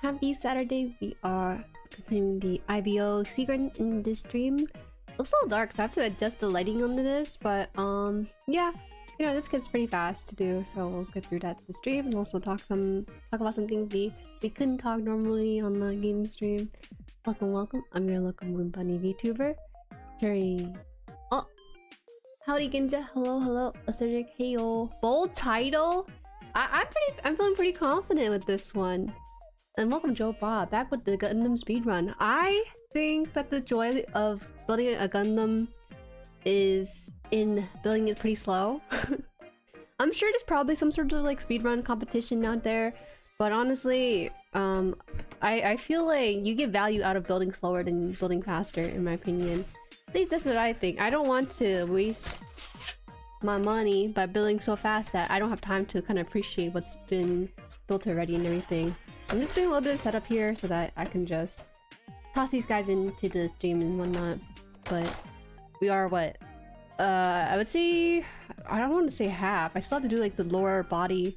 Happy Saturday. We are continuing the IBO Sigrun in this stream. It looks a little dark, so I have to adjust the lighting on this, but yeah, you know, this gets pretty fast to do, so we'll get through that to the stream and also talk about some things we couldn't talk normally on the game stream. Welcome. I'm your local Moon Bunny VTuber, Jueri. Oh, howdy Ginja. Hello. Acidic. Heyo. Bold title. I'm feeling pretty confident with this one. And welcome Joe Bob, back with the Gundam speedrun. I think that the joy of building a Gundam is in building it pretty slow. I'm sure there's probably some sort of like speedrun competition out there, but honestly, I feel like you get value out of building slower than building faster, in my opinion. At least that's what I think. I don't want to waste my money by building so fast that I don't have time to kind of appreciate what's been built already and everything. I'm just doing a little bit of setup here so that I can just toss these guys into the stream and whatnot. But we are what? I would say, I don't want to say half. I still have to do like the lower body.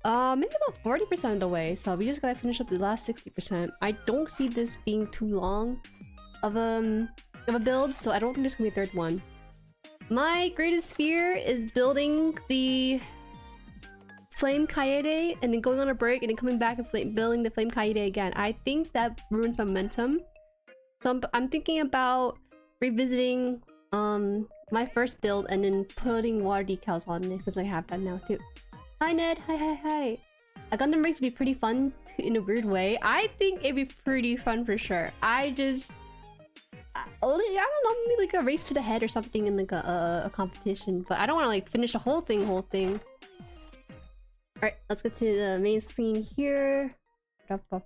Maybe about 40% of the way. So we just gotta finish up the last 60%. I don't see this being too long of a build, so I don't think there's gonna be a third one. My greatest fear is building the Flame Kaede and then going on a break and then coming back and building the Flame Kaede again. I think that ruins momentum. So I'm thinking about revisiting my first build and then putting water decals on it, since I have that now too. Hi Ned, hi. A Gundam race would be pretty fun in a weird way. I think it'd be pretty fun for sure. I don't know, maybe like a race to the head or something in like a competition, but I don't want to like finish the whole thing. Alright, let's get to the main scene here. Okay.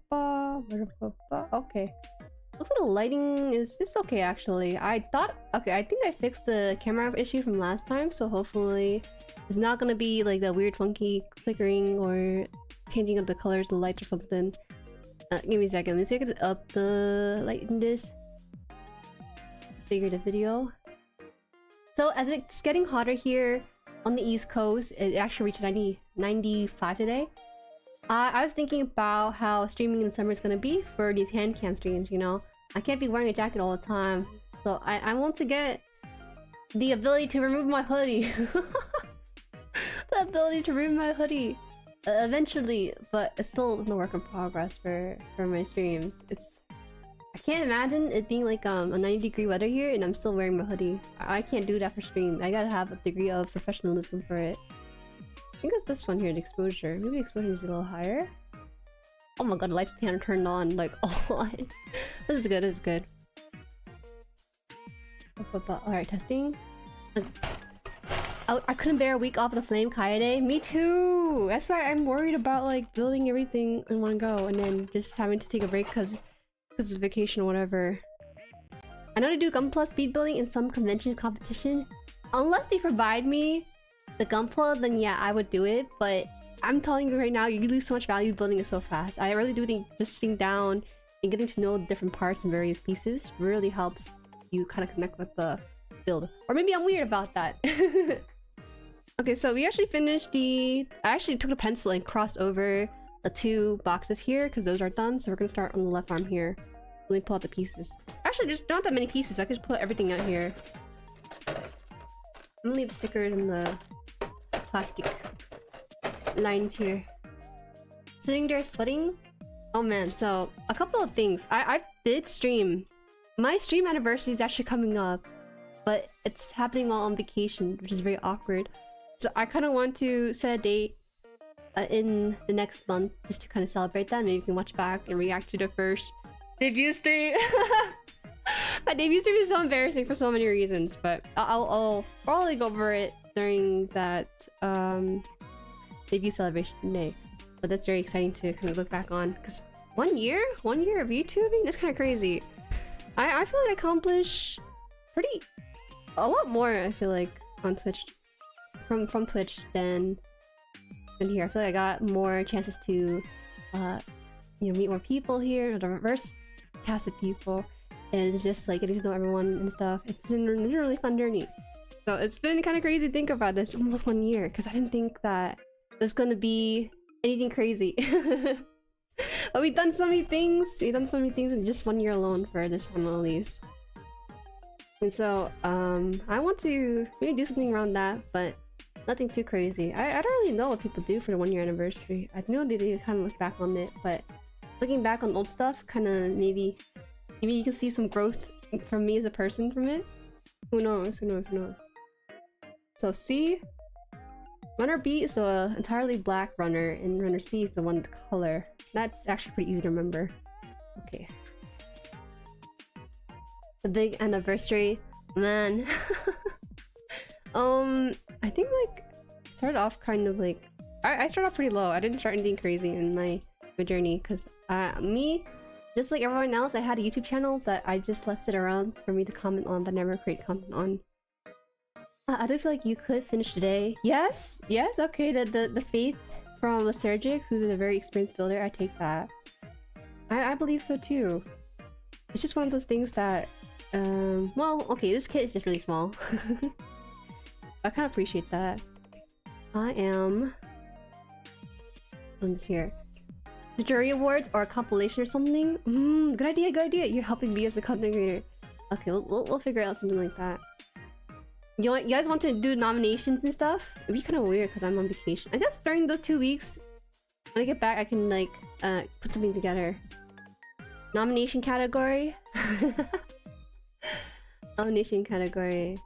Looks like the lighting is okay actually. I think I fixed the camera issue from last time, so hopefully it's not gonna be like the weird funky flickering or changing of the colors of the lights or something. Give me a second. Let's see if I can up the light in this. Figure the video. So as it's getting hotter here on the East Coast, it actually reached 95 today. I was thinking about how streaming in the summer is gonna be for these HANDCAM streams, you know? I can't be wearing a jacket all the time, so I want to get the ability to remove my hoodie. The ability to remove my hoodie eventually, but it's still in the work in progress for my streams. I can't imagine it being like a 90-degree weather here and I'm still wearing my hoodie. I can't do that for stream. I gotta have a degree of professionalism for it. I think it's this one here, the exposure. Maybe the exposure is a little higher. Oh my god, the lights can't turn on like all. This is good. Alright, testing. I couldn't bear a week off of the Flame Kaede. Me too! That's why I'm worried about like building everything in one go and then just having to take a break because it's vacation or whatever. I know they do gunpla speed building in some conventions competition. Unless they provide me the gunpla, then yeah, I would do it. But I'm telling you right now, you lose so much value building it so fast. I really do think just sitting down and getting to know the different parts and various pieces really helps you kind of connect with the build. Or maybe I'm weird about that. Okay, so we actually finished I actually took a pencil and crossed over the two boxes here because those are done. So we're gonna start on the left arm here. Let me pull out the pieces. Actually, there's not that many pieces. I can just put everything out here. I'm gonna leave the stickers and the plastic lines here. Sitting there sweating. Oh man, so a couple of things. I did stream. My stream anniversary is actually coming up, but it's happening while on vacation, which is very awkward. So I kind of want to set a date in the next month just to kind of celebrate that. Maybe you can watch back and react to the first debut stream. My debut stream is so embarrassing for so many reasons, but I'll probably go over it during that debut celebration day. But that's very exciting to kind of look back on, because 1 year of YouTubing, that's kind of crazy. I feel like I accomplished a lot more, I feel like, on Twitch from Twitch than here. I feel like I got more chances to you know, meet more people here, a diverse cast of people, and just like getting to know everyone and stuff. It's been a really fun journey. So it's been kind of crazy to think about this almost 1 year, because I didn't think that it was gonna be anything crazy. Oh, we've done so many things. We've done so many things in just 1 year alone for this channel, at least. And so, I want to maybe do something around that, but nothing too crazy. I don't really know what people do for the 1 year anniversary. I know they kind of look back on it, but looking back on old stuff, kind of maybe you can see some growth from me as a person from it. Who knows? Who knows? Who knows? So C, runner B is the entirely black runner, and runner C is the one with color. That's actually pretty easy to remember. Okay. The big anniversary, man. I think like started off kind of like I started off pretty low. I didn't start anything crazy in my journey because me, just like everyone else, I had a YouTube channel that I just left it around for me to comment on but never create content on. I do feel like you could finish today. Yes, yes, okay. The faith from Lethargic, who's a very experienced builder, I take that. I believe so too. It's just one of those things that well, okay, this kit is just really small. I kind of appreciate that. I am this here. The Jueri Awards or a compilation or something? Good idea, good idea. You're helping me as a content creator. Okay, we'll figure out something like that. You guys want to do nominations and stuff? It'd be kind of weird because I'm on vacation. I guess during those 2 weeks, when I get back, I can like put something together. Nomination category. Nomination category.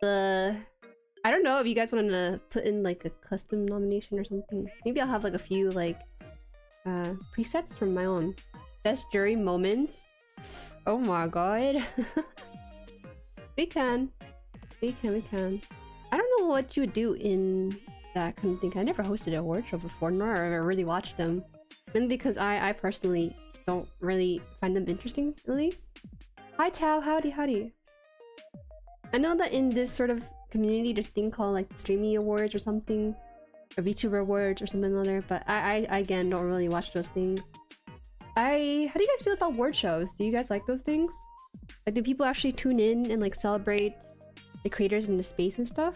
I don't know if you guys want to put in like a custom nomination or something. Maybe I'll have like a few like presets from my own. Best jury moments. Oh my god. We can. We can. I don't know what you would do in that kind of thing. I never hosted a award show before, nor ever really watched them. Mainly because I personally don't really find them interesting, at least. Hi Tao, howdy. I know that in this sort of community there's a thing called like Streamy Awards or something. Or VTuber Awards or something or other, but I again don't really watch those things. How do you guys feel about award shows? Do you guys like those things? Like, do people actually tune in and like celebrate the creators in the space and stuff?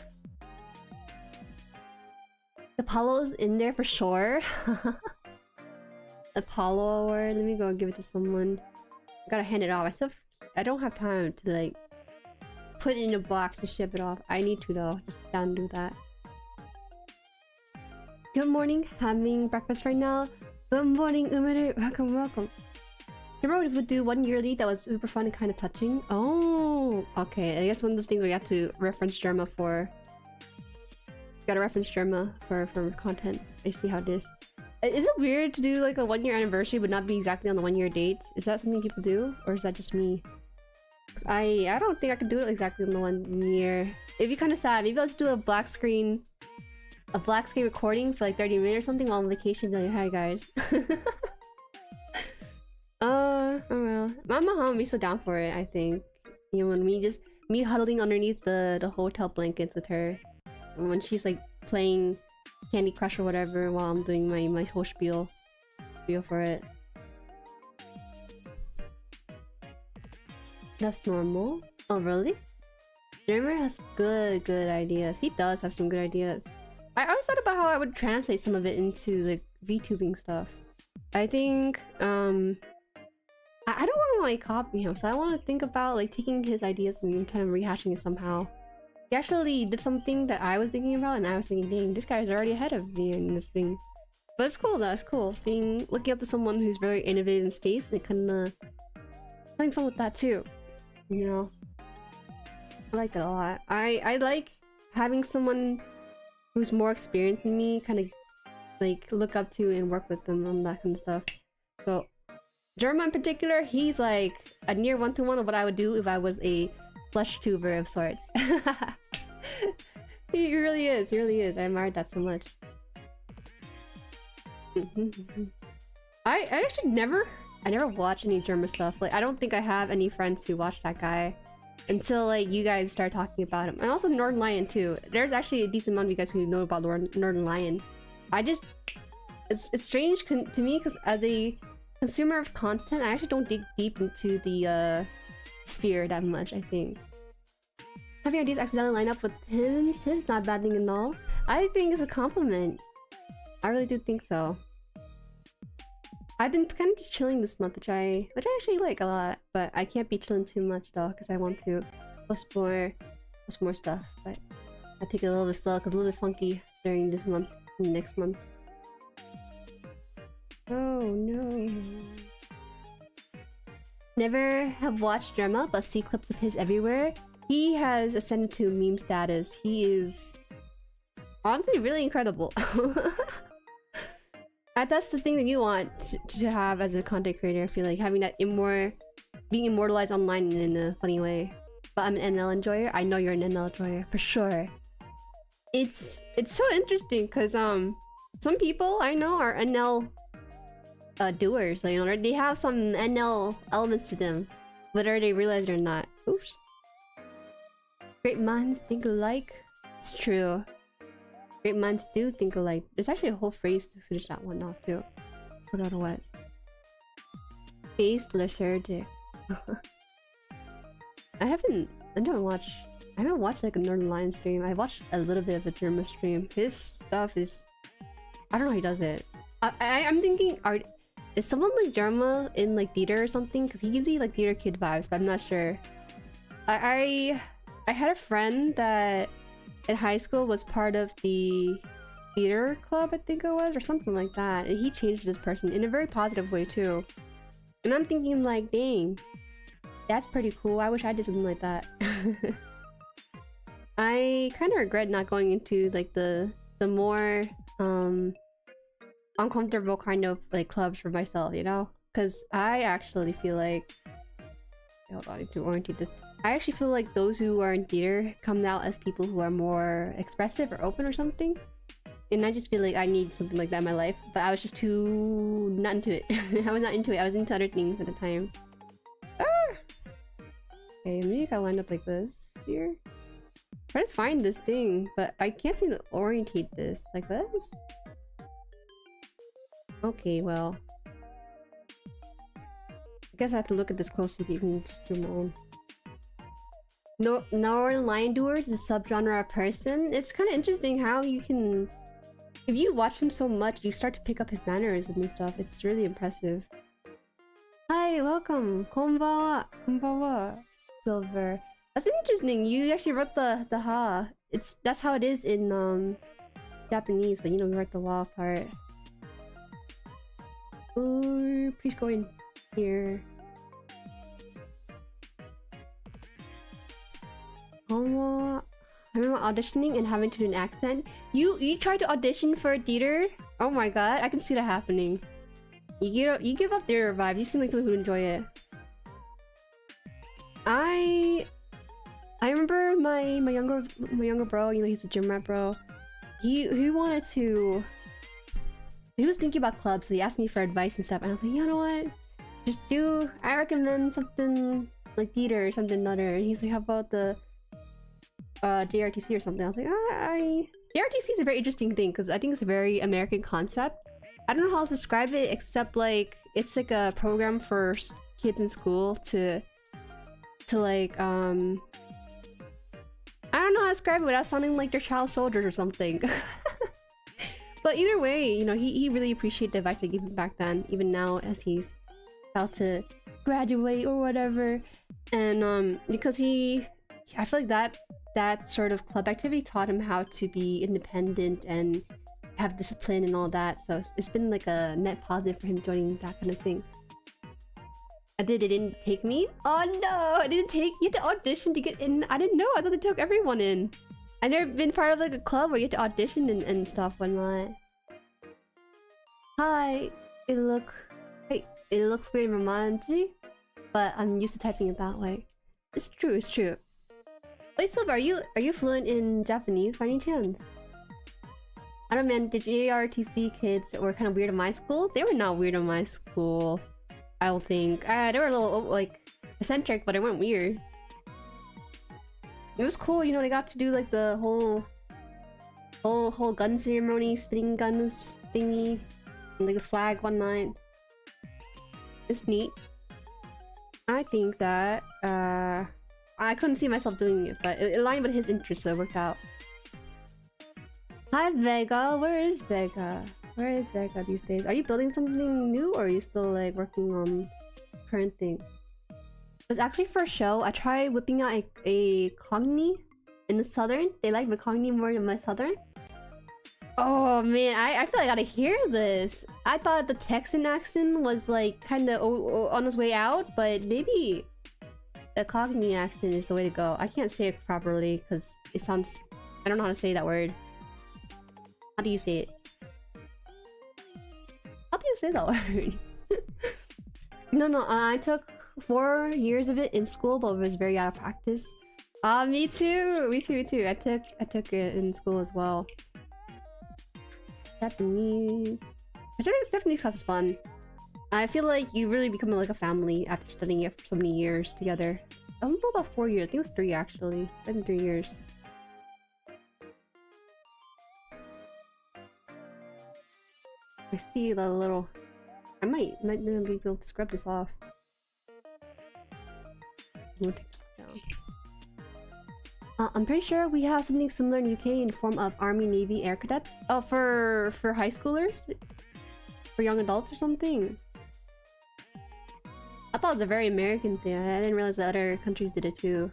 Apollo's in there for sure. Apollo award. Let me go give it to someone. I gotta hand it off. I don't have time to like put it in a box and ship it off. I need to though. Just sit down and do that. Good morning. Having breakfast right now. Good morning, Umaru. Welcome. Remember we would do 1 yearly that was super fun and kind of touching? Oh, okay. I guess one of those things we have to reference Germa for. Gotta reference Germa for content. I see how it is. Is it weird to do like a 1 year anniversary but not be exactly on the 1 year date? Is that something people do? Or is that just me? 'Cause I don't think I could do it exactly on the 1 year. It'd be kind of sad. Maybe let's do a black screen recording for like 30 minutes or something while on vacation. Be like, hi guys. Oh well. My mom would be so down for it, I think. You know, when me huddling underneath the hotel blankets with her. When she's like playing Candy Crush or whatever while I'm doing my whole spiel for it. That's normal. Oh really? Jeremy has good ideas. He does have some good ideas. I always thought about how I would translate some of it into like VTubing stuff. I think I don't want to like copy him, so I want to think about like taking his ideas and kind of rehashing it somehow. He actually did something that I was thinking about, and I was thinking, dang, this guy's already ahead of me in this thing. But it's cool though, it's cool. Looking up to someone who's very innovative in space and kind of having fun with that too. You know? I like that a lot. I like having someone who's more experienced than me kind of like look up to and work with them on that kind of stuff. So Germa in particular, he's like a near one-to-one of what I would do if I was a flesh tuber of sorts. He really is, I admired that so much. I actually never watched any Germa stuff. Like I don't think I have any friends who watch that guy until like you guys start talking about him. And also Northern Lion too. There's actually a decent amount of you guys who know about Northern Lion. It's strange to me because as a consumer of content, I actually don't dig deep into the sphere that much, I think. Having ideas accidentally line up with him is not a bad thing at all. I think it's a compliment. I really do think so. I've been kind of just chilling this month, which I actually like a lot. But I can't be chilling too much though, because I want to post more stuff. But I take it a little bit slow, because it's a little bit funky during this month and next month. Oh no. Never have watched Drama, but see clips of his everywhere. He has ascended to meme status. He is honestly really incredible. That's the thing that you want to have as a content creator. I feel like having that being immortalized online in a funny way. But I'm an NL enjoyer. I know you're an NL enjoyer for sure. It's so interesting because some people I know are NL doers. Like, you know, they have some NL elements to them, whether they realize it or not. Oops. Great minds think alike. It's true. Great minds do think alike. There's actually a whole phrase to finish that one off too. I forgot what it was. Based lethargic. I haven't watched like a Northern Lion stream. I watched a little bit of a German stream. His stuff is, I don't know how he does it. I'm thinking, is someone like Germa in like theater or something? Because he gives me like theater kid vibes, but I'm not sure. I had a friend that in high school was part of the theater club, I think it was, or something like that, and he changed this person in a very positive way too. And I'm thinking like, dang, that's pretty cool. I wish I did something like that. I kind of regret not going into like the more uncomfortable kind of like clubs for myself, you know, because I actually feel like, hold on, I need to orientate this. I actually feel like those who are in theater come out as people who are more expressive or open or something. And I just feel like I need something like that in my life. But I was just too not into it. I was not into it. I was into other things at the time. Ah! Okay, maybe if I line up like this here. Try to find this thing, but I can't seem to orientate this like this. Okay, well. I guess I have to look at this closely so you can just zoom on. Northern Lion Doers is a subgenre of person. It's kind of interesting how you can, if you watch him so much, you start to pick up his mannerisms and stuff. It's really impressive. Hi, welcome. Konbanwa. Konbanwa. Silver. That's interesting. You actually wrote the ha. That's how it is in Japanese, but you know, you wrote the wa part. Ooh, please go in here. I remember auditioning and having to do an accent. You tried to audition for a theater? Oh my god, I can see that happening. You give up theater vibes. You seem like someone who would enjoy it. I remember my younger bro. You know, he's a gym rat bro. He wanted to. He was thinking about clubs, so he asked me for advice and stuff. And I was like, you know what? Just do. I recommend something like theater or something other. And he's like, how about the JRTC or something? I was like, JRTC is a very interesting thing because I think it's a very American concept. I don't know how else to describe it except like it's like a program for kids in school to like I don't know how to describe it without sounding like they're child soldiers or something. But either way, you know, he really appreciated the advice I gave him back then, even now as he's about to graduate or whatever. And because I feel like that sort of club activity taught him how to be independent and have discipline and all that. So it's been like a net positive for him joining that kind of thing. It didn't take me. Oh no, it didn't take. You had to audition to get in. I didn't know. I thought they took everyone in. I've never been part of like a club where you have to audition and stuff and whatnot. Hi, it looks weird in Romanji, but I'm used to typing it that way. It's true, it's true. Wait, Silver, are you fluent in Japanese by any chance? I don't know, man, the JRTC kids were kind of weird in my school. They were not weird in my school, I don't think. They were a little like eccentric, but they weren't weird. It was cool, you know, they got to do like the whole gun ceremony, spinning guns thingy, and like the flag one night. It's neat. I think that I couldn't see myself doing it, but it aligned with his interests, so it worked out. Hi Vega, where is Vega? Where is Vega these days? Are you building something new or are you still like working on current thing? It was actually for a show. I tried whipping out a Cogni in the southern. They like my Cogni more than my southern. Oh man, I feel like I gotta hear this. I thought the Texan accent was like kind of on its way out, but maybe the Cogni accent is the way to go. I can't say it properly because it sounds... I don't know how to say that word. How do you say it? How do you say that word? No, I took 4 years of it in school, but it was very out of practice. Me too! Me too. I took it in school as well. Japanese. Japanese class is fun. I feel like you really become like a family after studying it for so many years together. I don't know about 4 years. I think it was 3 actually. It's been 3 years. I see the little... I might be able to scrub this off. We'll take this down. I'm pretty sure we have something similar in UK in the form of Army, Navy, Air Cadets. Oh, for high schoolers? For young adults or something? I thought it was a very American thing. I didn't realize that other countries did it too.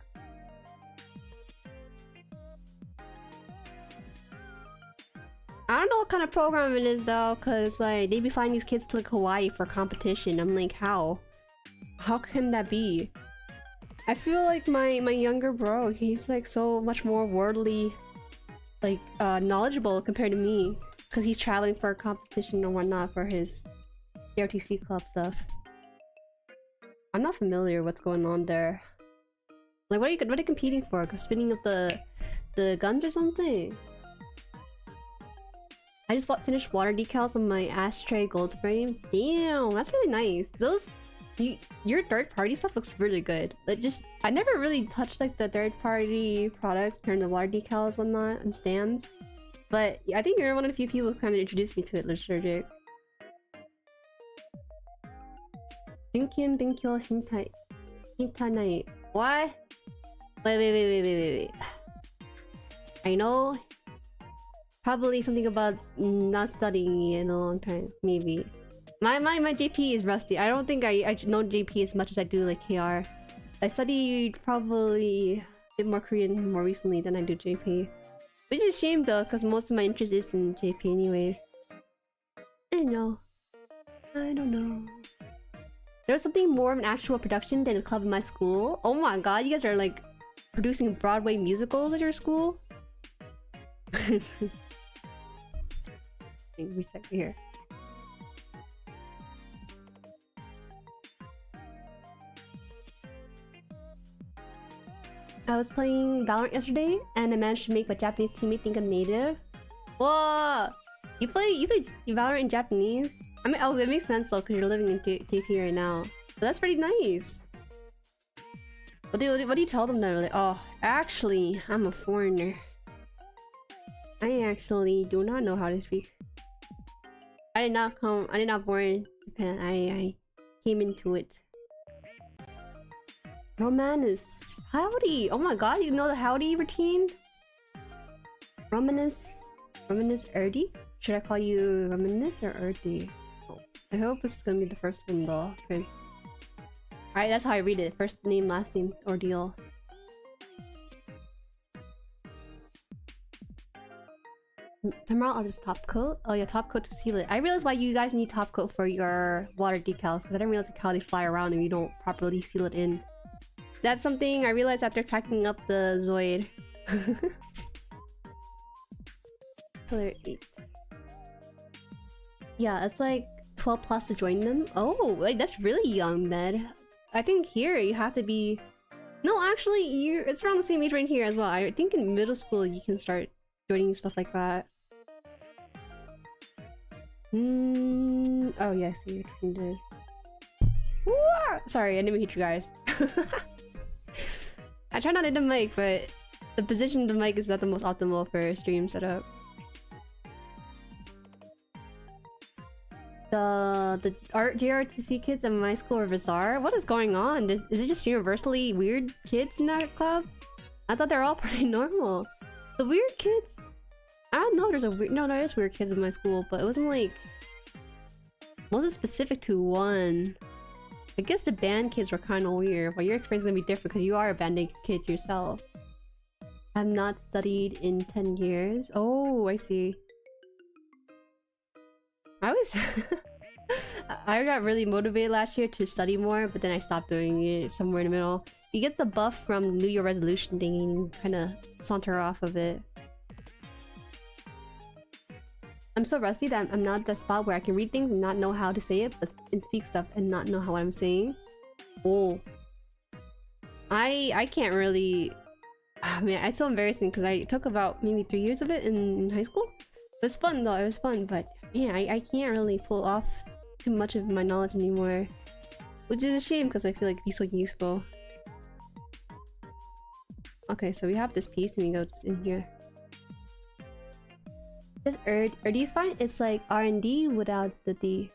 I don't know what kind of program it is though, cause like they be flying these kids to like Hawaii for competition. I'm like, how? How can that be? I feel like my younger bro, he's like so much more worldly, like knowledgeable compared to me, cause he's traveling for a competition or whatnot for his RTC club stuff. I'm not familiar what's going on there. Like, what are you competing for? Spinning up the guns or something? I just finished water decals on my ashtray gold frame. Damn, that's really nice. Your third-party stuff looks really good. Like, I never really touched like the third-party products, turn the water decals and whatnot and stands. But I think you're one of the few people who kind of introduced me to it, Liturgic. Junkin Benkyo Shintanai. What? Wait. I know. Probably something about not studying in a long time, maybe. My JP is rusty. I don't think I know JP as much as I do like KR. I studied probably a bit more Korean more recently than I do JP. Which is a shame though, because most of my interest is in JP anyways. I don't know. There's something more of an actual production than a club in my school. Oh my god, you guys are like producing Broadway musicals at your school? Reset here. I was playing Valorant yesterday and I managed to make my Japanese teammate think I'm native. Whoa! You play Valorant in Japanese? I mean, oh, it makes sense though because you're living in TP right now. But that's pretty nice. What do you tell them though? Like, oh, actually, I'm a foreigner. I actually do not know how to speak. I did not born in Japan. I came into it. Roman is howdy. Oh my god, you know the howdy routine? Romanus Erdi? Should I call you Romanus or Erdi? Oh, I hope this is gonna be the first one though, because alright, that's how I read it. First name, last name, ordeal. Tomorrow I'll just top coat. Oh yeah, top coat to seal it. I realize why you guys need top coat for your water decals, because I didn't realize like how they fly around if you don't properly seal it in. That's something I realized after packing up the Zoid. Color 8. Yeah, it's like 12 plus to join them. Oh, wait, that's really young then. I think here you have to be... No, actually, it's around the same age right here as well. I think in middle school you can start joining stuff like that. Oh yeah, I see what it is. Sorry, I didn't hit you guys. I try not to hit the mic, but the position of the mic is not the most optimal for stream setup. The JRTC kids at my school are bizarre. What is going on? Is it just universally weird kids in that club? I thought they're all pretty normal. The weird kids? I don't know if there's a weird... No, there is weird kids in my school, but it wasn't like... wasn't specific to one. I guess the band kids were kind of weird, but your experience is gonna be different because you are a band kid yourself. I've not studied in 10 years. Oh, I see. I was... I got really motivated last year to study more, but then I stopped doing it somewhere in the middle. You get the buff from New Year resolution thing and you kind of saunter off of it. I'm so rusty that I'm not at the spot where I can read things and not know how to say it, but and speak stuff and not know what I'm saying. Oh. I can't really... I mean, it's so embarrassing because I took about maybe 3 years of it in high school. It was fun though, it was fun, but man, I can't really pull off too much of my knowledge anymore. Which is a shame because I feel like it'd be so useful. Okay, so we have this piece and we go in here. Just RD is fine. It's like R&D without the D.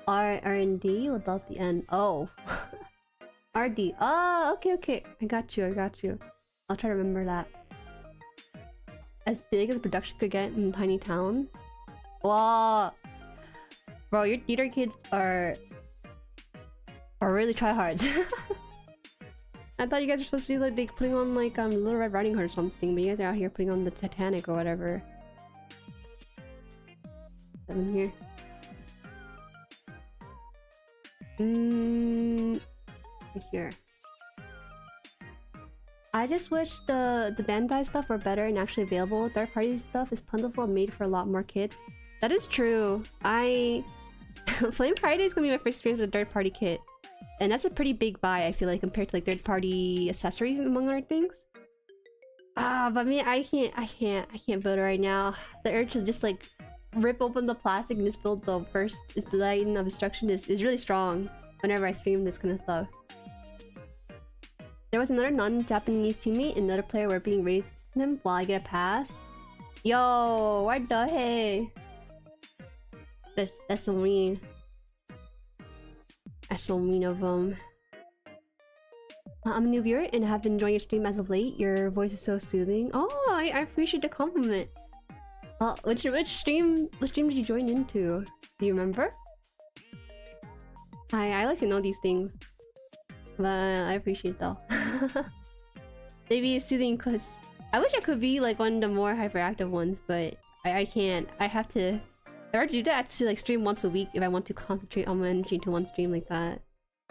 R&D without the N. Oh. RD. Oh, okay. I got you. I'll try to remember that. As big as production could get in a tiny town. Wow. Bro, your theater kids are really tryhards. I thought you guys were supposed to be like putting on like Little Red Riding Hood or something, but you guys are out here putting on the Titanic or whatever. In here. Right here. I just wish the Bandai stuff were better and actually available. Third-party stuff is plentiful and made for a lot more kids. That is true. Flame Friday is gonna be my first experience with a third-party kit. And that's a pretty big buy, I feel like, compared to like third-party accessories among other things. But me, I can't build it right now. The urge to just like rip open the plastic and just build the first line of instruction is really strong whenever I stream this kind of stuff. There was another non-Japanese teammate and another player were being raised to him while I get a pass. Yo, what the hey? That's so mean. That's so mean of them. I'm a new viewer and have been enjoying your stream as of late. Your voice is so soothing. Oh, I appreciate the compliment. Which stream did you join into? Do you remember? I like to know these things. But I appreciate it though. Maybe it's soothing because I wish I could be like one of the more hyperactive ones, but I can't. I have to... If I were to do that, I have to like stream once a week if I want to concentrate all my energy into one stream like that.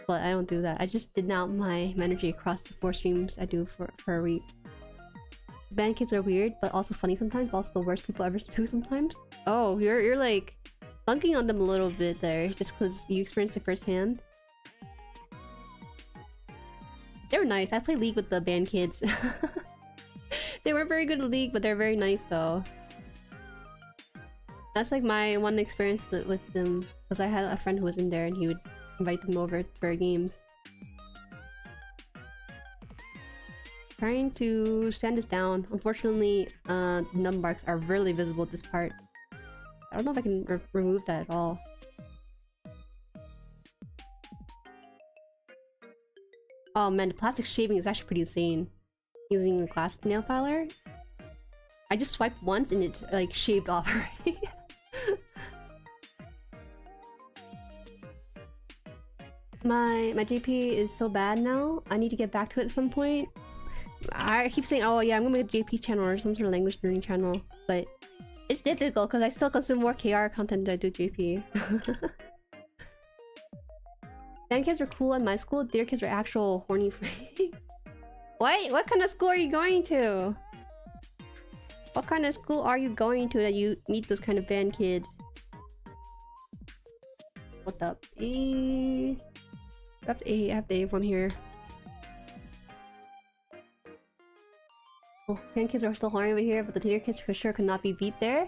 But I don't do that. I just did out my energy across the 4 streams I do for a week. Band kids are weird, but also funny sometimes, but also the worst people ever do sometimes. Oh, you're like dunking on them a little bit there, just because you experienced it firsthand. They were nice. I played League with the band kids. They weren't very good at League, but they're very nice though. That's like my one experience with them, because I had a friend who was in there and he would invite them over for games. Trying to sand this down. Unfortunately, num marks are really visible at this part. I don't know if I can remove that at all. Oh man, the plastic shaving is actually pretty insane. Using a glass nail filer. I just swiped once and it like shaved off already. My JP is so bad now. I need to get back to it at some point. I keep saying, oh yeah, I'm gonna make a JP channel or some sort of language learning channel, but it's difficult because I still consume more KR content than I do JP. Band kids were cool at my school. Theater kids were actual horny freaks. What kind of school are you going to? What kind of school are you going to that you meet those kind of band kids? What up? I have the A from here. Oh, band kids are still horny over here, but the theater kids for sure could not be beat there.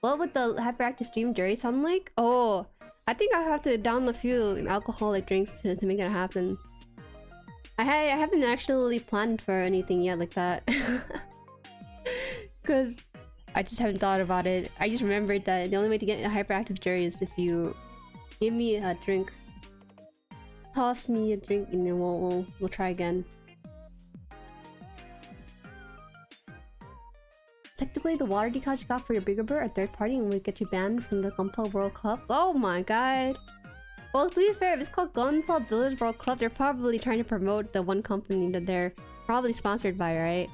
What would the hyperactive stream Jueri sound like? Oh, I think I have to down a few alcoholic drinks to make that happen. I haven't actually planned for anything yet like that. Because I just haven't thought about it. I just remembered that the only way to get a hyperactive Jueri is if you give me a drink. Toss me a drink and then we'll try again. Like Typically, the water decals you got for your bigger bird are third party and would get you banned from the Gunpla World Cup. Oh my god. Well, to be fair, if it's called Gunpla Village World Cup, they're probably trying to promote the one company that they're probably sponsored by, right?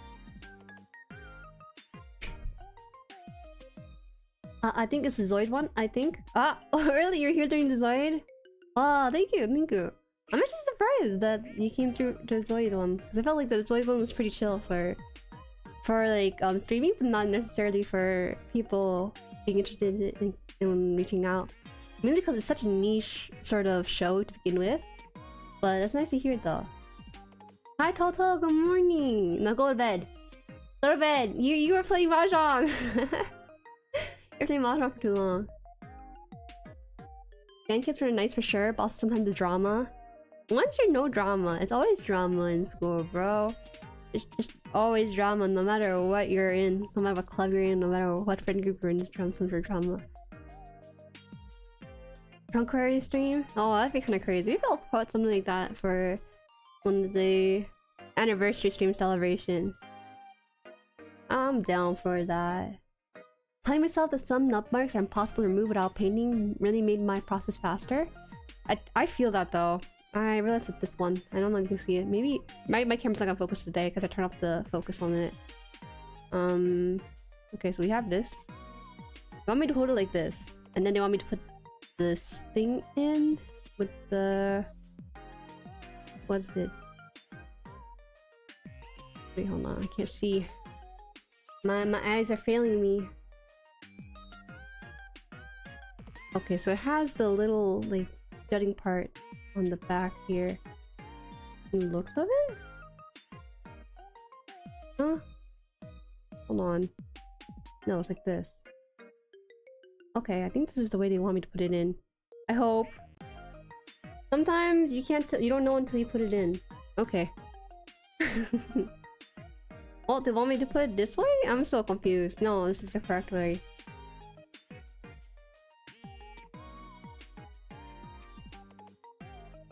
I think it's the Zoid one, I think. Ah, oh really? You're here during the Zoid? Oh, thank you, thank you. I'm actually surprised that you came through the Zoid one. Because I felt like the Zoid one was pretty chill for like streaming, but not necessarily for people being interested in reaching out. Mainly because it's such a niche sort of show to begin with. But it's nice to hear though. Hi Toto, good morning! Now go to bed. Go to bed! You were playing Mahjong! You're playing Mahjong for too long. Fan kits are nice for sure, but also sometimes the drama. Once there's no drama, it's always drama in school, bro. It's just always drama, no matter what you're in, no matter what club you're in, no matter what friend group you're in, it's drama for drama. Drunk Query stream? Oh, that'd be kind of crazy. Maybe I'll put something like that for one of the anniversary stream celebration. I'm down for that. Telling myself that some nut marks are impossible to remove without painting really made my process faster. I feel that though. I realized that this one, I don't know if you can see it. Maybe my camera's not gonna focus today because I turned off the focus on it. Okay, so we have this. They want me to hold it like this, and then they want me to put this thing in with the... What's it? Wait, hold on, I can't see. My eyes are failing me. Okay, so it has the little like jutting part on the back here. The looks of it? Huh? Hold on. No, it's like this. Okay, I think this is the way they want me to put it in. I hope. Sometimes you can't you don't know until you put it in. Okay. Oh, they want me to put it this way? I'm so confused. No, this is the correct way.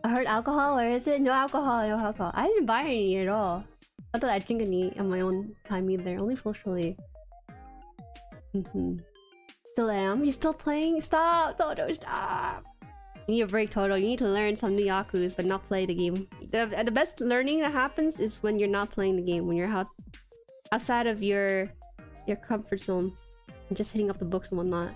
I heard alcohol, or is it? No alcohol, no alcohol. I didn't buy any at all. Not that I drink any on my own time either, only socially. Still am? You still playing? Stop! Toto, stop! You need a break, Toto. You need to learn some new yakus, but not play the game. The best learning that happens is when you're not playing the game, when you're outside of your comfort zone and just hitting up the books and whatnot.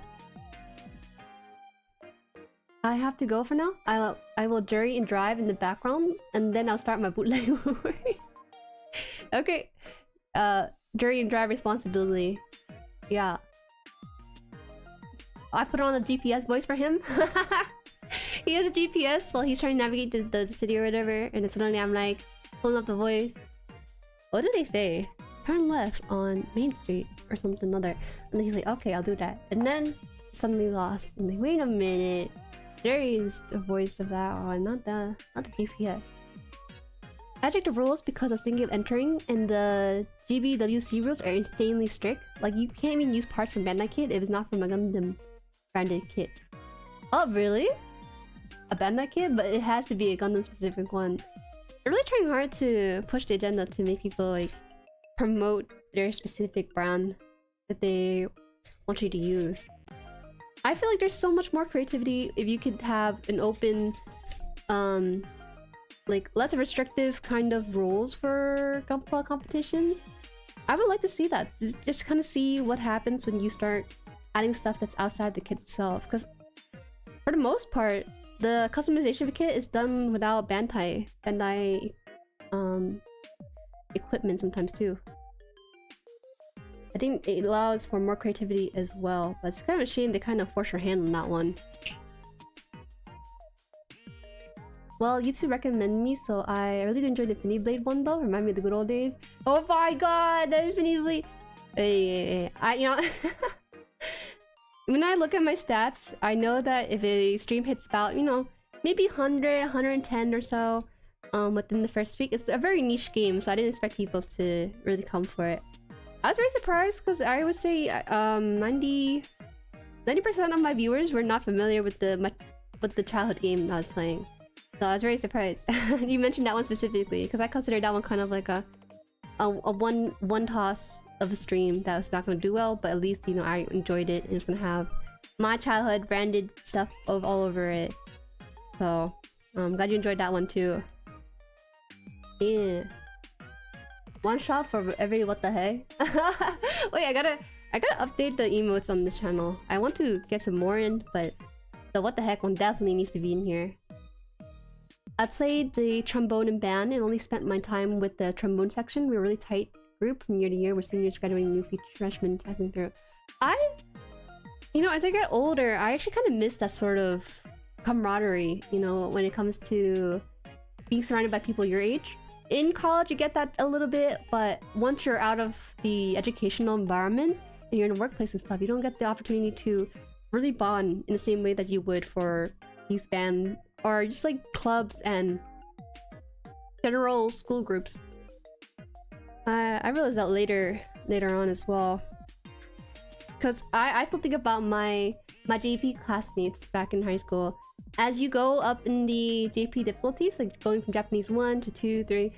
I have to go for now. I will jury and drive in the background, and then I'll start my bootleg. Okay. Jury and drive responsibility. Yeah. I put on a GPS voice for him. He has a GPS while he's trying to navigate the city or whatever, and then suddenly I'm like pulling up the voice. What did they say? Turn left on Main Street or something other. And then he's like, okay, I'll do that. And then suddenly lost. I'm like, wait a minute. There is the voice of that one, not the GPS. I checked the rules because I was thinking of entering, and the GBWC rules are insanely strict. Like, you can't even use parts from Bandai kit if it's not from a Gundam branded kit. Oh, really? A Bandai kit? But it has to be a Gundam specific one. They're really trying hard to push the agenda to make people like promote their specific brand that they want you to use. I feel like there's so much more creativity if you could have an open, like less restrictive kind of rules for gunpla competitions. I would like to see that. Just kind of see what happens when you start adding stuff that's outside the kit itself. Because for the most part, the customization of the kit is done without Bandai equipment sometimes too. I think it allows for more creativity as well, but it's kind of a shame they kind of force your hand on that one. Well, you two recommend me, so I really enjoyed the Infinity Blade one though. Remind me of the good old days. Oh my god, the Infinity Blade! You know, when I look at my stats, I know that if a stream hits about, you know, maybe 100, 110 or so within the first week, it's a very niche game, so I didn't expect people to really come for it. I was very surprised because I would say 90% of my viewers were not familiar with the childhood game I was playing. So I was very surprised. You mentioned that one specifically because I consider that one kind of like a a one toss of a stream that was not gonna do well, but at least, you know, I enjoyed it and it's gonna have my childhood branded stuff all over it. So I'm glad you enjoyed that one too. Yeah. One shot for every what the heck. Wait, I gotta update the emotes on this channel. I want to get some more in, but the what the heck one definitely needs to be in here. I played the trombone in band and only spent my time with the trombone section. We were a really tight group from year to year with seniors graduating, new freshmen tackling through. You know, as I get older, I actually kind of miss that sort of camaraderie, you know, when it comes to being surrounded by people your age. In college, you get that a little bit, but once you're out of the educational environment and you're in the workplace and stuff, you don't get the opportunity to really bond in the same way that you would for these band or just like clubs and general school groups. I realized that later on as well, because I still think about my JP classmates back in high school. As you go up in the JP difficulties, like going from Japanese 1 to 2, 3,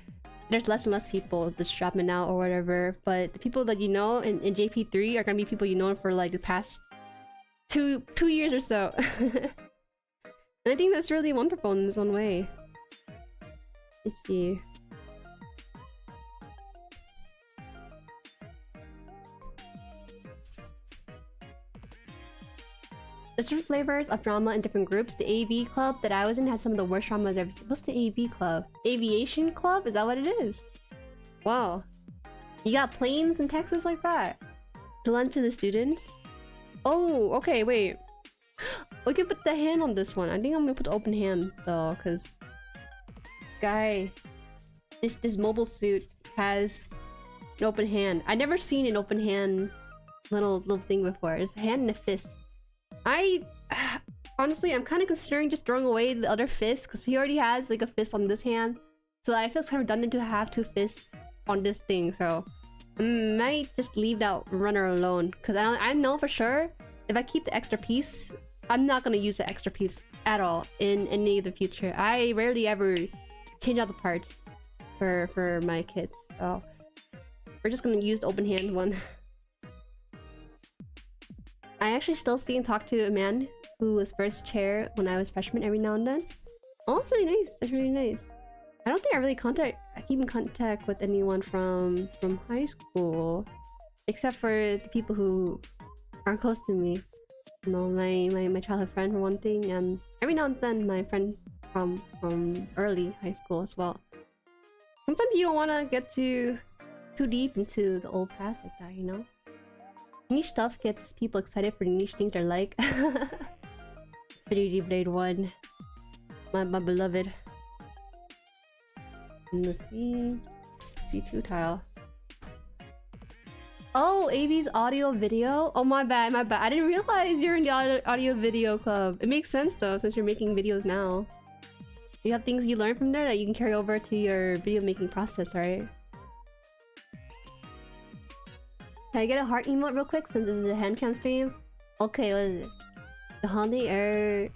there's less and less people just dropping out or whatever. But the people that you know in JP 3 are gonna be people you know for like the past two years or so. And I think that's really wonderful in its own way. Let's see. There's different flavors of drama in different groups. The AV club that I was in had some of the worst dramas I've ever seen. What's the AV club? Aviation club? Is that what it is? Wow. You got planes in Texas like that? To lend to the students? Oh, okay, wait. We can put the hand on this one. I think I'm gonna put the open hand though, because this guy, this mobile suit has an open hand. I've never seen an open hand little thing before. It's a hand and a fist. Honestly, I'm kind of considering just throwing away the other fist because he already has like a fist on this hand. So I feel it's kind of redundant to have two fists on this thing. So I might just leave that runner alone because I know for sure if I keep the extra piece, I'm not gonna use the extra piece at all in any of the future. I rarely ever change out the parts for my kids. So we're just gonna use the open hand one. I actually still see and talk to a man who was first chair when I was freshman every now and then. Oh, that's really nice. That's really nice. I don't think I really keep in contact with anyone from high school, except for the people who are close to me. You know, my childhood friend for one thing, and every now and then my friend from early high school as well. Sometimes you don't want to get too deep into the old past like that, you know? Niche stuff gets people excited for the niche things they're like. 3D Blade 1. My beloved. And the C2 tile. Oh, AV's audio video? Oh, my bad. I didn't realize you're in the audio video club. It makes sense though, since you're making videos now. You have things you learn from there that you can carry over to your video making process, right? Can I get a heart emote real quick since this is a HANDCAM stream? Okay, what is it? Yohane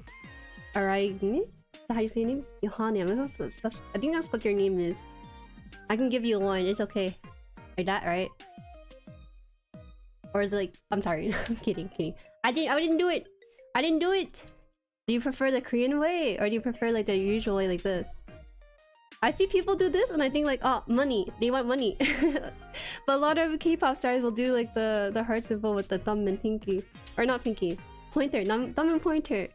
Araigni? Is that how you say your name? Yohane. I think that's what your name is. I can give you one, it's okay. Like that, right? Or is it like... I'm sorry, I'm kidding. I didn't do it! I didn't do it! Do you prefer the Korean way? Or do you prefer like the usual way like this? I see people do this and I think like, oh, money. They want money. But a lot of K-pop stars will do like the heart symbol with the thumb and pinky. Or not pinky. Pointer. Thumb and pointer.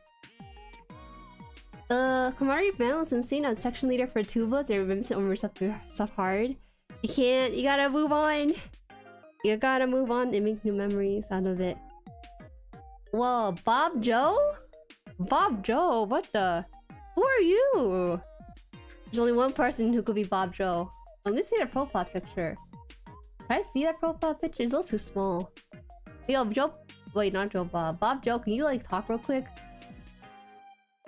Camaraderie balance insane as section leader for tubas. They're reminiscent over stuff hard. You gotta move on. You gotta move on and make new memories out of it. Whoa, Bob Joe? Bob Joe? What the? Who are you? There's only one person who could be Bob Joe. Let me see their profile picture. Can I see that profile picture? It's a little too small. Yo, Joe... Wait, not Joe Bob. Bob Joe, can you like talk real quick?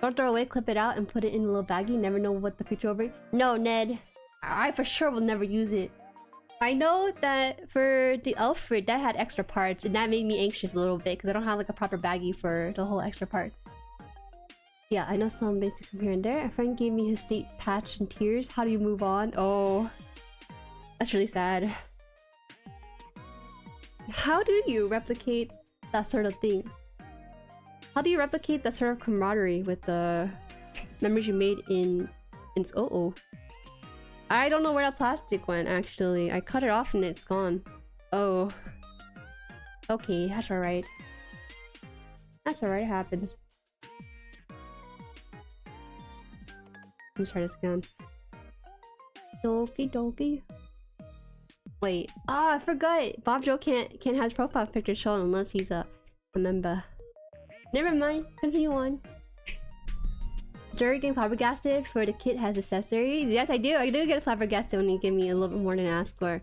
Don't throw away, clip it out, and put it in a little baggie. Never know what the future will bring. No, Ned. I for sure will never use it. I know that for the Alfred, that had extra parts, and that made me anxious a little bit, because I don't have like a proper baggie for the whole extra parts. Yeah, I know some basic from here and there. A friend gave me his state patch in tears. How do you move on? Oh. That's really sad. How do you replicate that sort of thing? How do you replicate that sort of camaraderie with the memories you made in oh. I don't know where that plastic went actually. I cut it off and it's gone. Oh. Okay, that's alright. That's alright, it happens. Let's try this again. Doki doki. Wait. Ah, I forgot. Bob Joe can't have his profile picture shown unless he's a member. Never mind. Continue on. Jueri getting flabbergasted for the kit has accessories. Yes, I do. I do get flabbergasted when you give me a little bit more than I asked for.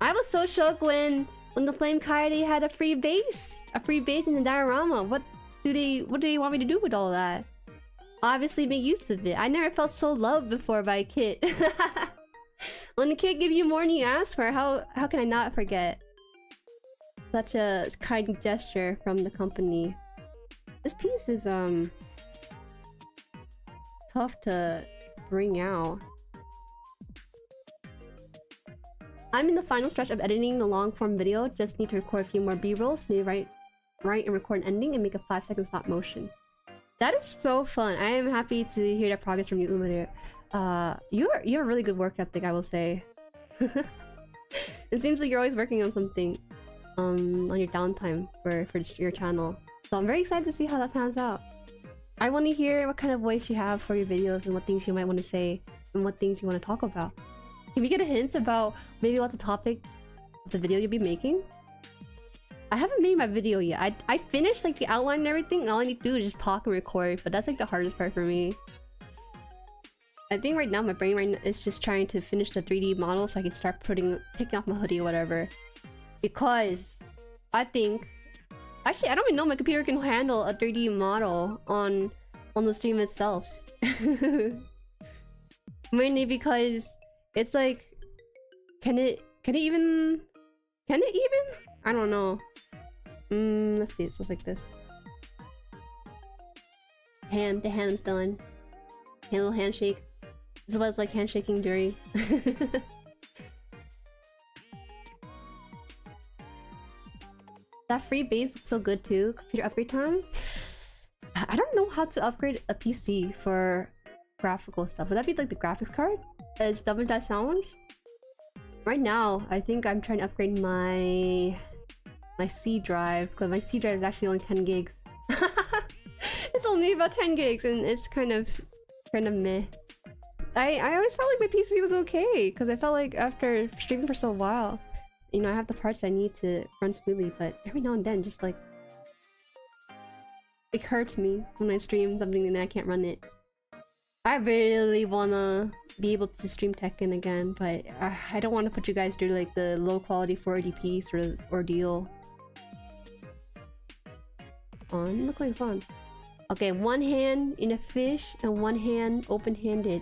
I was so shocked when the Flame Coyote had a free base in the diorama. What do they want me to do with all that? Obviously make use of it. I never felt so loved before by a kit. When the kit gives you more than you ask for, how can I not forget? Such a kind gesture from the company. This piece is tough to bring out. I'm in the final stretch of editing the long form video. Just need to record a few more B-rolls, maybe write and record an ending and make a 5-second stop motion. That is so fun. I am happy to hear that progress from you, Umaru. You have a really good work ethic, I will say. It seems like you're always working on something on your downtime for your channel. So I'm very excited to see how that pans out. I want to hear what kind of voice you have for your videos and what things you might want to say and what things you want to talk about. Can we get a hint about maybe what the topic of the video you'll be making? I haven't made my video yet. I finished like the outline and everything, and all I need to do is just talk and record, but that's like the hardest part for me. I think right now my brain is just trying to finish the 3D model so I can start taking off my hoodie or whatever. Because I think... Actually, I don't even know my computer can handle a 3D model on the stream itself. Mainly because it's like... Can it even... I don't know. Let's see, it looks like this. The hand's done. Little handshake. This is what it's like handshaking Jueri. That free base looks so good too. Computer upgrade time? I don't know how to upgrade a PC for graphical stuff. Would that be like the graphics card? As double that sounds? Right now, I think I'm trying to upgrade my C drive, because my C drive is actually only 10 gigs. It's only about 10 gigs and it's kind of meh. I always felt like my PC was okay, because I felt like after streaming for so while, you know, I have the parts I need to run smoothly, but every now and then just like... It hurts me when I stream something and I can't run it. I really wanna be able to stream Tekken again, but I don't want to put you guys through like the low quality 480p sort of ordeal. On, look like it's on. Okay, one hand in a fish and one hand open-handed.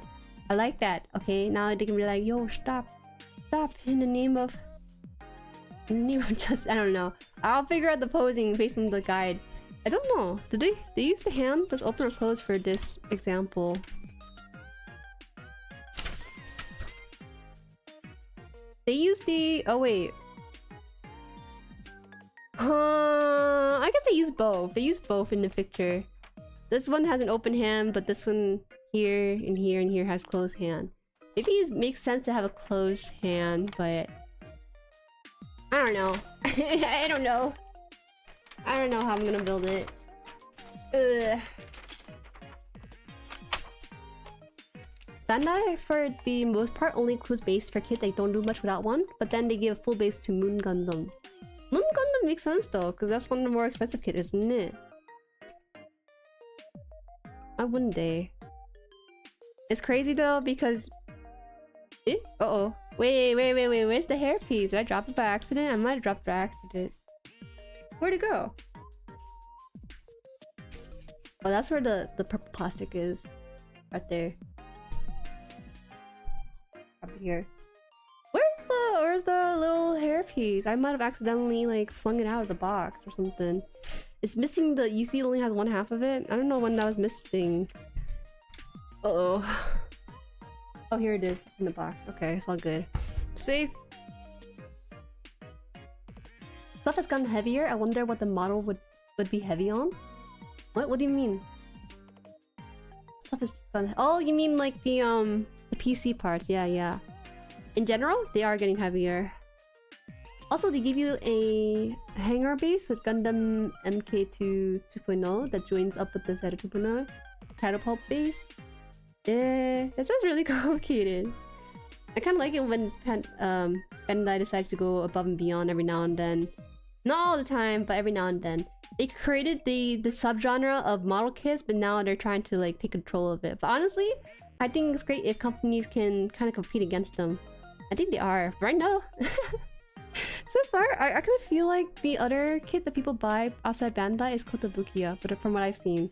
I like that. Okay, now they can be like, yo, stop, in the name of just, I don't know. I'll figure out the posing based on the guide. I don't know. Did they use the hand that's open or closed for this example? They use the... Oh, wait. I guess they use both. They use both in the picture. This one has an open hand, but this one here and here and here has closed hand. Maybe it makes sense to have a closed hand, but... I don't know. I don't know. I don't know how I'm gonna build it. Ugh. Bandai, for the most part, only includes base for kits that don't do much without one, but then they give full base to Moon Gundam. Moon Gundam makes sense though, because that's one of the more expensive kits, isn't it? Why wouldn't they? It's crazy though, because... Uh-oh. Wait, where's the hairpiece? Did I drop it by accident? I might have dropped it by accident. Where'd it go? Oh, that's where the purple plastic is. Right there. Up here. Where's the little hairpiece? I might have accidentally like flung it out of the box or something. It's missing the... You see it only has one half of it? I don't know when that was missing. Uh-oh. Oh, here it is. It's in the box. Okay, it's all good. Safe. Stuff has gotten heavier. I wonder what the model would be heavy on. What do you mean? Stuff has gotten... Oh, you mean like the PC parts? Yeah. In general, they are getting heavier. Also, they give you a hanger base with Gundam MK2 2.0 that joins up with the Zeta 2.0 catapult base. That sounds really complicated. I kind of like it when Bandai decides to go above and beyond every now and then. Not all the time, but every now and then. They created the subgenre of model kits, but now they're trying to like take control of it. But honestly, I think it's great if companies can kind of compete against them. I think they are right now. So far, I kind of feel like the other kit that people buy outside Bandai is Kotobukiya, but from what I've seen.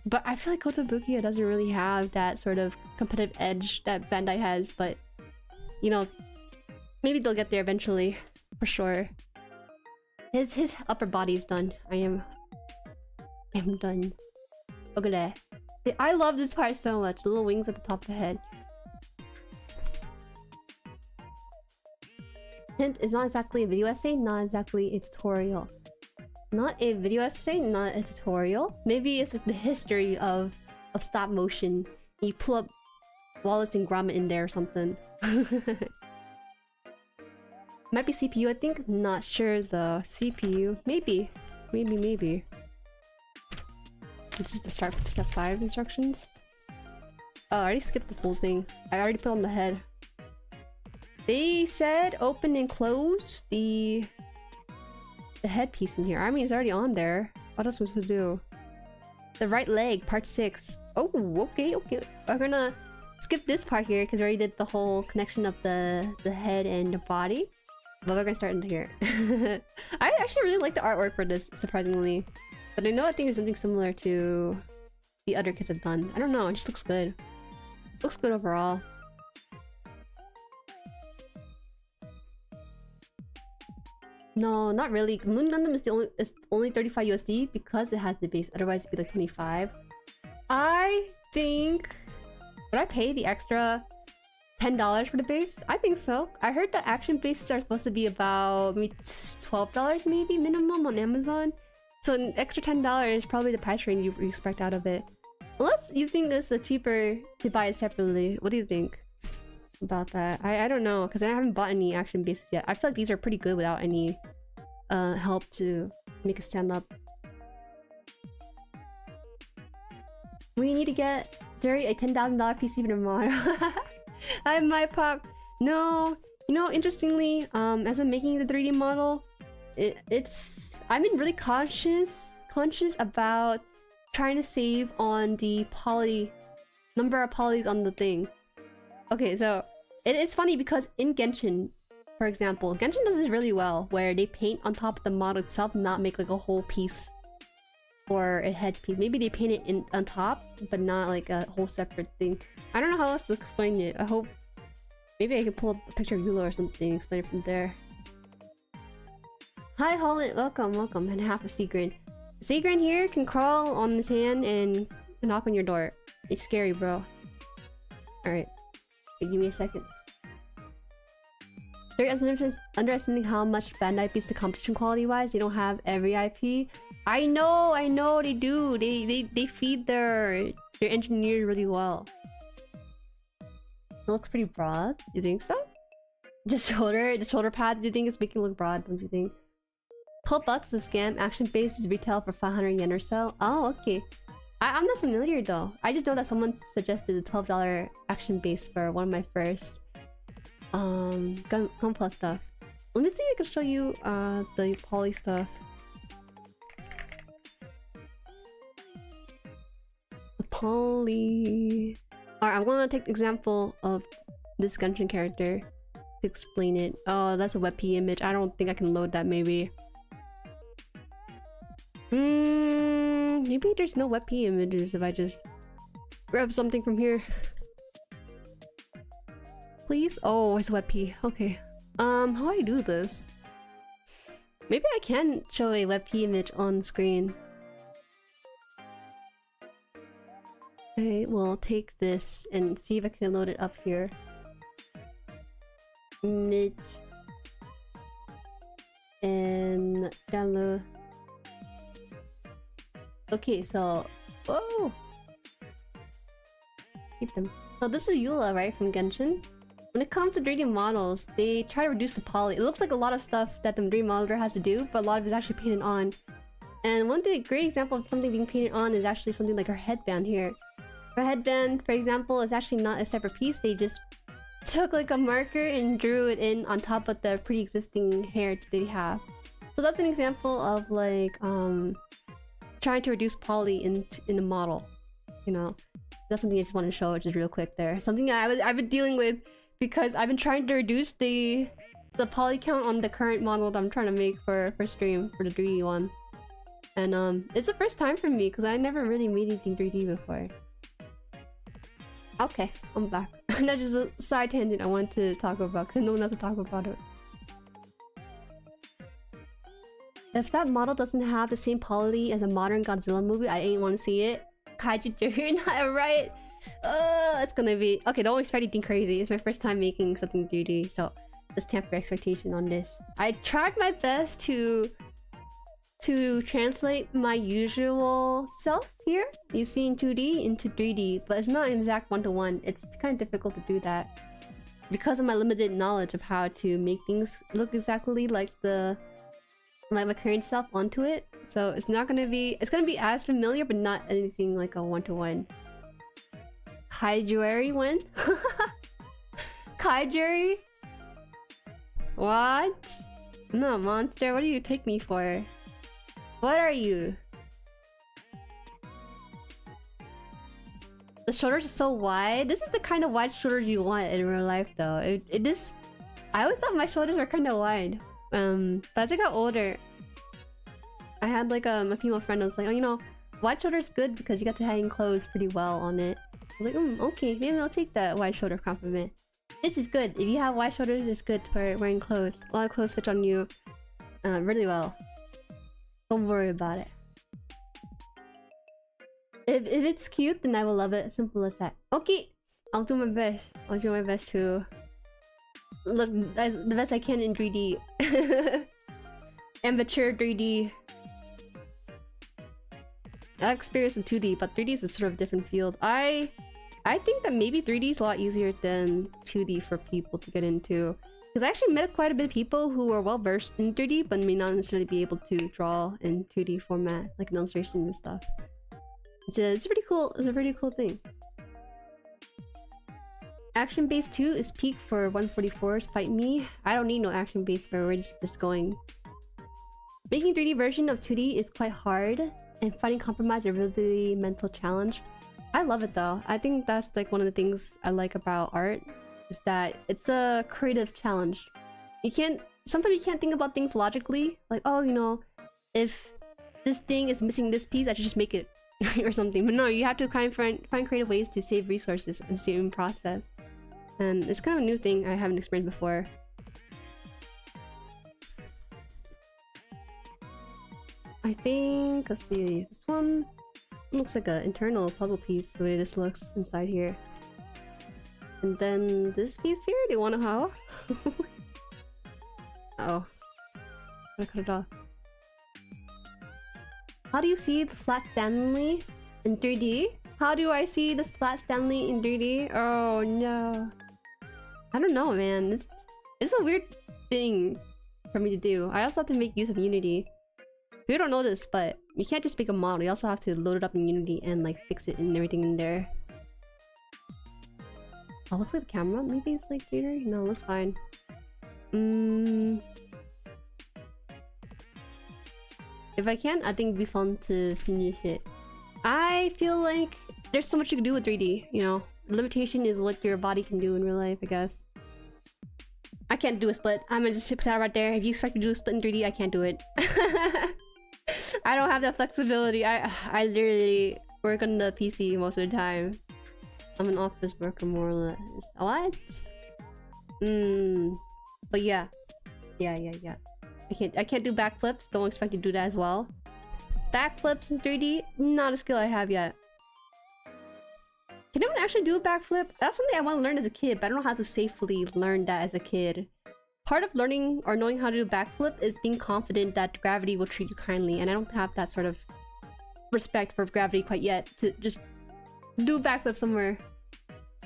But I feel like Kotobukiya doesn't really have that sort of competitive edge that Bandai has, but you know, maybe they'll get there eventually, for sure. His upper body is done. I am done. Look at that. I love this part so much. The little wings at the top of the head. Hint is not exactly a video essay, not exactly a tutorial. Not a video essay, not a tutorial. Maybe it's like the history of stop motion. You pull up Wallace and Gromit in there or something. Might be CPU, I think. Not sure the CPU. Maybe. This is the start with step 5 instructions. Oh, I already skipped this whole thing. I already put on the head. They said open and close the headpiece in here. I mean, it's already on there. What else am I supposed to do? The right leg, part 6. Oh, okay. We're gonna skip this part here because we already did the whole connection of the head and the body. But we're gonna start into here. I actually really like the artwork for this, surprisingly. But I think it's something similar to the other kits I've done. I don't know, it just looks good. Looks good overall. No, not really. Moon Gundam is only 35 USD because it has the base. Otherwise, it'd be like 25. I think... Would I pay the extra $10 for the base? I think so. I heard the action bases are supposed to be about maybe $12 maybe minimum on Amazon. So an extra $10 is probably the price range you expect out of it. Unless you think it's cheaper to buy it separately. What do you think about that? I don't know, because I haven't bought any action bases yet. I feel like these are pretty good without any help to make it stand up. We need to get Jueri a $10,000 PC tomorrow. I might pop. No, you know, interestingly, as I'm making the 3D model, I've been really conscious about trying to save on the number of polys on the thing. Okay, so it's funny because in Genshin, for example, Genshin does this really well, where they paint on top of the model itself, not make like a whole piece or a head piece. Maybe they paint it on top, but not like a whole separate thing. I don't know how else to explain it. I hope maybe I can pull up a picture of Yulo or something, explain it from there. Hi Hololive, welcome, and half of Sigrun. Sigrun here can crawl on his hand and knock on your door. It's scary, bro. Alright. Give me a second. They're underestimating how much Bandai beats the competition quality-wise. They don't have every IP. I know they do. They feed their engineers really well. It looks pretty broad. You think so? The shoulder pads, do you think it's making it look broad, don't you think? $12 the scam. Action base is retail for 500 yen or so. Oh, okay. I'm not familiar though. I just know that someone suggested a $12 action base for one of my first gunpla stuff. Let me see if I can show you the poly stuff. The poly. Alright, I'm gonna take the example of this Genshin character to explain it. Oh, that's a WebP image. I don't think I can load that maybe. Maybe there's no WebP images if I just grab something from here. Please? Oh, it's WebP. Okay. How do I do this? Maybe I can show a WebP image on screen. Okay, we'll take this and see if I can load it up here. image and download. Okay, so keep them. So this is Eula, right, from Genshin. When it comes to 3D models, they try to reduce the poly. It looks like a lot of stuff that the 3D modeler has to do, but a lot of it is actually painted on. And one thing, great example of something being painted on is actually something like her headband here. Her headband, for example, is actually not a separate piece. They just took like a marker and drew it in on top of the pre-existing hair that they have. So that's an example of like trying to reduce poly in a model. You know, that's something I just want to show just real quick there. Something I've been dealing with because I've been trying to reduce the poly count on the current model that I'm trying to make for stream for the 3D one. And it's the first time for me because I never really made anything 3D before. Okay, I'm back. That's just a side tangent I wanted to talk about because no one else to talk about it. If that model doesn't have the same poly as a modern Godzilla movie, I ain't want to see it. Kaiju, you're not right. It's gonna be... Okay, don't expect anything crazy. It's my first time making something 3D, so just temper expectation on this. I tried my best to translate my usual self here you see in 2D into 3D, but it's not an exact one-to-one. It's kind of difficult to do that because of my limited knowledge of how to make things look exactly like my current self onto it. So it's not gonna be... It's gonna be as familiar, but not anything like a one-to-one. Kai Jueri one? Kai Jueri? What? I'm not a monster. What do you take me for? What are you? The shoulders are so wide. This is the kind of wide shoulders you want in real life, though. It is. I always thought my shoulders were kind of wide. But as I got older, I had like a female friend who was like, oh, you know, wide shoulders good because you got to hang clothes pretty well on it. I was like, okay, maybe I'll take that wide shoulder compliment. This is good. If you have wide shoulders, it's good for wearing clothes. A lot of clothes fit on you really well. Don't worry about it. If it's cute, then I will love it. Simple as that. Okay, I'll do my best. I'll do my best to look as the best I can in 3D. Amateur 3D. I experienced in 2D, but 3D is a sort of different field. I think that maybe 3D is a lot easier than 2D for people to get into. Because I actually met quite a bit of people who are well versed in 3D, but may not necessarily be able to draw in 2D format, like an illustration and stuff. It's pretty cool. It's a pretty cool thing. Action base 2 is peak for 144s. Fight me. I don't need no action base for we're just going. Making 3D version of 2D is quite hard, and finding compromise is a really mental challenge. I love it though. I think that's like one of the things I like about art, is that it's a creative challenge. Sometimes you can't think about things logically, like, oh, you know, if this thing is missing this piece, I should just make it or something. But no, you have to find creative ways to save resources in the same process. And it's kind of a new thing I haven't experienced before. I think, let's see, this one looks like an internal puzzle piece the way this looks inside here. And then this piece here, do you want to how? Oh, I cut it off. How do you see the flat Stanley in 3D? How do I see this flat Stanley in 3D? Oh no. I don't know, man. It's a weird thing for me to do. I also have to make use of Unity. You don't know this, but you can't just make a model. You also have to load it up in Unity and like fix it and everything in there. Oh, looks like the camera. Maybe it's like later. No, that's fine. If I can, I think it'd be fun to finish it. I feel like there's so much you can do with 3D, you know? The limitation is what your body can do in real life, I guess. I can't do a split. I'm gonna just put that right there. If you expect to do a split in 3D, I can't do it. I don't have that flexibility. I literally work on the PC most of the time. I'm an office worker more or less. What? But yeah. Yeah. I can't do backflips. Don't expect to do that as well. Backflips in 3D, not a skill I have yet. Can anyone actually do a backflip? That's something I want to learn as a kid, but I don't know how to safely learn that as a kid. Part of learning or knowing how to do a backflip is being confident that gravity will treat you kindly, and I don't have that sort of respect for gravity quite yet to just do a backflip somewhere.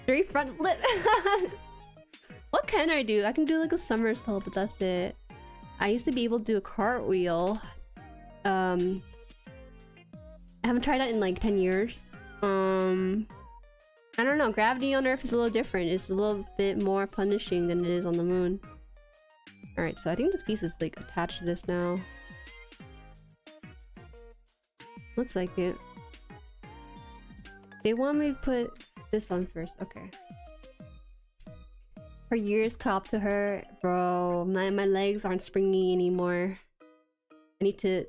Very front flip. What can I do? I can do like a somersault, but that's it. I used to be able to do a cartwheel. I haven't tried that in like 10 years. I don't know, gravity on Earth is a little different. It's a little bit more punishing than it is on the moon. Alright, so I think this piece is like attached to this now. Looks like it. They want me to put this on first. Okay. Her ears cut off to her. Bro, my legs aren't springy anymore. I need to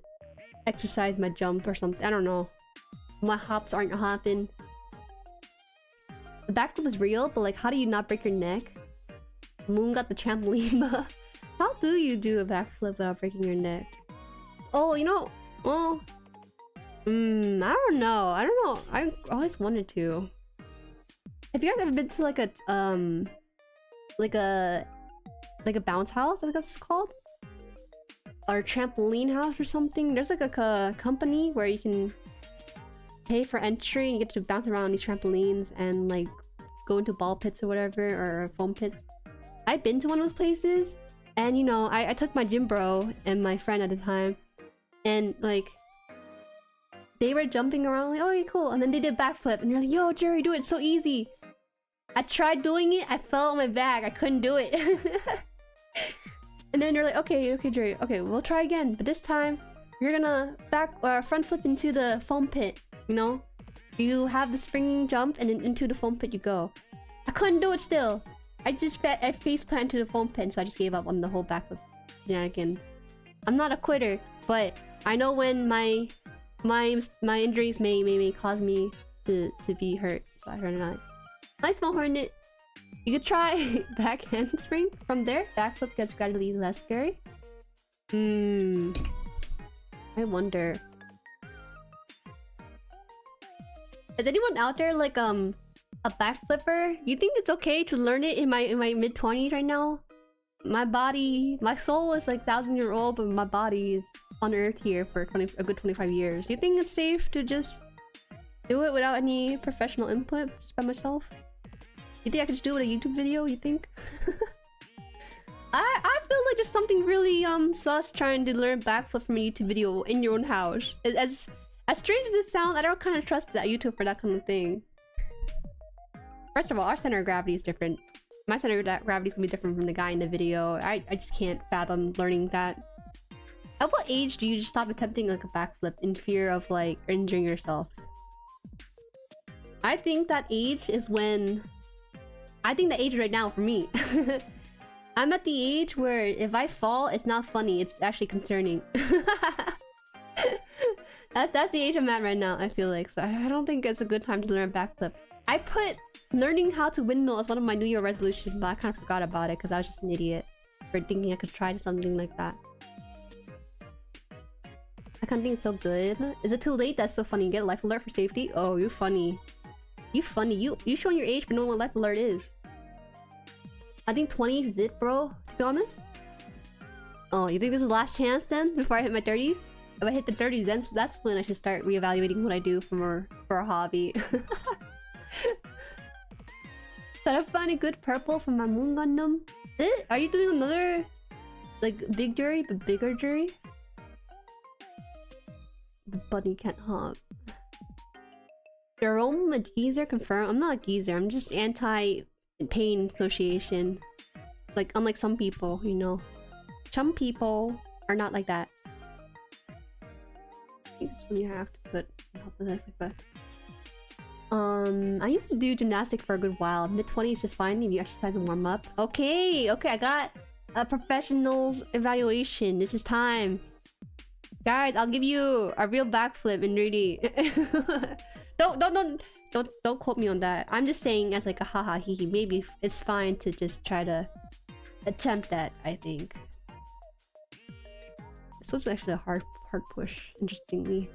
exercise my jump or something. I don't know. My hops aren't hopping. The backflip is real, but like, how do you not break your neck? Moon got the trampoline. How do you do a backflip without breaking your neck? Oh, you know, well, I don't know. I always wanted to. Have you guys ever been to like a bounce house? I think that's called, or a trampoline house or something. There's like a company where you can pay for entry and you get to bounce around these trampolines and like go into ball pits or whatever, or foam pits. I've been to one of those places, and you know, I took my gym bro and my friend at the time, and like they were jumping around like, oh yeah, cool, and then they did backflip and you're like, yo Jueri, do it, it's so easy. I tried doing it, I fell on my back, I couldn't do it. And then you're like, okay Jueri, okay, we'll try again, but this time you're gonna front flip into the foam pit. You know, you have the springing jump and then into the foam pit you go. I couldn't do it still. I face planted into the foam pit, so I just gave up on the whole backflip shenanigans. I'm not a quitter, but I know when my injuries may cause me to be hurt, so I heard not. Nice small hornet. You could try back handspring from there. Backflip gets gradually less scary. I wonder. Is anyone out there like a backflipper? You think it's okay to learn it in my mid-20s right now? My soul is like 1,000-year-old, but my body is on Earth here for a good 25 years. Do you think it's safe to just do it without any professional input, just by myself? You think I could just do it with a YouTube video? You think? I feel like there's something really sus trying to learn backflip from a YouTube video in your own house. As strange as this sounds, I don't kind of trust that YouTube for that kind of thing. First of all, our center of gravity is different. My center of gravity is gonna be different from the guy in the video. I just can't fathom learning that. At what age do you just stop attempting like a backflip in fear of like injuring yourself? I think that age is when... I think the age right now for me. I'm at the age where if I fall, it's not funny, it's actually concerning. That's the age I'm at right now, I feel like. So I don't think it's a good time to learn backflip. I put learning how to windmill as one of my New Year resolutions, but I kind of forgot about it because I was just an idiot for thinking I could try something like that. I kind of think it's so good. Is it too late? That's so funny. Get a life alert for safety? Oh, you funny. You funny. You showing your age but knowing what life alert is. I think 20 is it, bro, to be honest. Oh, you think this is the last chance then before I hit my 30s? If I hit the 30s, then that's when I should start reevaluating what I do for a hobby. But I find a good purple from my moon Gundam. Are you doing another like big Jueri, but bigger Jueri? The bunny can't hop. Jerome, a geezer, confirm. I'm not a geezer. I'm just anti-pain association. Like unlike some people, you know. Some people are not like that. I think it's when you have to put on top of this like that. I used to do gymnastics for a good while. Mid-20s is just fine if you exercise and warm up. Okay, I got a professional's evaluation. This is time. Guys, I'll give you a real backflip in 3D. Don't quote me on that. I'm just saying as like a haha hee hee. Maybe it's fine to just try to attempt that, I think. This was actually a hard push, interestingly.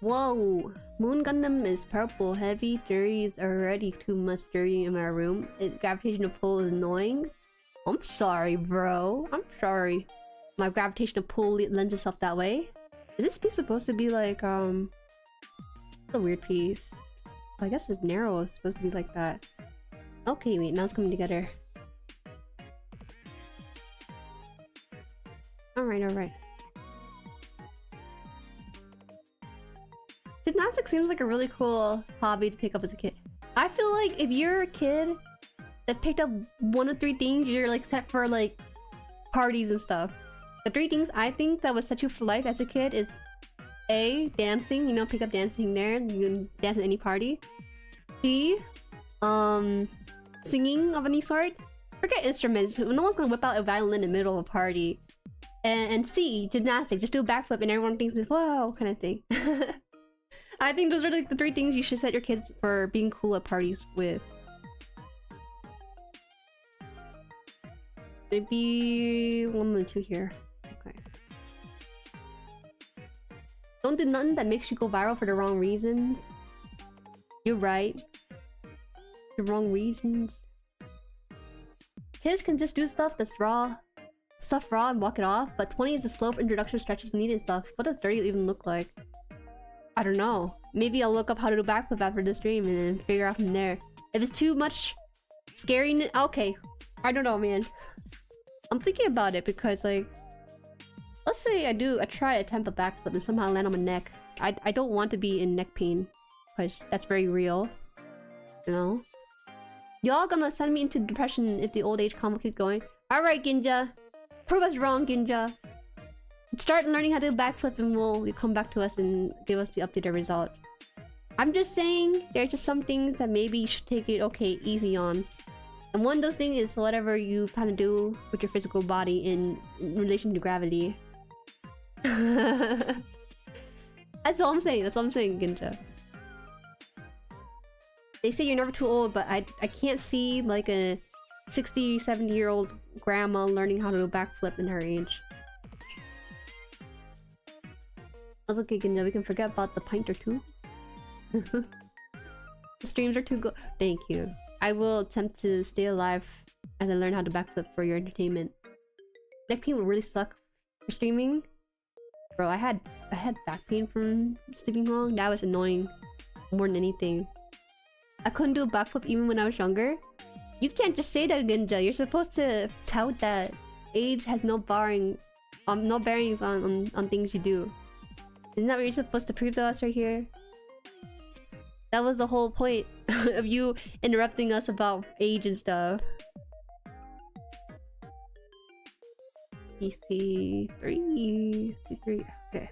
Whoa! Moon Gundam is purple. Heavy Jueri is already too much Jueri in my room. Gravitational pull is annoying. I'm sorry, bro. I'm sorry. My gravitational pull lends itself that way. Is this piece supposed to be like, it's a weird piece. I guess it's narrow. It's supposed to be like that. Okay, wait. Now it's coming together. Alright, alright. Gymnastics seems like a really cool hobby to pick up as a kid. I feel like if you're a kid that picked up one of 3 things, you're like set for like parties and stuff. The 3 things I think that would set you for life as a kid is A, dancing, you know, pick up dancing there, you can dance at any party. B, singing of any sort. Forget instruments, no one's gonna whip out a violin in the middle of a party. And C, gymnastics, just do a backflip and everyone thinks it's whoa kind of thing. I think those are like the 3 things you should set your kids for being cool at parties with. Maybe 1 or 2 here. Okay. Don't do nothing that makes you go viral for the wrong reasons. You're right. The wrong reasons. Kids can just do stuff that's raw. Stuff raw and walk it off, but 20 is a slope, introduction, stretches needed and stuff. What does 30 even look like? I don't know. Maybe I'll look up how to do backflip after the stream and then figure out from there. If it's too much scariness, okay. I don't know, man. I'm thinking about it because, like, let's say I try to attempt a backflip and somehow land on my neck. I don't want to be in neck pain because that's very real. You know? Y'all gonna send me into depression if the old age combo keeps going. Alright, Ginja. Prove us wrong, Ginja. Start learning how to do backflip and you'll come back to us and give us the updated result. I'm just saying, there's just some things that maybe you should take it easy on. And one of those things is whatever you kind of do with your physical body in relation to gravity. That's all I'm saying. That's all I'm saying, Ginja. They say you're never too old, but I can't see like a 60, 70-year-old grandma learning how to do a backflip in her age. That's okay, Ginja. We can forget about the pint or 2. The streams are too good. Thank you. I will attempt to stay alive as I learn how to backflip for your entertainment. Neck pain would really suck for streaming. Bro, I had back pain from sleeping wrong. That was annoying more than anything. I couldn't do a backflip even when I was younger. You can't just say that, Ginja. You're supposed to tout that age has no bearings on things you do. Isn't that what you're supposed to prove to us right here? That was the whole point of you interrupting us about age and stuff. PC3. Okay.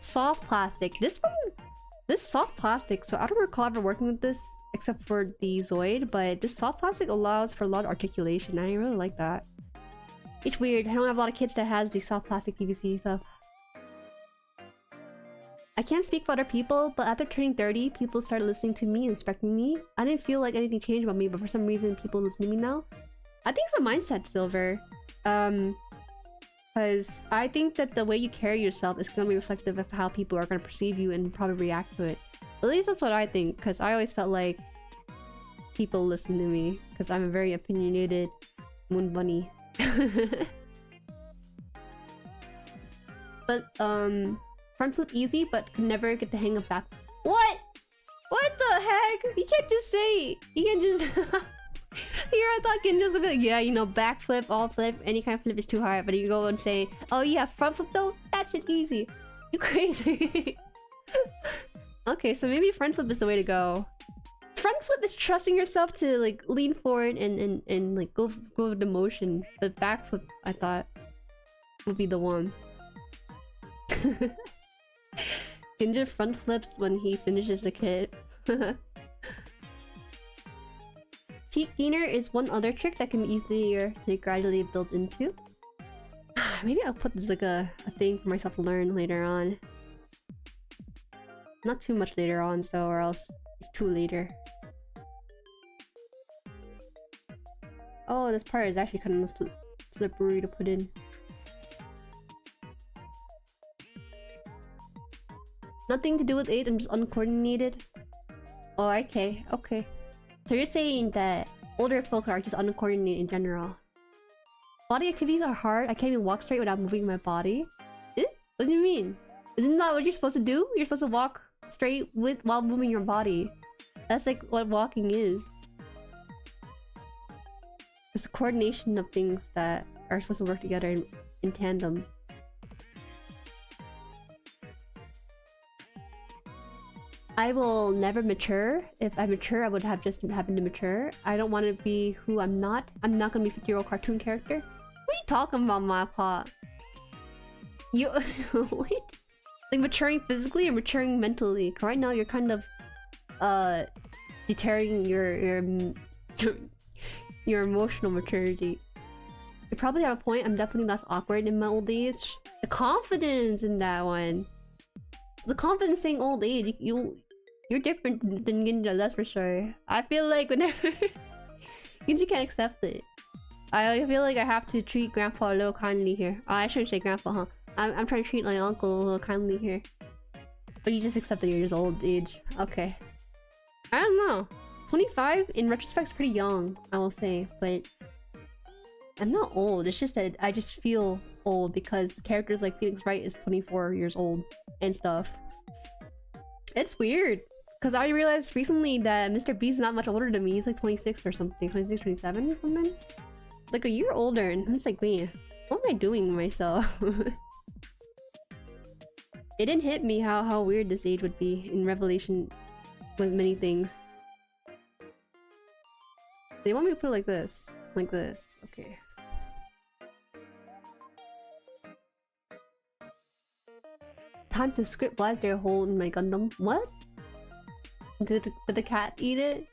Soft plastic. This soft plastic. So I don't recall ever working with this except for the Zoid, but this soft plastic allows for a lot of articulation. I really like that. It's weird. I don't have a lot of kids that has the soft plastic PVC stuff. I can't speak for other people, but after turning 30, people started listening to me and respecting me. I didn't feel like anything changed about me, but for some reason, people listen to me now. I think it's a mindset, Silver. Because I think that the way you carry yourself is going to be reflective of how people are going to perceive you and probably react to it. At least that's what I think, because I always felt like people listen to me, because I'm a very opinionated moon bunny. But, front flip easy, but could never get the hang of back. What? What the heck? You can't just say. You can't just. Here, I thought Ginja's gonna be like, yeah, you know, back flip, all flip, any kind of flip is too hard. But you go and say, oh yeah, front flip though, that shit easy. You crazy? Okay, so maybe front flip is the way to go. Front flip is trusting yourself to like lean forward and like go with the motion. The back flip, I thought, would be the one. Ginja front flips when he finishes the kit. Cheek gainer is one other trick that can be easier to gradually build into. Maybe I'll put this like a thing for myself to learn later on. Not too much later on, so or else it's too later. Oh, this part is actually kind of slippery to put in. Nothing to do with age, I'm just uncoordinated. Oh, okay, okay. So you're saying that older folk are just uncoordinated in general. Body activities are hard. I can't even walk straight without moving my body. Eh? What do you mean? Isn't that what you're supposed to do? You're supposed to walk straight while moving your body. That's like what walking is. It's a coordination of things that are supposed to work together in tandem. I will never mature. If I mature, I would have just happened to mature. I don't want to be who I'm not. I'm not gonna be a 50-year-old cartoon character. What are you talking about, my pot? You what? Like maturing physically or maturing mentally? 'Cause right now you're kind of deterring your emotional maturity. You probably have a point. I'm definitely less awkward in my old age. The confidence in that one. The confidence saying old age, you're different than Ginja, that's for sure. I feel like whenever Ginja can't accept it. I feel like I have to treat Grandpa a little kindly here. Oh, I shouldn't say Grandpa, huh? I'm trying to treat my uncle a little kindly here. But you just accepted you're just old age. Okay. I don't know. 25 in retrospect is pretty young, I will say, but I'm not old. It's just that I just feel old because characters like Phoenix Wright is 24 years old and stuff. It's weird because I realized recently that Mr. B's not much older than me. He's like 26 or something, 26, 27 or something. Like a year older, and I'm just like, man, what am I doing to myself? It didn't hit me how weird this age would be in Revelation with many things. They want me to put it like this. Like this. Okay. Time to script blast their hole in my Gundam. What? Did the cat eat it?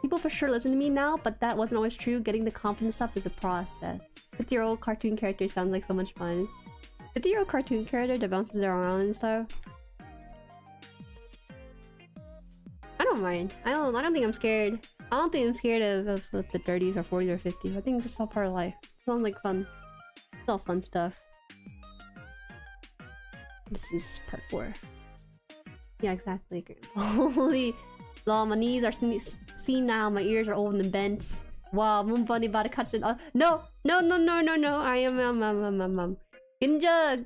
People for sure listen to me now, but that wasn't always true. Getting the confidence up is a process. 50-year-old cartoon character sounds like so much fun. 50-year-old cartoon character that bounces around and stuff. I don't mind. I don't think I'm scared. I don't think I'm scared of the 30s or 40s or 50s. I think it's just all part of life. It sounds like fun. It's all fun stuff. This is part 4. Yeah, exactly. Holy lol, my knees are seen now, my ears are old and bent. Wow, Moonbunny about to catch it. No! I am Ginja!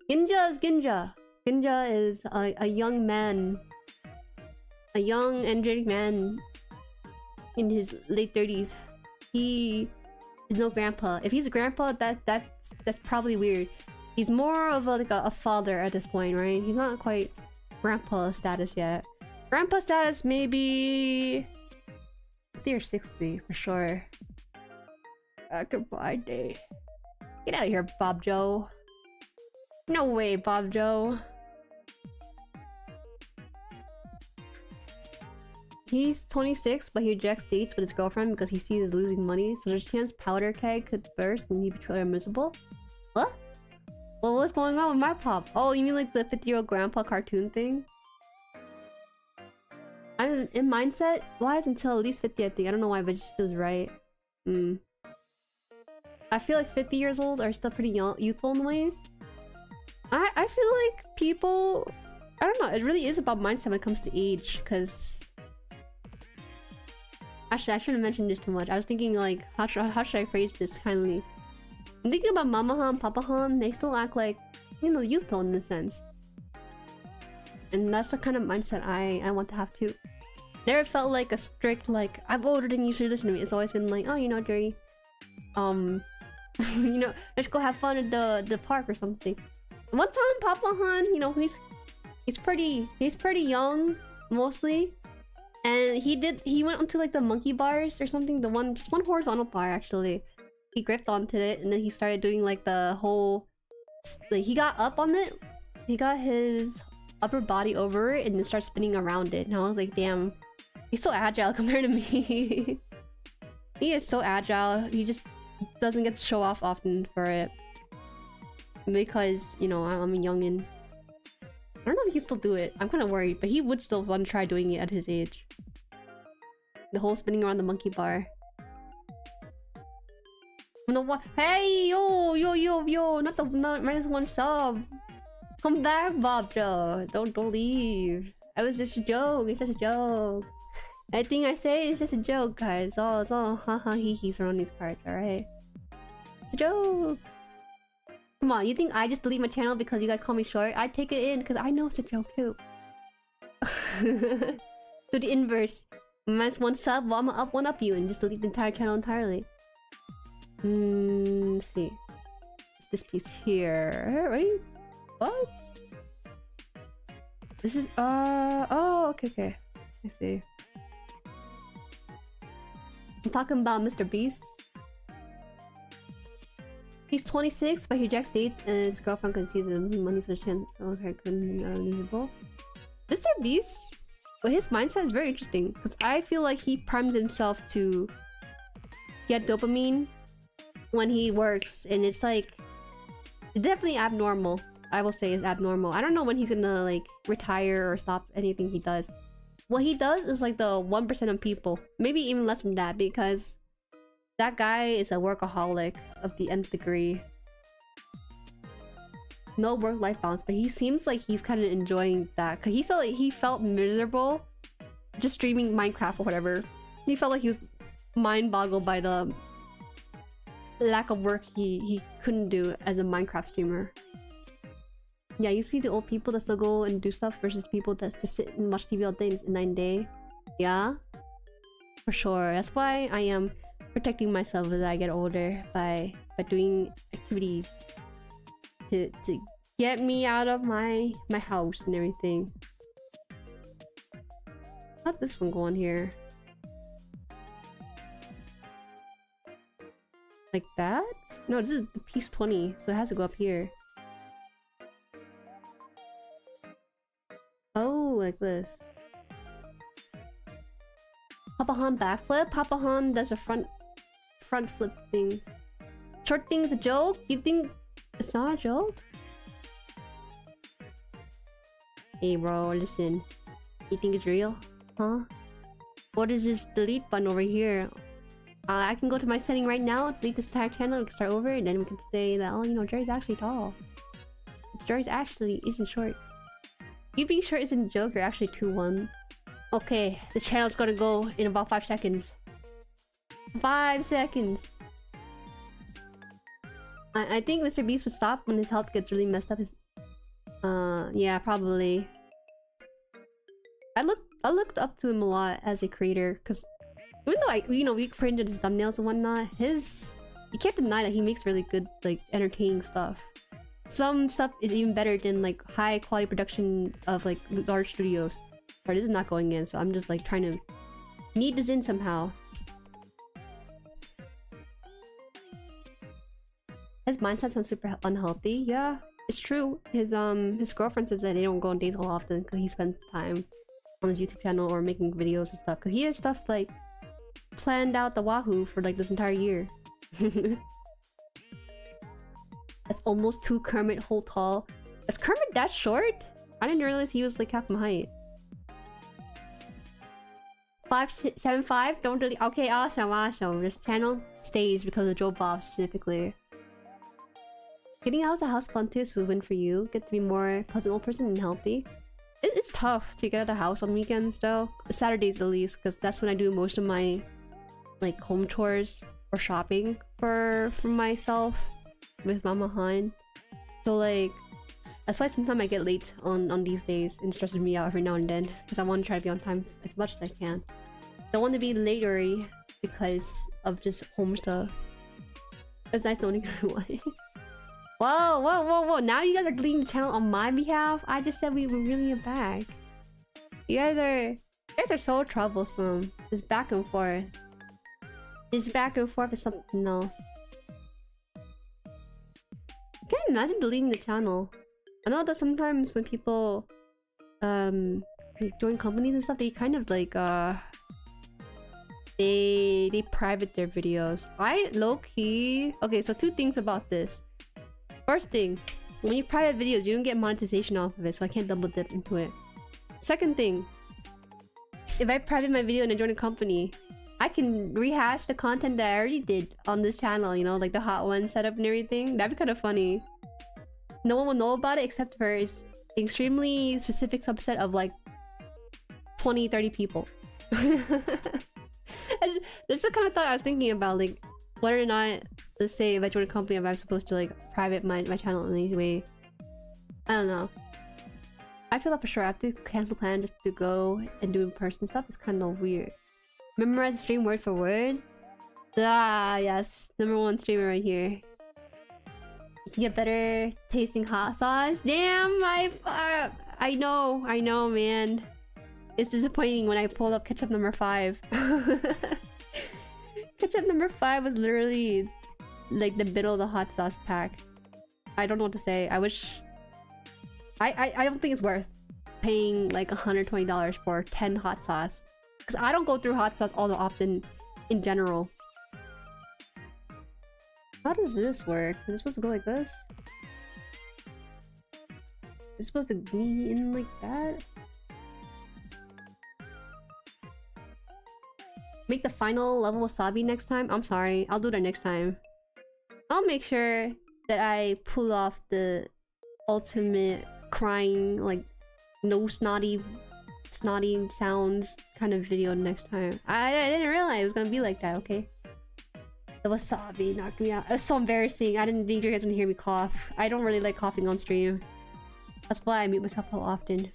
Ginja's Ginja! Ginja is a young man. A young, energetic man in his late 30s. He is no grandpa. If he's a grandpa, that's probably weird. He's more of like a father at this point, right? He's not quite grandpa status yet. Grandpa status maybe 50 or 60 for sure. Goodbye day. Get out of here, Bob Joe. No way, Bob Joe. He's 26, but he rejects dates with his girlfriend because he sees he's losing money. So there's a chance powder keg could burst and he'd be truly miserable. What? Well, what's going on with my pop? Oh, you mean like the 50-year-old grandpa cartoon thing? I'm in mindset wise until at least 50, I think. I don't know why, but it just feels right. I feel like 50 years old are still pretty young, youthful in ways. I feel like people... I don't know, it really is about mindset when it comes to age, because... Actually, I shouldn't mention this too much. I was thinking like, how should I phrase this kindly? I'm thinking about Mama Han, Papa Han, they still act like, you know, youthful in a sense. And that's the kind of mindset I want to have too. Never felt like a strict, like, I'm older than you, should listen to me. It's always been like, oh, you know, Jueri, you know, let's go have fun at the park or something. One time, Papa Han, you know, he's pretty young, mostly. And he went onto like the monkey bars or something, just one horizontal bar actually. He gripped onto it and then he started doing like the whole, like he got up on it, he got his upper body over it and then started spinning around it. And I was like, damn, he's so agile compared to me. He is so agile, he just doesn't get to show off often for it. Because, you know, I'm a youngin'. I don't know if he can still do it. I'm kind of worried, but he would still want to try doing it at his age. The whole spinning around the monkey bar. No, what? Hey, yo, not minus 1 sub. Come back, Bob Joe. Don't leave. I was just a joke. It's just a joke. Anything I say is just a joke, guys. It's all haha hee-hees around these parts, alright? It's a joke. Come on, you think I just delete my channel because you guys call me short? I take it in because I know it's a joke too. So the inverse. Minus one sub, well, I'm gonna one up you and just delete the entire channel entirely. Let's see. It's this piece here, right? What? This is oh, okay. I see. I'm talking about Mr. Beast. He's 26, but he rejects dates and his girlfriend can see the money's a chance. Okay, good. Mr. Beast, well, his mindset is very interesting because I feel like he primed himself to get dopamine when he works, and it's like definitely abnormal. I will say is abnormal. I don't know when he's gonna like retire or stop anything he does. What he does is like the 1% of people, maybe even less than that, because that guy is a workaholic of the nth degree. No work-life balance, but he seems like he's kind of enjoying that because he felt miserable just streaming Minecraft or whatever. He felt like he was mind-boggled by the lack of work he couldn't do as a Minecraft streamer. Yeah, you see the old people that still go and do stuff versus people that just sit and watch TV all day in 9 day. Yeah, for sure. That's why I am protecting myself as I get older by doing activities to get me out of my house and everything. How's this one going here? Like that? No, this is piece 20, so it has to go up here. Oh, like this. Papa Haan backflip? Papa Haan does a front flip thing. Short thing is a joke? You think it's not a joke? Hey bro, listen. You think it's real? Huh? What is this delete button over here? I can go to my setting right now, delete this entire channel, we can start over, and then we can say that, oh, you know, Jueri's actually tall. Jueri's actually isn't short. You being short isn't a joke, you're actually 2'1". Okay, this channel's gonna go in about 5 seconds. 5 seconds! I think Mr. Beast would stop when his health gets really messed up. Yeah, probably. I looked up to him a lot as a creator, because even though we printed his thumbnails and whatnot, you can't deny that he makes really good, like, entertaining stuff. Some stuff is even better than like high quality production of like large studios. Or this is not going in, so I'm just like trying to knead this in somehow. His mindset sounds super unhealthy. Yeah, it's true. His girlfriend says that they don't go on dates all often because he spends time on his YouTube channel or making videos and stuff. Because he has stuff like planned out the wahoo for like this entire year. That's almost 2 Kermit whole tall. Is Kermit that short? I didn't realize he was like half my height. 5'7", don't really. Okay, awesome. This channel stays because of Joe Bob specifically. Getting out of the house fun too, is a win for you. Get to be more pleasant old person and healthy. It's tough to get out of the house on weekends though. Saturdays at least, because that's when I do most of my like home chores or shopping for myself with Mama Haan. So like that's why sometimes I get late on these days and stresses me out every now and then because I want to try to be on time as much as I can. Don't want to be latery because of just home stuff. It's nice knowing everyone. Whoa. Now you guys are deleting the channel on my behalf? I just said we were really back. You guys are so troublesome. It's back and forth. It's back and forth is something else. I can't imagine deleting the channel. I know that sometimes when people like join companies and stuff, they kind of like they private their videos. I low-key... Okay, so 2 things about this. First thing, when you private videos, you don't get monetization off of it, so I can't double dip into it. Second thing, if I private my video and I join a company, I can rehash the content that I already did on this channel, you know, like the hot one setup and everything. That'd be kind of funny. no one will know about it except for an extremely specific subset of like 20-30 people. And this is the kind of thought I was thinking about, like whether or not, let's say if I join a company, if I'm supposed to like private my channel in any way. I don't know. I feel that for sure I have to cancel plan just to go and do in-person stuff. It's kind of weird. Memorize the stream word for word. Ah, yes. #1 streamer right here. You can get better tasting hot sauce. Damn, I know, man. It's disappointing when I pulled up ketchup #5. Ketchup #5 was literally like the middle of the hot sauce pack. I don't know what to say. I wish... I don't think it's worth paying like $120 for 10 hot sauce. Because I don't go through hot sauce all that often in general. How does this work? Is it supposed to go like this? Is it supposed to be in like that? Make the final level wasabi next time? I'm sorry, I'll do that next time. I'll make sure that I pull off the ultimate crying, like no snotty sounds kind of video next time. I didn't realize it was gonna be like that, okay? The wasabi knocked me out. It was so embarrassing. I didn't think you guys would hear me cough. I don't really like coughing on stream. That's why I mute myself so often.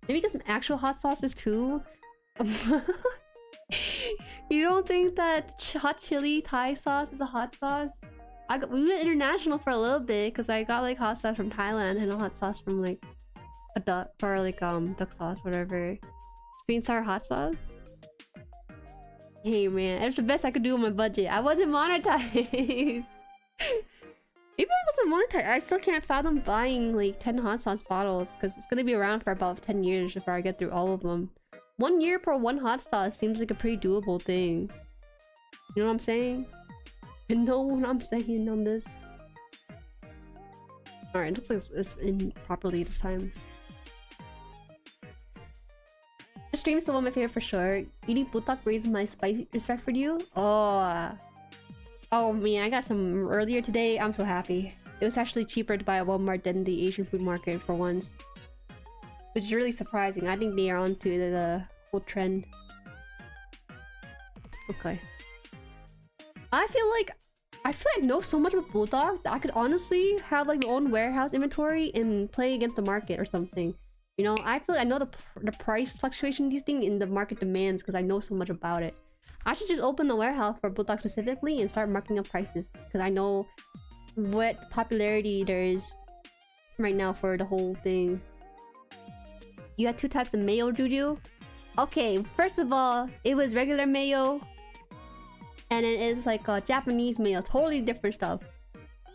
Maybe get some actual hot sauces too. You don't think that hot chili Thai sauce is a hot sauce? We went international for a little bit because I got like hot sauce from Thailand and a hot sauce from like a duck or like duck sauce, whatever. Sweet and sour hot sauce. Hey man, it was the best I could do on my budget. I wasn't monetized. Even if I wasn't monetized, I still can't fathom buying like 10 hot sauce bottles because it's gonna be around for about 10 years before I get through all of them. 1 year per one hot sauce seems like a pretty doable thing. You know what I'm saying? You know what I'm saying on this? Alright, it looks like it's in properly this time. The stream is still one of my favorite for sure. Eating butak raised my spice respect for you. Oh man, I got some earlier today. I'm so happy. It was actually cheaper to buy at Walmart than the Asian food market for once. Which is really surprising. I think they are onto the whole trend. Okay. I feel like I know so much about Bulldog that I could honestly have like my own warehouse inventory and play against the market or something. You know, I feel like I know the price fluctuation of these things in the market demands because I know so much about it. I should just open the warehouse for Bulldog specifically and start marking up prices because I know what popularity there is right now for the whole thing. You had 2 types of mayo, Juju? Okay, first of all, it was regular mayo. And then it's like Japanese mayo, totally different stuff.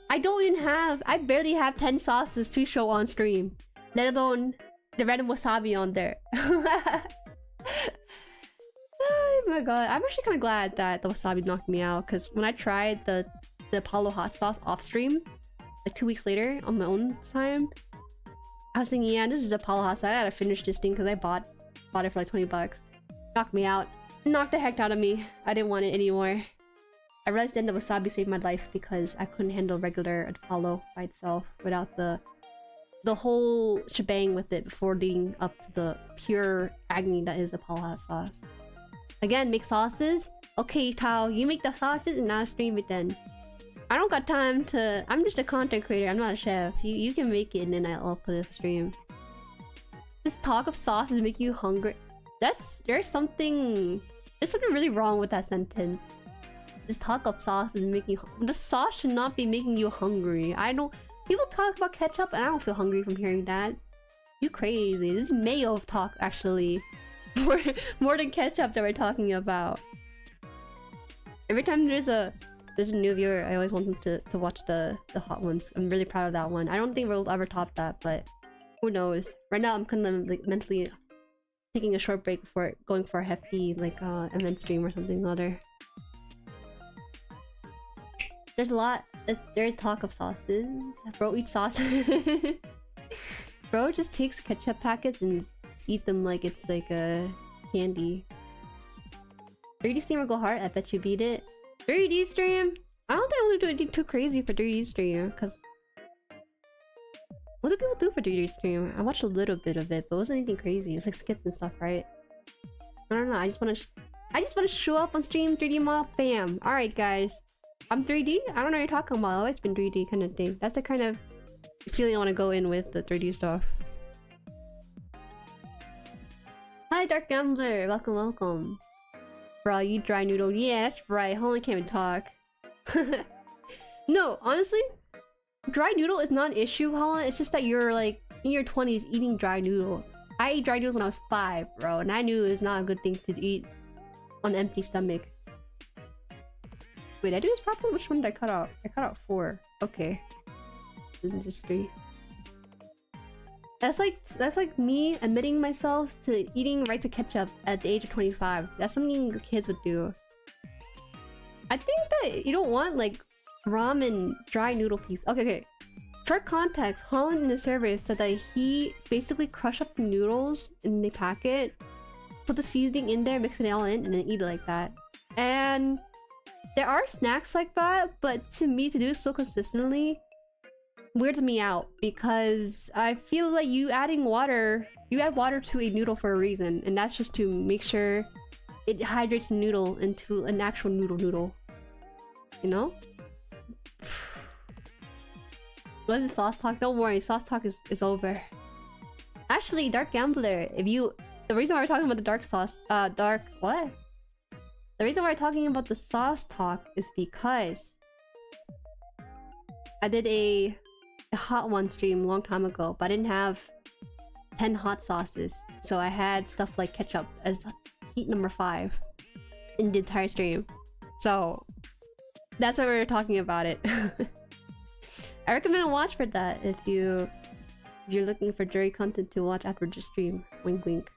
I barely have 10 sauces to show on stream. Let alone the random wasabi on there. Oh my god, I'm actually kind of glad that the wasabi knocked me out. Because when I tried the Apollo hot sauce off stream, like 2 weeks later on my own time, I was thinking, yeah, this is Apollo hot sauce. I gotta finish this thing because I bought it for like 20 bucks. Knocked me out. Knocked the heck out of me. I didn't want it anymore. I realized then the wasabi saved my life because I couldn't handle regular Apollo by itself without the whole shebang with it before leading up to the pure agony that is the Apollo hot sauce. Again, make sauces? Okay, Tao, you make the sauces and I'll stream it then. I don't got time to... I'm just a content creator, I'm not a chef. You can make it and then I'll put it on stream. This talk of sauces make you hungry. There's something really wrong with that sentence. This talk of sauce is making you... The sauce should not be making you hungry. People talk about ketchup and I don't feel hungry from hearing that. You crazy. This is mayo talk actually. More than ketchup that we're talking about. Every time there's a new viewer, I always want them to watch the hot ones. I'm really proud of that one. I don't think we'll ever top that, but who knows. Right now I'm kind of like mentally taking a short break before going for a hefty like event stream or something or other. There's talk of sauces. Bro eats sauce. Bro just takes ketchup packets and eat them like it's like a candy. 3D streamer go hard, I bet you beat it. 3D stream? I don't think I want to do anything too crazy for 3D stream, because what do people do for 3D stream? I watched a little bit of it, but it wasn't anything crazy. It's like skits and stuff, right? I don't know. I just want to show up on stream, 3D model, bam. All right, guys. I'm 3D. I don't know what you're talking about. I've always been 3D kind of thing. That's the kind of feeling I want to go in with the 3D stuff. Hi, Dark Gambler. Welcome, welcome. Bro, you dry noodle. Yeah, that's right. Holy can't even talk. No, honestly, dry noodle is not an issue, Holland. It's just that you're like in your 20s eating dry noodles. I ate dry noodles when I was 5, bro, and I knew it was not a good thing to eat on an empty stomach. Wait, did I do this properly? Which one did I cut out? I cut out 4. Okay. This is just 3. That's like me admitting myself to eating rice with ketchup at the age of 25. That's something the kids would do. I think that you don't want like ramen dry noodle piece. Okay. For context, Holland in the survey said that he basically crushed up the noodles in the packet, put the seasoning in there, mix it all in, and then eat it like that. And there are snacks like that, but to me, to do so consistently weirds me out, because I feel like you add water to a noodle for a reason, and that's just to make sure it hydrates the noodle into an actual noodle. You know? What is the sauce talk? Don't worry, sauce talk is over. Actually, Dark Gambler, the reason why we're talking about the dark sauce, The reason why we're talking about the sauce talk is because I did a hot one stream a long time ago, but I didn't have 10 hot sauces, so I had stuff like ketchup as heat number 5 in the entire stream. So that's why we were talking about it. I recommend a watch for that if you're looking for Jueri content to watch after the stream. Wink wink.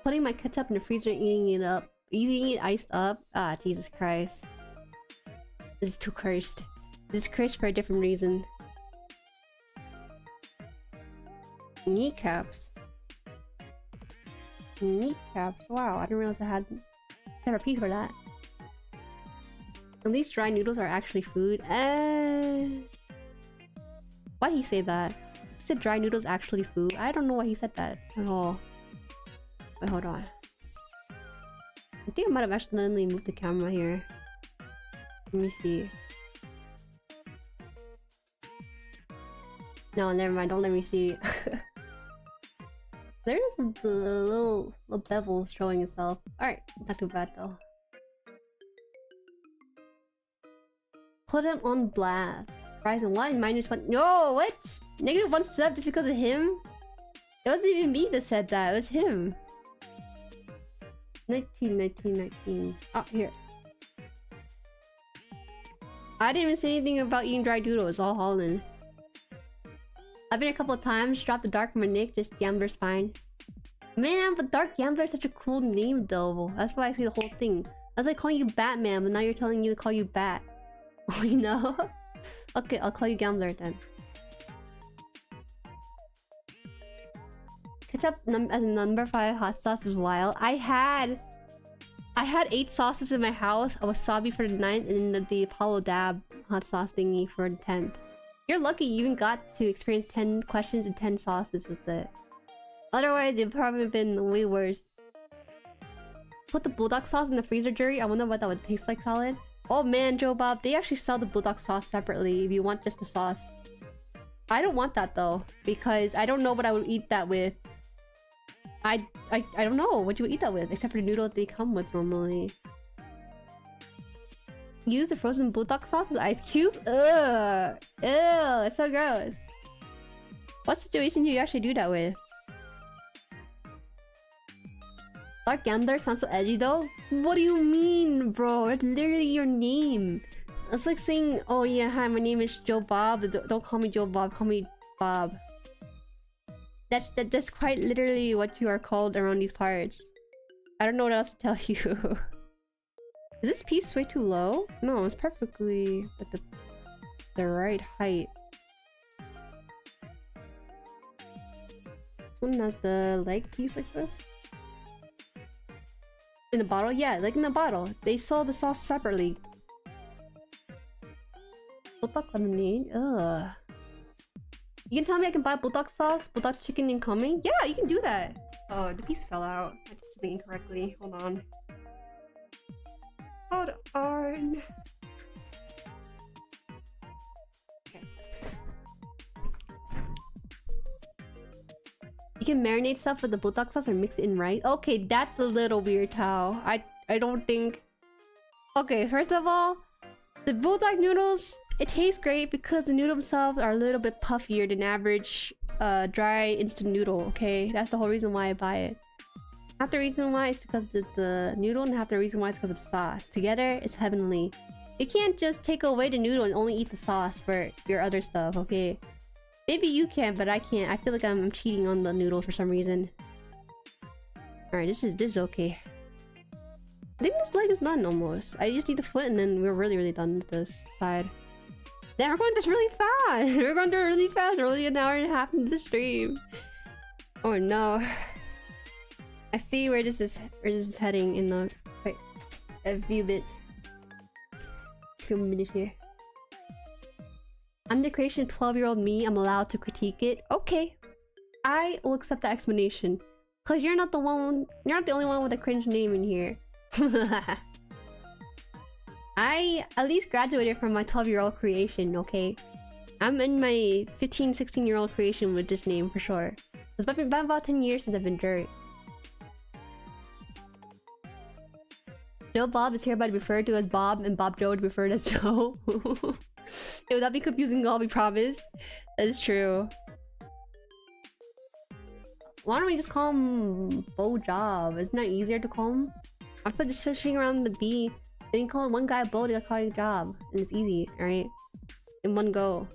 Putting my ketchup in the freezer and eating it iced up. Ah, Jesus Christ. This is too cursed. This is cursed for a different reason. Kneecaps. Kneecaps. Wow, I didn't realize I had a piece for that. At least dry noodles are actually food. Why'd he say that? He said dry noodles actually food. I don't know why he said that at all. Wait, hold on. I think I might have accidentally moved the camera here. Let me see. No, never mind. Don't let me see. There's a little bevel showing itself. Alright, not too bad though. Put him on blast. Rising 1 -1. No, what? -1 sub just because of him? It wasn't even me that said that. It was him. 19. Oh, here. I didn't even say anything about eating dry noodles. It's all Holland. I've been a couple of times. Dropped the dark from my nick. Just Gambler's fine. Man, but Dark Gambler is such a cool name though. That's why I say the whole thing. I was like calling you Batman, but now you're telling you to call you Bat. You know? Okay, I'll call you Gambler then. Ketchup as number 5 hot sauce is wild. I had 8 sauces in my house. A wasabi for the 9th, and then the Apollo Dab hot sauce thingy for the 10th. You're lucky you even got to experience 10 questions and 10 sauces with it. Otherwise, it'd probably been way worse. Put the bulldog sauce in the freezer, Jueri. I wonder what that would taste like solid. Oh man, Joe Bob, they actually sell the bulldog sauce separately if you want just the sauce. I don't want that though, because I don't know what I would eat that with. I don't know what you would eat that with, except for the noodle that they come with normally. Use the frozen bulldog sauce as ice cube? Ugh! Ew, it's so gross. What situation do you actually do that with? Dark Gambler sounds so edgy though. What do you mean, bro? That's literally your name. It's like saying, oh yeah, hi, my name is Joe Bob. Don't call me Joe Bob, call me Bob. That's quite literally what you are called around these parts. I don't know what else to tell you. Is this piece way too low? No, it's perfectly at the right height. This one has the leg piece like this. In a bottle? Yeah, like in a bottle. They sell the sauce separately. Bulldog lemonade? Ugh. You can tell me I can buy bulldog sauce, bulldog chicken incoming? Yeah, you can do that! Oh, the piece fell out. I did something incorrectly. Hold on. Hold on. Okay. You can marinate stuff with the bulldog sauce or mix it in rice? Okay, that's a little weird, Tao. I don't think... Okay, first of all, the bulldog noodles, it tastes great because the noodles themselves are a little bit puffier than average dry instant noodle, okay? That's the whole reason why I buy it. Half the reason why is because of the noodle, and half the reason why is because of the sauce. Together, it's heavenly. You can't just take away the noodle and only eat the sauce for your other stuff, okay? Maybe you can, but I can't. I feel like I'm cheating on the noodle for some reason. Alright, this is okay. I think this leg is done almost. I just need the foot and then we're really done with this side. Then we're going this really fast! We're going through it really fast. We're only an hour and a half into the stream. Oh no. I see where this is heading in the quite a few minutes here. I'm the creation of 12-year-old me. I'm allowed to critique it. Okay, I will accept that explanation. Cause you're not the one. You're not the only one with a cringe name in here. I at least graduated from my 12-year-old creation. Okay, I'm in my 15, 16-year-old creation with this name for sure. It's been about 10 years since I've been Jueri. Joe Bob is hereby referred to as Bob, and Bob Joe is referred as Joe. It would not be confusing at all, we promise. That is true. Why don't we just call him Bo Job? Isn't that easier to call him? After just searching around the B, then you call one guy Bo, they'll call you Job. And it's easy, alright? In one go.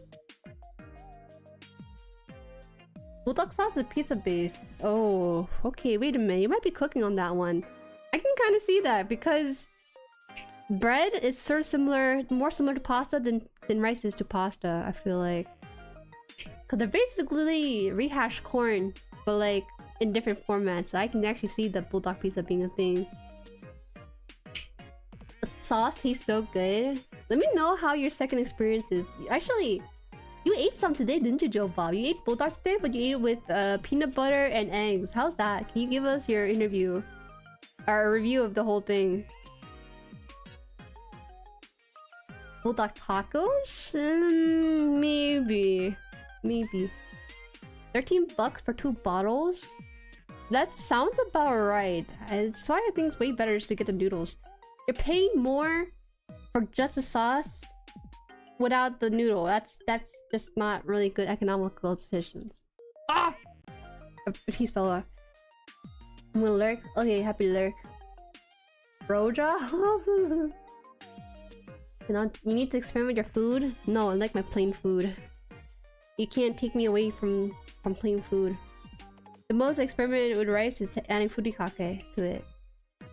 Bulldog sauce is pizza base. Oh, okay, wait a minute. You might be cooking on that one. I can kind of see that because bread is sort of similar, more similar to pasta than rice is to pasta, I feel like. Because they're basically rehashed corn, but like in different formats. So I can actually see the bulldog pizza being a thing. The sauce tastes so good. Let me know how your second experience is. Actually, you ate some today, didn't you, Joe Bob? You ate bulldog today, but you ate it with peanut butter and eggs. How's that? Can you give us your interview? Or a review of the whole thing. Bulldog tacos? Maybe. 13 bucks for 2 bottles? That sounds about right. That's why I think it's way better just to get the noodles. You're paying more for just the sauce without the noodle. That's just not really good economical decisions. Ah! A piece fell off. I'm gonna lurk. Okay, happy to lurk. Roja? You need to experiment with your food? No, I like my plain food. You can't take me away from plain food. The most I experimented with rice is adding furikake to it.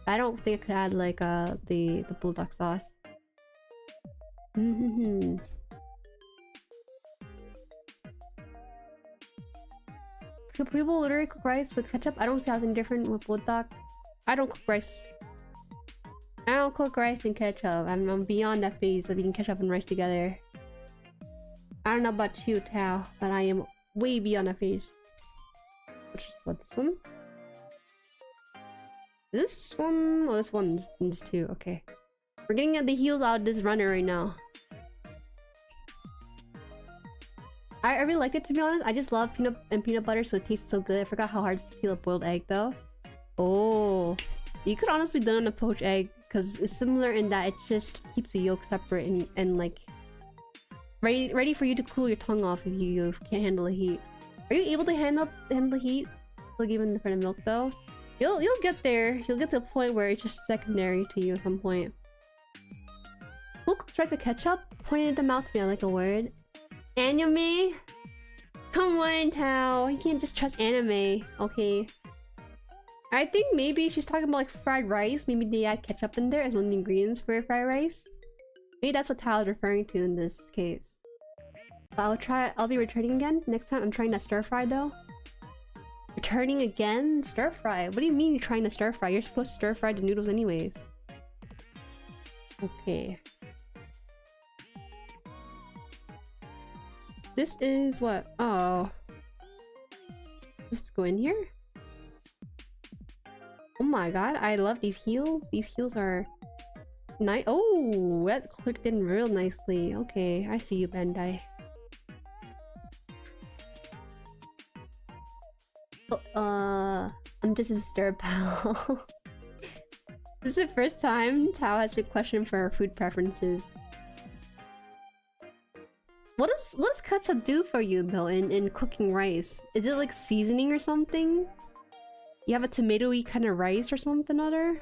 I don't think I could add like the bulldog sauce. People literally cook rice with ketchup. I don't see how it's any different with bulldog. I don't cook rice. I don't cook rice and ketchup. I'm beyond that phase of eating ketchup and rice together. I don't know about you, Tao, but I am way beyond that phase. Which is what, this one? This one? Oh, this one's this too. Okay. We're getting the heels out of this runner right now. I really liked it, to be honest. I just love peanut butter, so it tastes so good. I forgot how hard it is to peel a boiled egg though. Oh, you could honestly do it on a poached egg because it's similar in that it just keeps the yolk separate and like ready for you to cool your tongue off if you can't handle the heat. Are you able to handle the heat? Like even for the milk though? You'll get there. You'll get to a point where it's just secondary to you at some point. Who cooks rice with ketchup? Pointing at the mouth to me, I like a word. Anime? Come on, Tao. You can't just trust anime. Okay. I think maybe she's talking about like fried rice. Maybe they add ketchup in there as one of the ingredients for fried rice. Maybe that's what Tao is referring to in this case. But I'll be returning again. Next time I'm trying that stir fry though. Returning again? Stir fry? What do you mean you're trying to stir fry? You're supposed to stir fry the noodles anyways. Okay. This is what? Oh. Just go in here? Oh my god, I love these heels. These heels are nice. Oh, that clicked in real nicely. Okay, I see you, Bandai. I'm just a stir pal. This is the first time Tao has been questioned for our food preferences. What does ketchup do for you though in cooking rice? Is it like seasoning or something? You have a tomatoey kind of rice or something other?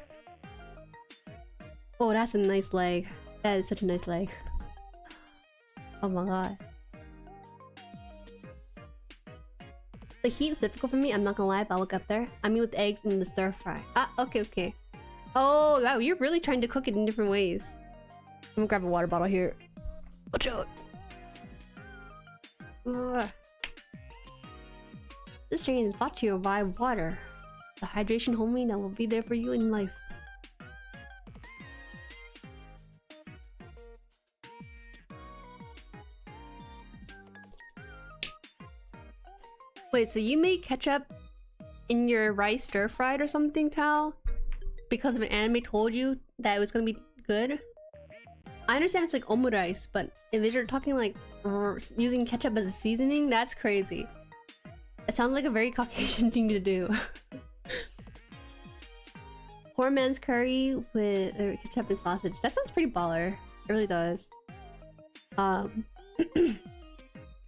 Oh, that's a nice leg. That is such a nice leg. Oh my god. The heat is difficult for me, I'm not gonna lie, but I'll get there. I mean with eggs in the stir fry. Ah, okay, okay. Oh, wow, you're really trying to cook it in different ways. I'm gonna grab a water bottle here. Watch out! Ugh. This stream is brought to you by water. The hydration homie that will be there for you in life. Wait, so you made ketchup in your rice stir-fried or something, Tal? Because of an anime told you that it was gonna be good? I understand it's like omurice, but if you're talking like using ketchup as a seasoning, that's crazy. It sounds like a very Caucasian thing to do. Poor man's curry with ketchup and sausage. That sounds pretty baller. It really does.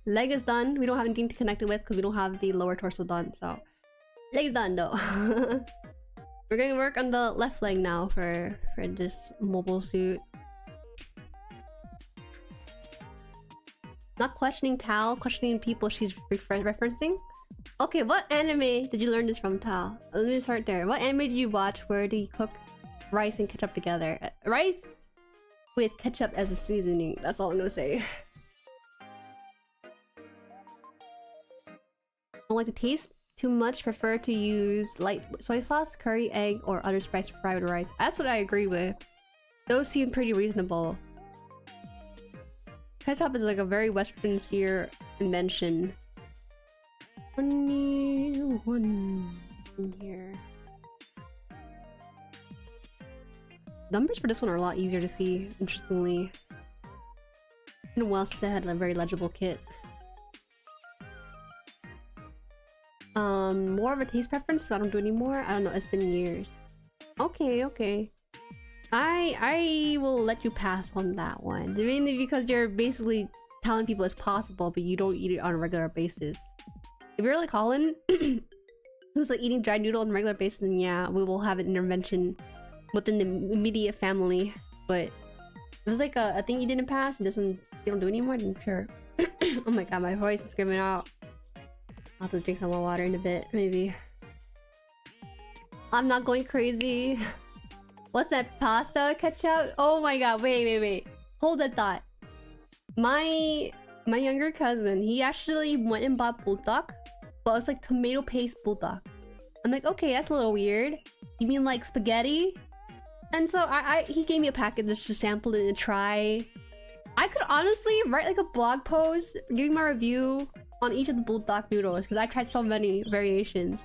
Leg is done. We don't have anything to connect it with because we don't have the lower torso done, so... Leg is done though. We're gonna work on the left leg now for this mobile suit. Not questioning Tal, questioning people she's referencing. Okay, what anime did you learn this from, Tal? Let me start there. What anime did you watch where do you cook rice and ketchup together? Rice with ketchup as a seasoning. That's all I'm gonna say. Don't like the taste too much, prefer to use light soy sauce, curry, egg, or other spice to fry with rice. That's what I agree with. Those seem pretty reasonable. Ketchup is like a very Western sphere invention. 21 in here. Numbers for this one are a lot easier to see, interestingly. And well said, a very legible kit. More of a taste preference, so I don't do anymore. I don't know, it's been years. Okay, okay. I will let you pass on that one. Mainly because you're basically telling people it's possible, but you don't eat it on a regular basis. If you're like Holland, who's like eating dried noodle on a regular basis, then yeah, we will have an intervention within the immediate family. But it was like a thing you did in the past, and this one you don't do anymore, then sure. Oh my god, my voice is screaming out. I'll have to drink some more water in a bit, maybe. I'm not going crazy. What's that pasta ketchup? Oh my god, wait. Hold that thought. My younger cousin, he actually went and bought bulldog, but it's like tomato paste bulldog. I'm like, okay, that's a little weird. You mean like spaghetti? And so he gave me a packet just to sample it and try. I could honestly write like a blog post giving my review on each of the bulldog noodles because I tried so many variations.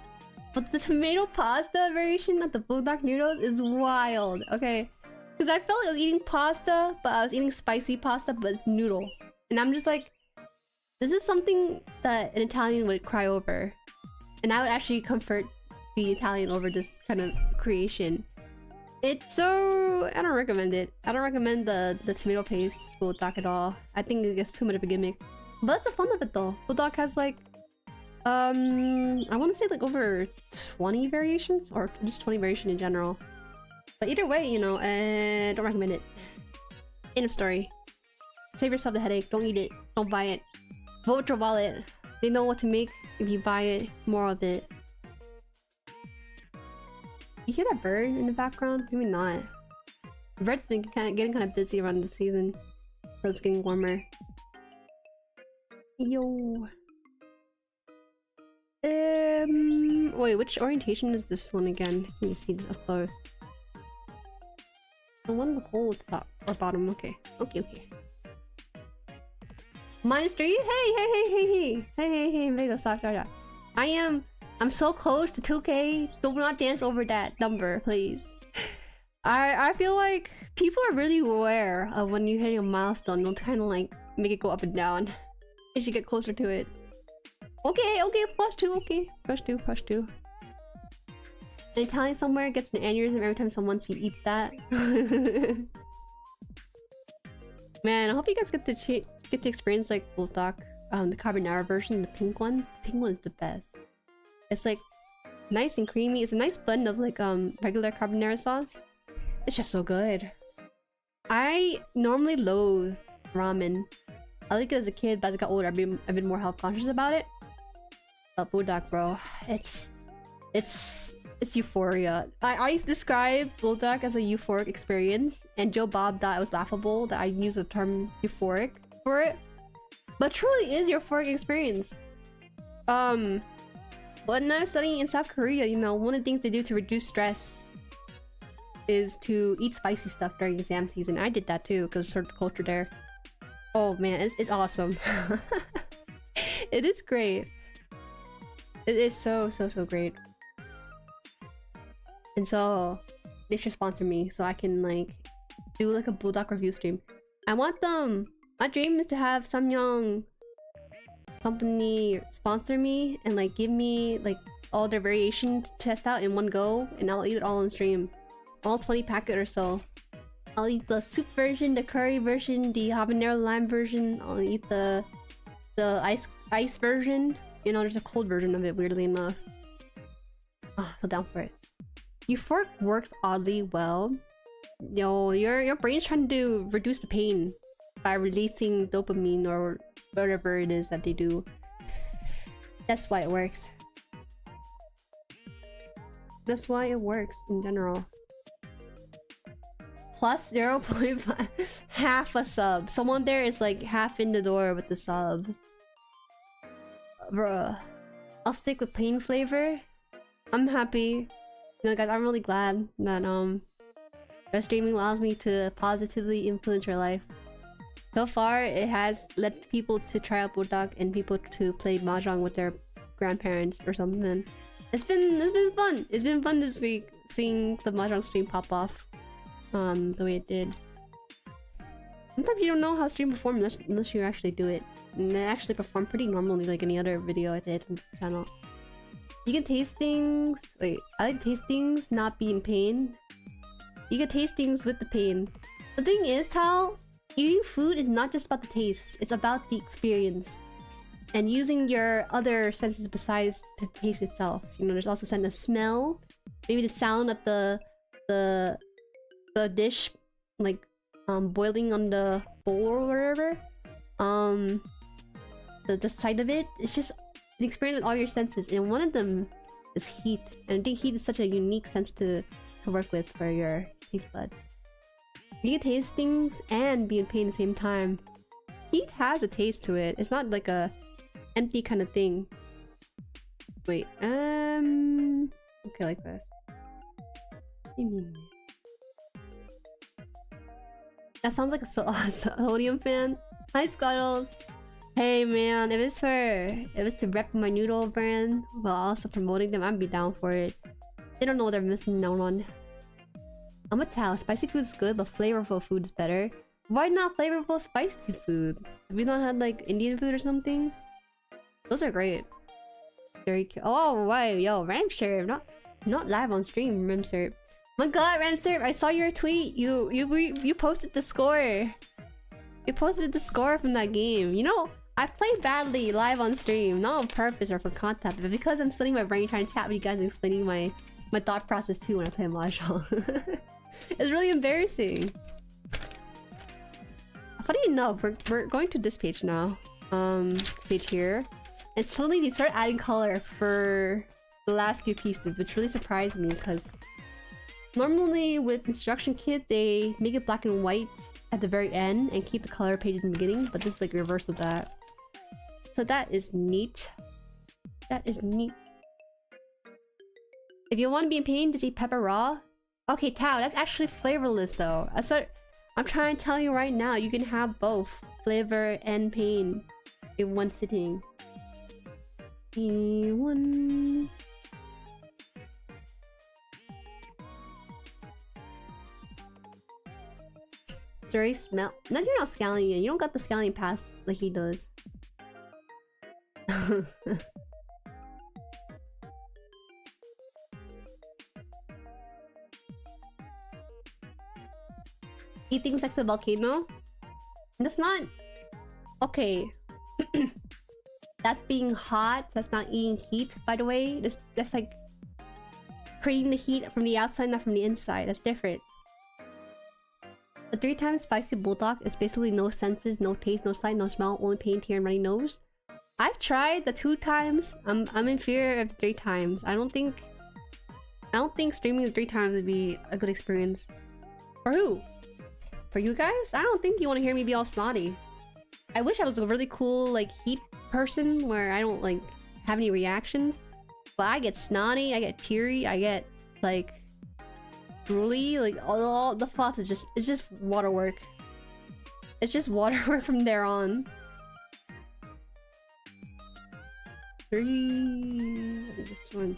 But the tomato pasta variation of the bulldog noodles is wild, okay? Because I felt like I was eating pasta, but I was eating spicy pasta, but it's noodle. And I'm just like, this is something that an Italian would cry over. And I would actually comfort the Italian over this kind of creation. It's so... I don't recommend it. I don't recommend the tomato paste bulldog at all. I think it gets too much of a gimmick. But that's the fun of it though. Bulldog has like... I want to say like over 20 variations, or just 20 variation in general. But either way, you know, don't recommend it. End of story. Save yourself the headache. Don't eat it. Don't buy it. Vote with your wallet. They know what to make if you buy it. More of it. You hear that bird in the background? Maybe not. The bird's been getting kind of busy around this season. So it's getting warmer. Yo. Wait, which orientation is this one again? Let me see this up close. I want the whole top or bottom. Okay. Okay, okay. -3? Hey, Vega, stop. I'm so close to 2K. Do not dance over that number, please. I feel like people are really aware of when you're hitting a milestone. They'll kind of like make it go up and down as you get closer to it. Okay, +2, okay. +2. An Italian somewhere gets an aneurysm every time someone eats that. Man, I hope you guys get to experience like Bulldog, the carbonara version, the pink one. The pink one is the best. It's like nice and creamy. It's a nice blend of like regular carbonara sauce. It's just so good. I normally loathe ramen. I like it as a kid, but as I got older, I've been more health conscious about it. But Bulldog, bro, it's euphoria. I describe Bulldog as a euphoric experience, and Joe Bob thought it was laughable that I use the term euphoric for it, but truly is euphoric experience. When I was studying in South Korea, you know, one of the things they do to reduce stress is to eat spicy stuff during exam season. I did that too because sort of culture there. Oh man, it's awesome. It is great. It is so great. And so they should sponsor me so I can like do like a Bulldog review stream. I want them. My dream is to have Samyang company sponsor me and like give me like all their variation to test out in one go, and I'll eat it all on stream. All 20 packet or so. I'll eat the soup version, the curry version, the habanero lime version. I'll eat the ice version. You know, there's a cold version of it, weirdly enough. Oh, so down for it. Euphoric works oddly well. Yo, your brain's trying to reduce the pain by releasing dopamine or whatever it is that they do. That's why it works. That's why it works in general. Plus 0.5, half a sub. Someone there is like half in the door with the subs. Bruh. I'll stick with plain flavor. I'm happy. You know, guys, I'm really glad that streaming allows me to positively influence your life. So far, it has led people to try out Bulldog and people to play mahjong with their grandparents or something. It's been fun. It's been fun this week seeing the mahjong stream pop off the way it did. Sometimes you don't know how stream perform unless you actually do it. And it actually performed pretty normally like any other video I did on this channel. You can taste things. Wait, I like to taste things, not be in pain. You can taste things with the pain. The thing is, Tal, eating food is not just about the taste, it's about the experience. And using your other senses besides the taste itself. You know, there's also sense of smell, maybe the sound of the dish, like boiling on the bowl or whatever. The sight of it. It's just an experience with all your senses, and one of them is heat. And I think heat is such a unique sense to work with for your taste buds. You can taste things and be in pain at the same time. Heat has a taste to it. It's not like a empty kind of thing. Wait, okay, like this. That sounds like a sodium fan. Hi, Scuttles. Hey man, if it's to rep my noodle brand while also promoting them, I'd be down for it. They don't know what they're missing out on. I'm a Tal. Spicy food's good, but flavorful food is better. Why not flavorful spicy food? Have you not had like Indian food or something? Those are great. Very cute. Oh wow, yo, Ramserp, not live on stream, Ramserp. My God, Ramserp, I saw your tweet. You posted the score. You posted the score from that game. You know, I play badly live on stream, not on purpose or for content, but because I'm splitting my brain trying to chat with you guys and explaining my thought process too when I play Mahjong. It's really embarrassing. Funny enough, we're going to this page now. Page here. And suddenly they start adding color for the last few pieces, which really surprised me because normally with instruction kits they make it black and white at the very end and keep the color pages in the beginning, but this is like reverse of that. So that is neat. That is neat. If you want to be in pain, just eat pepper raw. Okay, Tao, that's actually flavorless though. That's what I'm trying to tell you right now. You can have both flavor and pain in one sitting. One. Jueri smell. No, you're not scallion. You don't got the scallion pass like he does. Eating sex a volcano? That's not... Okay. That's being hot. That's not eating heat, by the way. That's like... creating the heat from the outside, not from the inside. That's different. The 3 times spicy bulldog is basically no senses, no taste, no sight, no smell, only pain, tear, and runny nose. I've tried the 2 times. I'm in fear of 3 times. I don't think streaming the 3 times would be a good experience. For who? For you guys? I don't think you want to hear me be all snotty. I wish I was a really cool like heat person where I don't like have any reactions. But I get snotty, I get teary, I get like drooly, like all the thoughts is it's just waterwork. It's just waterwork from there on. 3. This one.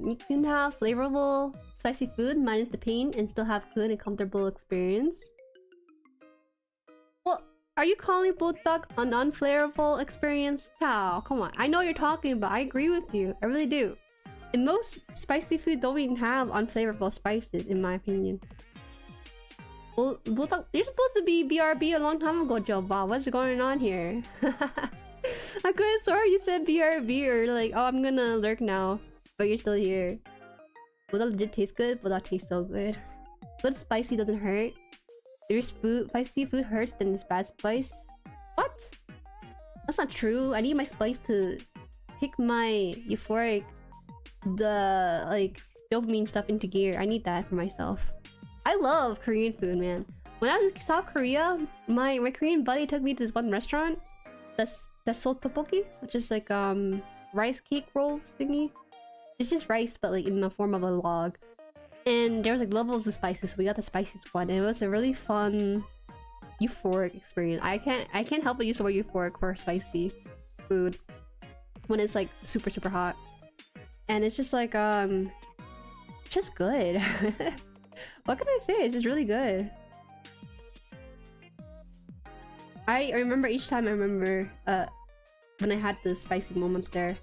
You can have flavorful spicy food minus the pain and still have good and comfortable experience. Well, are you calling bulldog an unflavorful experience? Tao, come on. I know what you're talking about. I agree with you. I really do. And most spicy food don't even have unflavorful spices, in my opinion. Bulldog, you're supposed to be BRB a long time ago, Joe Bob. What's going on here? I could have sworn you said BRB or like, oh, I'm gonna lurk now. But you're still here. Bulldog did taste good, but that tastes so good. Good spicy doesn't hurt. There's food, spicy food hurts, then it's bad spice. What? That's not true. I need my spice to kick my euphoric, the like dopamine stuff into gear. I need that for myself. I love Korean food, man. When I was in South Korea, my Korean buddy took me to this one restaurant. That's Seoul tteokbokki, which is like rice cake rolls thingy. It's just rice, but like in the form of a log. And there was like levels of spices, so we got the spiciest one, and it was a really fun, euphoric experience. I can't help but use the word euphoric for spicy food when it's like super hot, and it's just like just good. What can I say? It's just really good. I remember each time. I remember when I had the spicy moments there.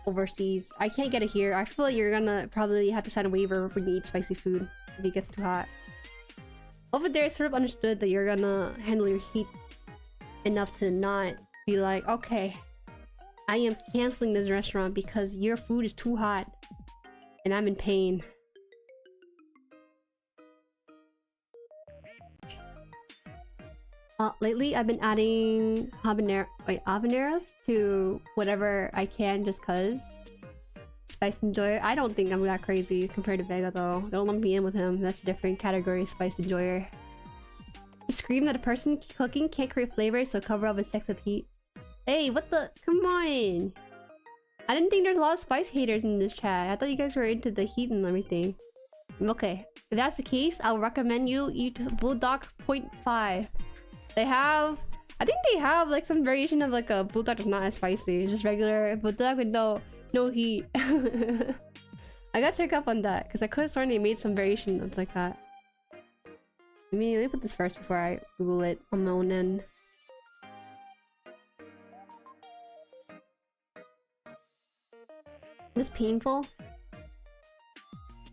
Overseas. I can't get it here. I feel like you're gonna probably have to sign a waiver when you eat spicy food if it gets too hot. Over there, it's sort of understood that you're gonna handle your heat enough to not be like, okay, I am canceling this restaurant because your food is too hot and I'm in pain. Lately, I've been adding habaneros to whatever I can just cause. Spice enjoyer. I don't think I'm that crazy compared to Vega though. Don't lump me in with him. That's a different category of spice enjoyer. Scream that a person cooking can't create flavor, so cover up with sex of heat. Hey, what the? Come on! I didn't think there's a lot of spice haters in this chat. I thought you guys were into the heat and everything. Okay, if that's the case, I'll recommend you eat Bulldog 0.5. They have, I think they have like some variation of like a bulldog that's not as spicy. It's just regular bulldog with no heat. I gotta check up on that because I could have sworn they made some variation of like that. Let me put this first before I Google it on my own end. This painful?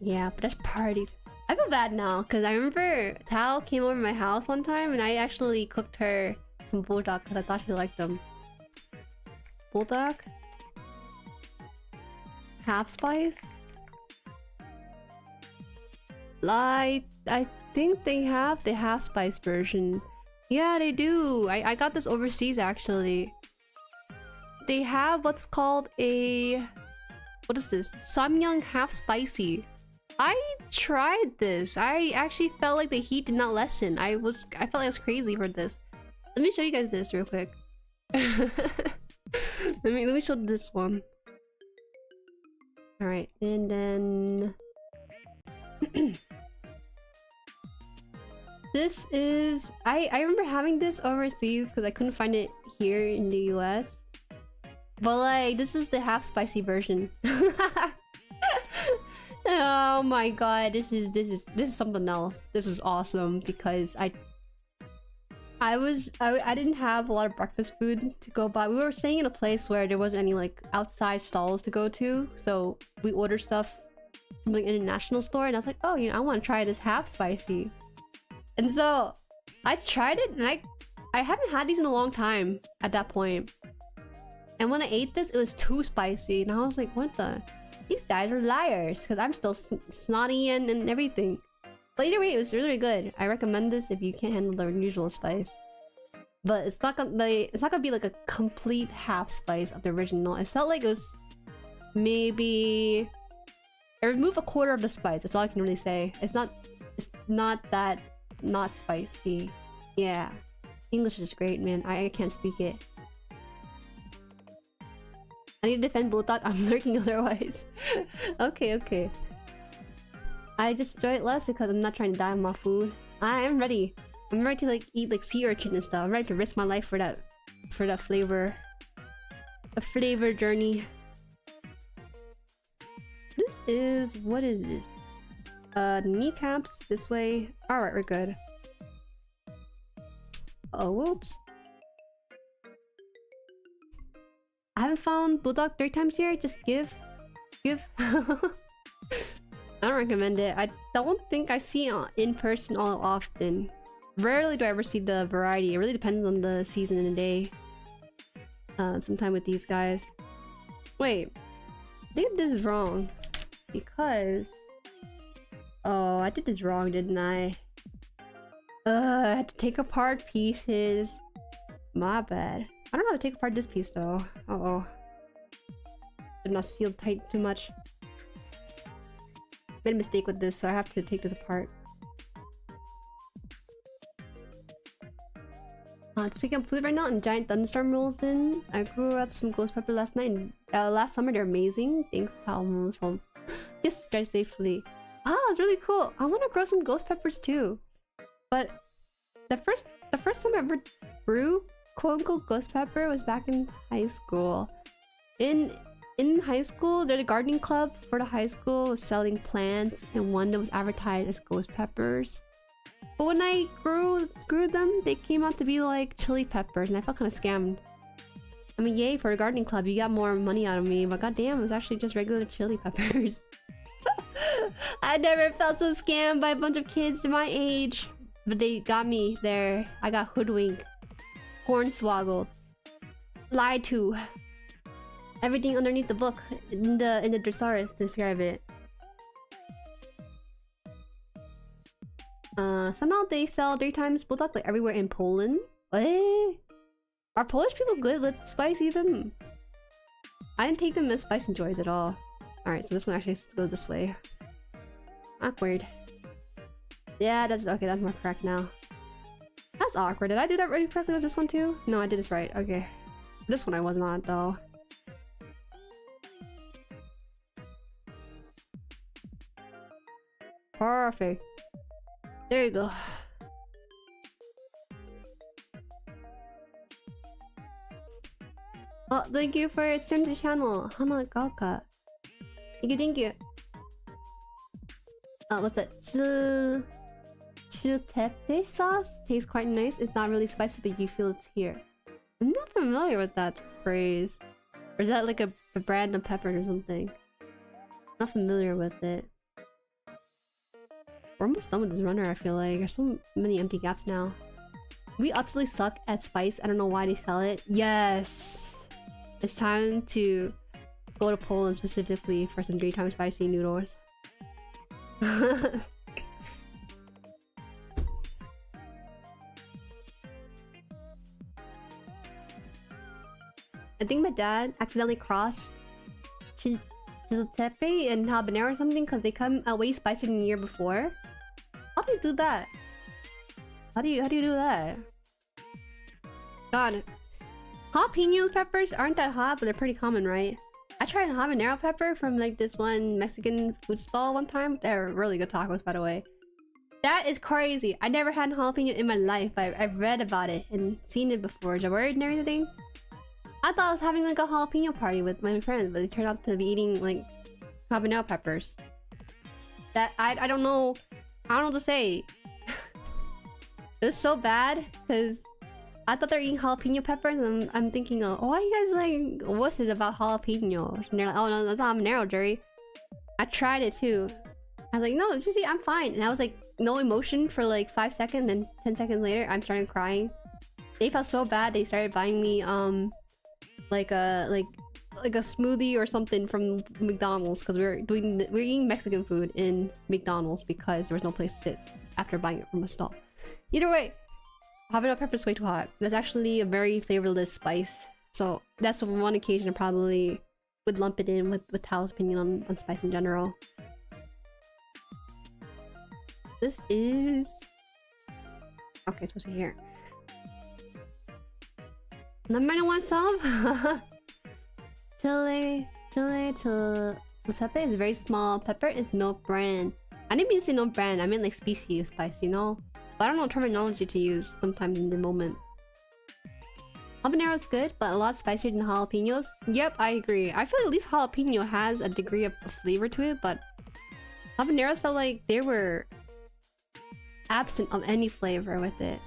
Yeah, but that's parties. I feel bad now because I remember Tao came over to my house one time and I actually cooked her some bulldog because I thought she liked them. Bulldog? Half spice? I think they have the half spice version. Yeah, they do. I got this overseas actually. They have what's called a... What is this? Samyang half spicy. I tried this. I actually felt like the heat did not lessen. I felt like I was crazy for this. Let me show you guys this real quick. let me show this one. All right, and then this is I remember having this overseas because I couldn't find it here in the US. But like, this is the half spicy version. Oh my god, this is something else. This is awesome because I didn't have a lot of breakfast food to go buy. We were staying in a place where there wasn't any like outside stalls to go to, so we ordered stuff from like an international store, and I was like, oh, you know, I want to try this half spicy. And so I tried it, and I haven't had these in a long time at that point. And when I ate this, it was too spicy, and I was like, what the? These guys are liars, because I'm still snotty and everything. But either way, it was really good. I recommend this if you can't handle the unusual spice. But it's not gonna be like a complete half spice of the original. It felt like it was maybe I removed a quarter of the spice. That's all I can really say. It's not that not spicy. Yeah, English is great, man. I can't speak it. I need to defend Bulldog. I'm lurking otherwise. Okay. I just enjoy it less because I'm not trying to die on my food. I'm ready. I'm ready to like eat like sea urchin and stuff. I'm ready to risk my life for that flavor. A flavor journey. This is, what is this? Kneecaps this way. Alright, we're good. Oh, whoops. I haven't found Bulldog 3 times here. Just give. I don't recommend it. I don't think I see it in person all often. Rarely do I ever see the variety. It really depends on the season and the day. Sometime with these guys. Wait. I think this is wrong. Because... oh, I did this wrong, didn't I? I had to take apart pieces. My bad. I don't know how to take apart this piece though. Uh-oh. Did not seal tight too much. Made a mistake with this, so I have to take this apart. Speaking of food right now, and giant thunderstorm rolls in. I grew up some ghost pepper last night and last summer. They're amazing. Thanks, Talmos. Yes, drive safely. Ah, it's really cool. I want to grow some ghost peppers too. But the first time I ever grew quote-unquote ghost pepper was back in high school. In high school, the gardening club for the high school was selling plants, and one that was advertised as ghost peppers. But when I grew them, they came out to be like chili peppers, and I felt kind of scammed. I mean, yay for a gardening club, you got more money out of me, but goddamn, it was actually just regular chili peppers. I never felt so scammed by a bunch of kids my age, but they got me there. I got hoodwinked, hornswoggled, lied to. Everything underneath the book in the thesaurus to describe it. Somehow they sell 3 times Bulldog like everywhere in Poland. Eh? Are Polish people good with spice even? I didn't take them as spice enjoys at all. Alright, so this one actually goes this way. Awkward. Yeah, that's okay, that's more correct now. That's awkward. Did I do that really correctly with this one too? No, I did this right. Okay. This one I was not though. Perfect. There you go. Oh, thank you for starting the channel. Hanagalka. Thank you. What's that? Chiltepe sauce? Tastes quite nice. It's not really spicy, but you feel it's here. I'm not familiar with that phrase. Or is that like a brand of pepper or something? Not familiar with it. We're almost done with this runner, I feel like. There's so many empty gaps now. We absolutely suck at spice. I don't know why they sell it. Yes! It's time to go to Poland specifically for some 3 times spicy noodles. I think my dad accidentally crossed Chiltepe and habanero or something because they come out way spicier than the year before. How do you do that? How do you do that? God, Jalapeno peppers aren't that hot, but they're pretty common, right? I tried habanero pepper from like this one Mexican food stall one time. They're really good tacos, by the way. That is crazy. I never had jalapeno in my life. I've read about it and seen it before. Jueri and everything. I thought I was having like a jalapeno party with my friends, but it turned out to be eating like habanero peppers. That I don't know. I don't know what to say. It was so bad because I thought they were eating jalapeno peppers, and I'm thinking, oh, why are you guys like wusses about jalapenos? And they're like, oh no, that's habanero, Jueri. I tried it too. I was like, no, just see, I'm fine. And I was like, no emotion for like 5 seconds, then 10 seconds later, I'm starting crying. They felt so bad. They started buying me like a smoothie or something from McDonald's because we're eating Mexican food in McDonald's because there was no place to sit after buying it from a stall. Either way, habanero pepper is way too hot. That's actually a very flavorless spice, so that's the one occasion I probably would lump it in with Tal's opinion on spice in general. This is okay. Supposed to hear. Number one song. Chile pepe is very small. Pepper is no brand. I didn't mean to say no brand. I meant like species spice, you know. But I don't know terminology to use sometimes in the moment. Habanero is good, but a lot spicier than jalapenos. Yep, I agree. I feel like at least jalapeno has a degree of flavor to it, but habaneros felt like they were absent of any flavor with it.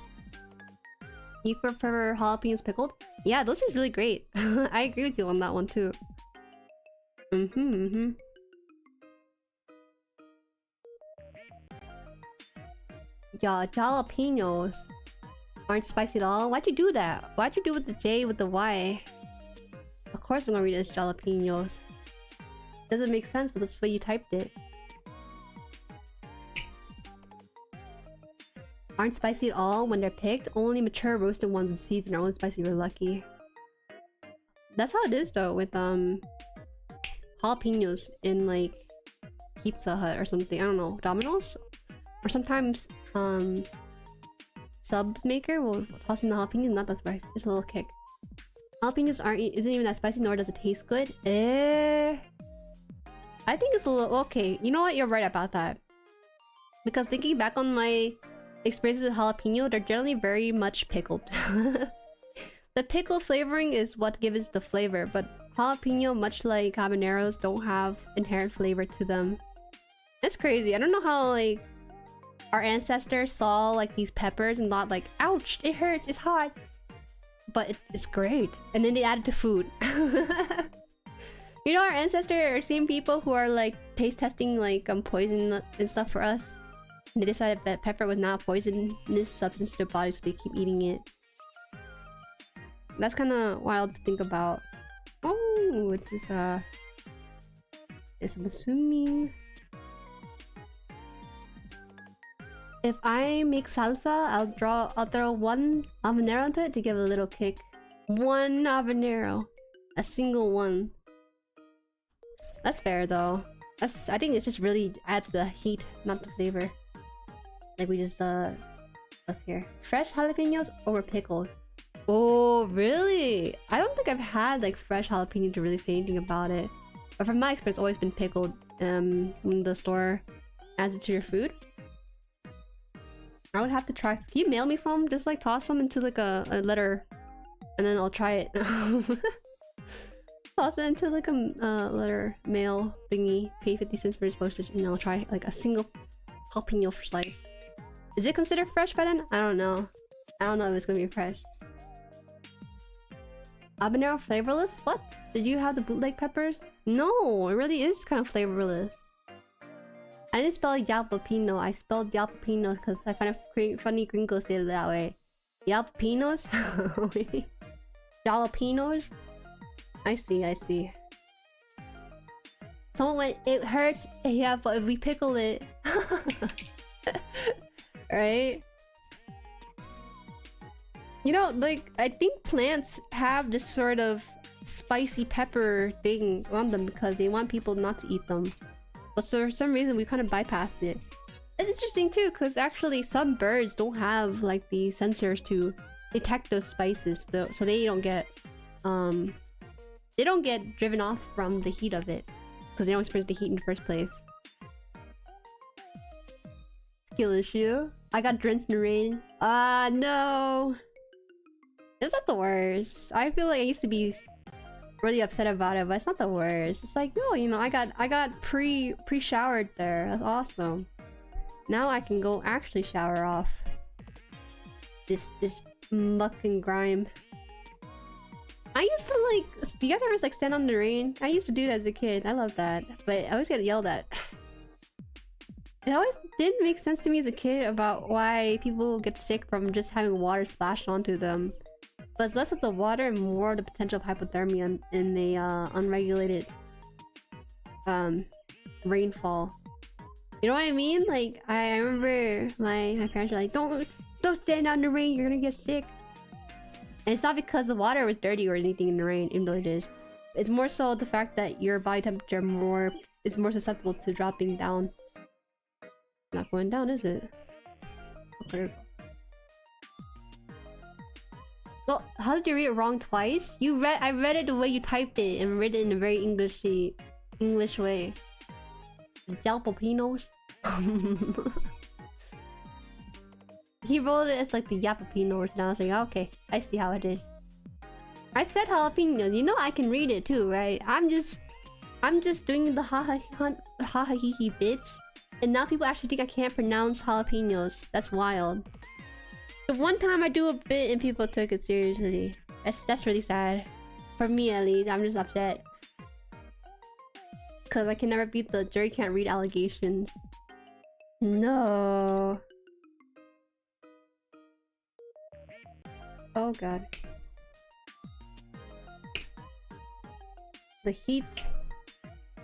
You prefer jalapenos pickled? Yeah, those taste really great. I agree with you on that one too. Yeah, jalapenos aren't spicy at all. Why'd you do that? Why'd you do with the J with the Y? Of course I'm gonna read it as jalapenos. Doesn't make sense, but that's the way you typed it. Aren't spicy at all when they're picked. Only mature roasted ones in season are only spicy if you're lucky. That's how it is though with jalapenos in like Pizza Hut or something. I don't know, Domino's? Or sometimes Subs Maker will toss in the jalapenos. Not that spicy, just a little kick. Jalapenos isn't even that spicy, nor does it taste good. I think it's a little okay. You know what? You're right about that. Because thinking back on my experience with jalapeno, they're generally very much pickled. The pickle flavoring is what gives the flavor, but jalapeno, much like habaneros, don't have inherent flavor to them. It's crazy. I don't know how like our ancestors saw like these peppers and thought like, ouch, it hurts, it's hot, but it's great, and then they add it to food. You know, our ancestors are same people who are like taste testing like poison and stuff for us. They decided that pepper was not a poisonous substance to their body, so they keep eating it. That's kind of wild to think about. Oh, it's this I'm assuming if I make salsa, I'll throw one habanero into it to give it a little kick. One habanero, a single one. That's fair though. I think it just really adds the heat, not the flavor. Like we just let's hear. Fresh jalapenos over pickled. Oh really? I don't think I've had like fresh jalapeno to really say anything about it. But from my experience, it's always been pickled when the store adds it to your food. I would have to try. Can you mail me some? Just like toss them into like a letter, and then I'll try it. Toss it into like a letter mail thingy. Pay 50 cents for its postage, and I'll try like a single jalapeno slice. Is it considered fresh by then? I don't know. I don't know if it's gonna be fresh. Habanero flavorless? What? Did you have the bootleg peppers? No, it really is kind of flavorless. I didn't spell jalapeno. I spelled jalapeno because I find it funny gringos say it that way. Jalapenos? Jalapenos? I see, I see. Someone went, it hurts. Yeah, but if we pickle it... Right? You know, like, I think plants have this sort of spicy pepper thing on them because they want people not to eat them. But for some reason, we kind of bypassed it. It's interesting too, because actually some birds don't have like the sensors to detect those spices, though, so they don't get they don't get driven off from the heat of it because they don't experience the heat in the first place. Skill issue. I got drenched in the rain. No. It's not the worst. I feel like I used to be really upset about it, but it's not the worst. It's like, no, you know, I got pre-showered there. That's awesome. Now I can go actually shower off this muck and grime. I used to like, do you guys ever like stand on the rain? I used to do that as a kid. I love that, but I always get yelled at. It always didn't make sense to me as a kid about why people get sick from just having water splashed onto them. But it's less of the water and more the potential of hypothermia in the unregulated rainfall. You know what I mean? Like I remember my parents were like, don't stand out in the rain, you're gonna get sick. And it's not because the water was dirty or anything in the rain, even though it is. It's more so the fact that your body temperature is more susceptible to dropping down. Not going down, is it? Well, how did you read it wrong twice? I read it the way you typed it and read it in a very English way. Jalapenos. He wrote it as like the Yapapinos, and I was like, okay, I see how it is. I said jalapenos. You know I can read it too, right? I'm just doing the ha ha hee hee bits, and now people actually think I can't pronounce jalapenos. That's wild. The one time I do a bit and people took it seriously. That's really sad. For me at least, I'm just upset. Cause I can never beat the jury can't read allegations. No. Oh god. The heat. Do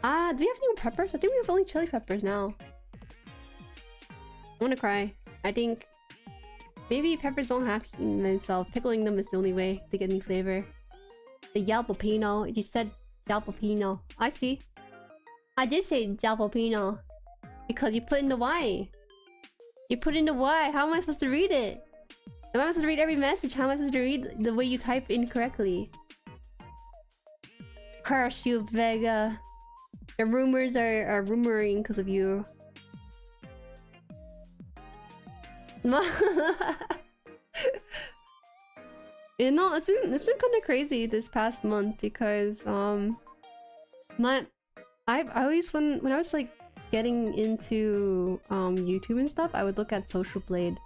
we have any more peppers? I think we have only chili peppers now. I wanna cry. I think maybe peppers don't have heat in themselves. Pickling them is the only way to get any flavor. The jalapeno. You said jalapeno. I see. I did say jalapeno. Because you put in the Y. You put in the Y. How am I supposed to read it? Am I supposed to read every message? How am I supposed to read the way you type incorrectly? Curse you, Vega. The rumors are rumoring because of you. You know, it's been kind of crazy this past month because I always when I was like getting into YouTube and stuff, I would look at Social Blade.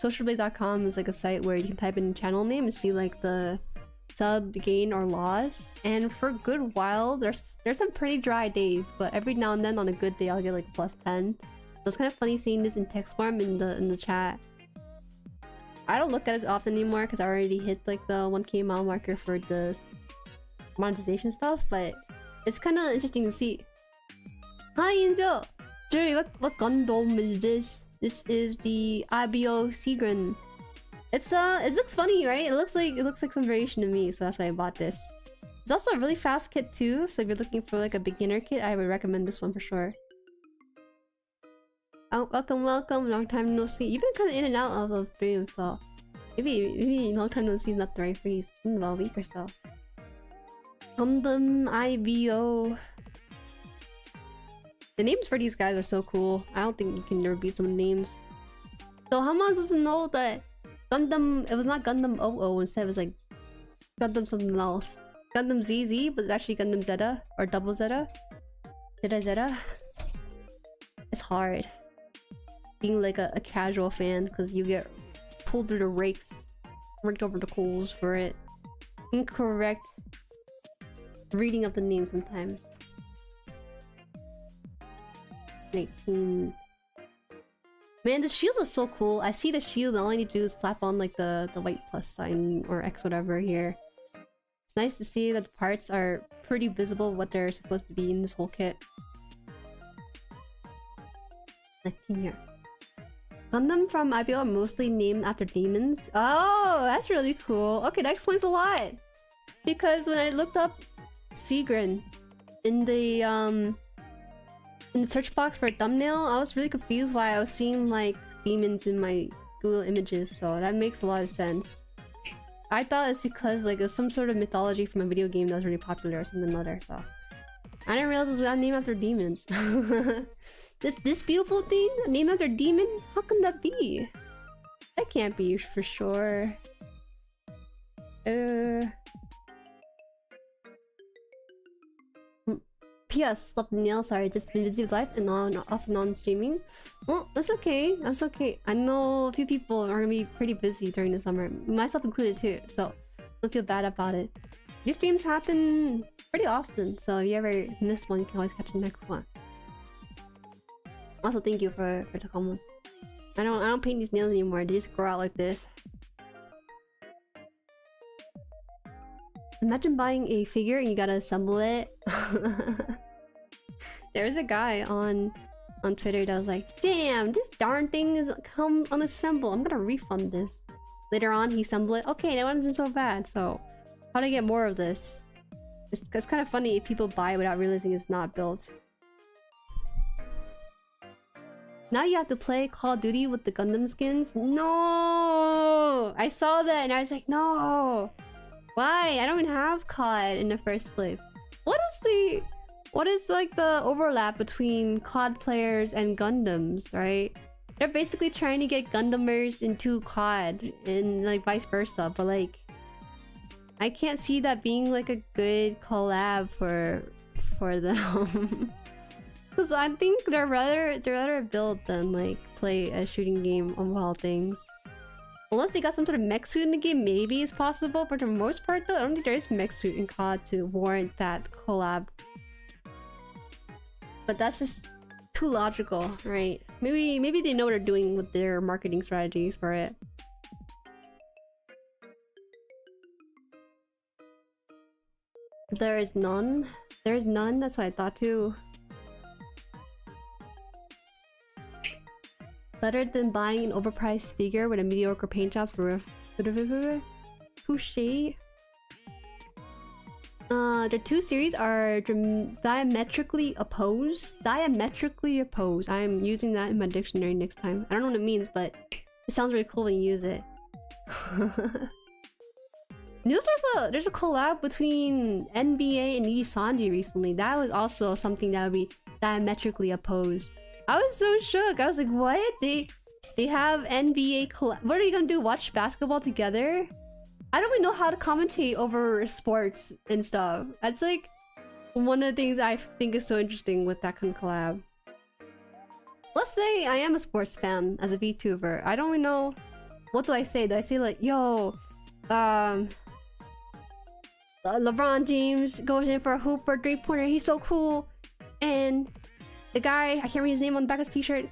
Socialblade.com is like a site where you can type in channel name and see like the sub gain or loss. And for a good while, there's some pretty dry days, but every now and then on a good day, I'll get like +10. So it's kind of funny seeing this in text form in the chat. I don't look at it as often anymore because I already hit like the 1K mile marker for the monetization stuff, but it's kind of interesting to see. Hi, Inzo! Jueri, what Gundam is this? This is the IBO Sigrun. It looks funny, right? It looks like some variation to me, so that's why I bought this. It's also a really fast kit too, so if you're looking for like a beginner kit, I would recommend this one for sure. Oh, welcome. Long time no see. You've been kind of in and out of streams, so maybe long time no see is not the right phrase. It's been about a week or so. Gundam IBO. The names for these guys are so cool. I don't think you can never beat some names. So how am I supposed to know that Gundam, it was not Gundam 00, instead it was like Gundam something else. Gundam ZZ, but it's actually Gundam Zeta or Double Zeta. Zeta. It's hard being like a casual fan because you get pulled through the raked over the coals for it. Incorrect reading of the name sometimes. 19. Man, the shield is so cool. I see the shield and all I need to do is slap on like the white plus sign or X whatever here. It's nice to see that the parts are pretty visible what they're supposed to be in this whole kit. 19 here. Gundam from IBO are mostly named after demons. Oh, that's really cool. Okay, that explains a lot. Because when I looked up Sigrun in the search box for a thumbnail, I was really confused why I was seeing like demons in my Google images, so that makes a lot of sense. I thought it's because like it's some sort of mythology from a video game that was really popular or something other. So I didn't realize it was named after demons. This beautiful thing named after demon? How can that be? That can't be for sure. P.S. Slept nail, sorry, just been busy with life and off and on streaming. Well, that's okay, that's okay. I know a few people are gonna be pretty busy during the summer, myself included too, so don't feel bad about it. These streams happen pretty often, so if you ever miss one, you can always catch the next one. Also, thank you for the comments. I don't paint these nails anymore, they just grow out like this. Imagine buying a figure and you gotta assemble it. There's a guy on Twitter that was like, damn, this darn thing is come unassembled. I'm gonna refund this. Later on, he assembled it. Okay, that one isn't so bad. So, how do I get more of this? It's kind of funny if people buy without realizing it's not built. Now you have to play Call of Duty with the Gundam skins? No! I saw that and I was like, no! Why? I don't even have COD in the first place. What is like the overlap between COD players and Gundams, right? They're basically trying to get Gundamers into COD and like vice versa, but like I can't see that being like a good collab for them. Cause I think they're rather built than like play a shooting game of all things. Unless they got some sort of mech suit in the game, maybe it's possible. But for the most part though, I don't think there is mech suit in COD to warrant that collab. But that's just too logical, right? Maybe they know what they're doing with their marketing strategies for it. There is none. There's none, that's what I thought too. Better than buying an overpriced figure with a mediocre paint job for touche. The two series are diametrically opposed. Diametrically opposed. I am using that in my dictionary next time. I don't know what it means, but it sounds really cool when you use it. Knew there's a collab between NBA and Nijisanji recently. That was also something that would be diametrically opposed. I was so shook. I was like, what? They have NBA collab. What are you gonna do? Watch basketball together? I don't even know how to commentate over sports and stuff. That's like one of the things I think is so interesting with that kind of collab. Let's say I am a sports fan as a VTuber. I don't even know. What do I say? Do I say like, yo, LeBron James goes in for a hoop or three-pointer. He's so cool. And the guy, I can't read his name on the back of his t-shirt,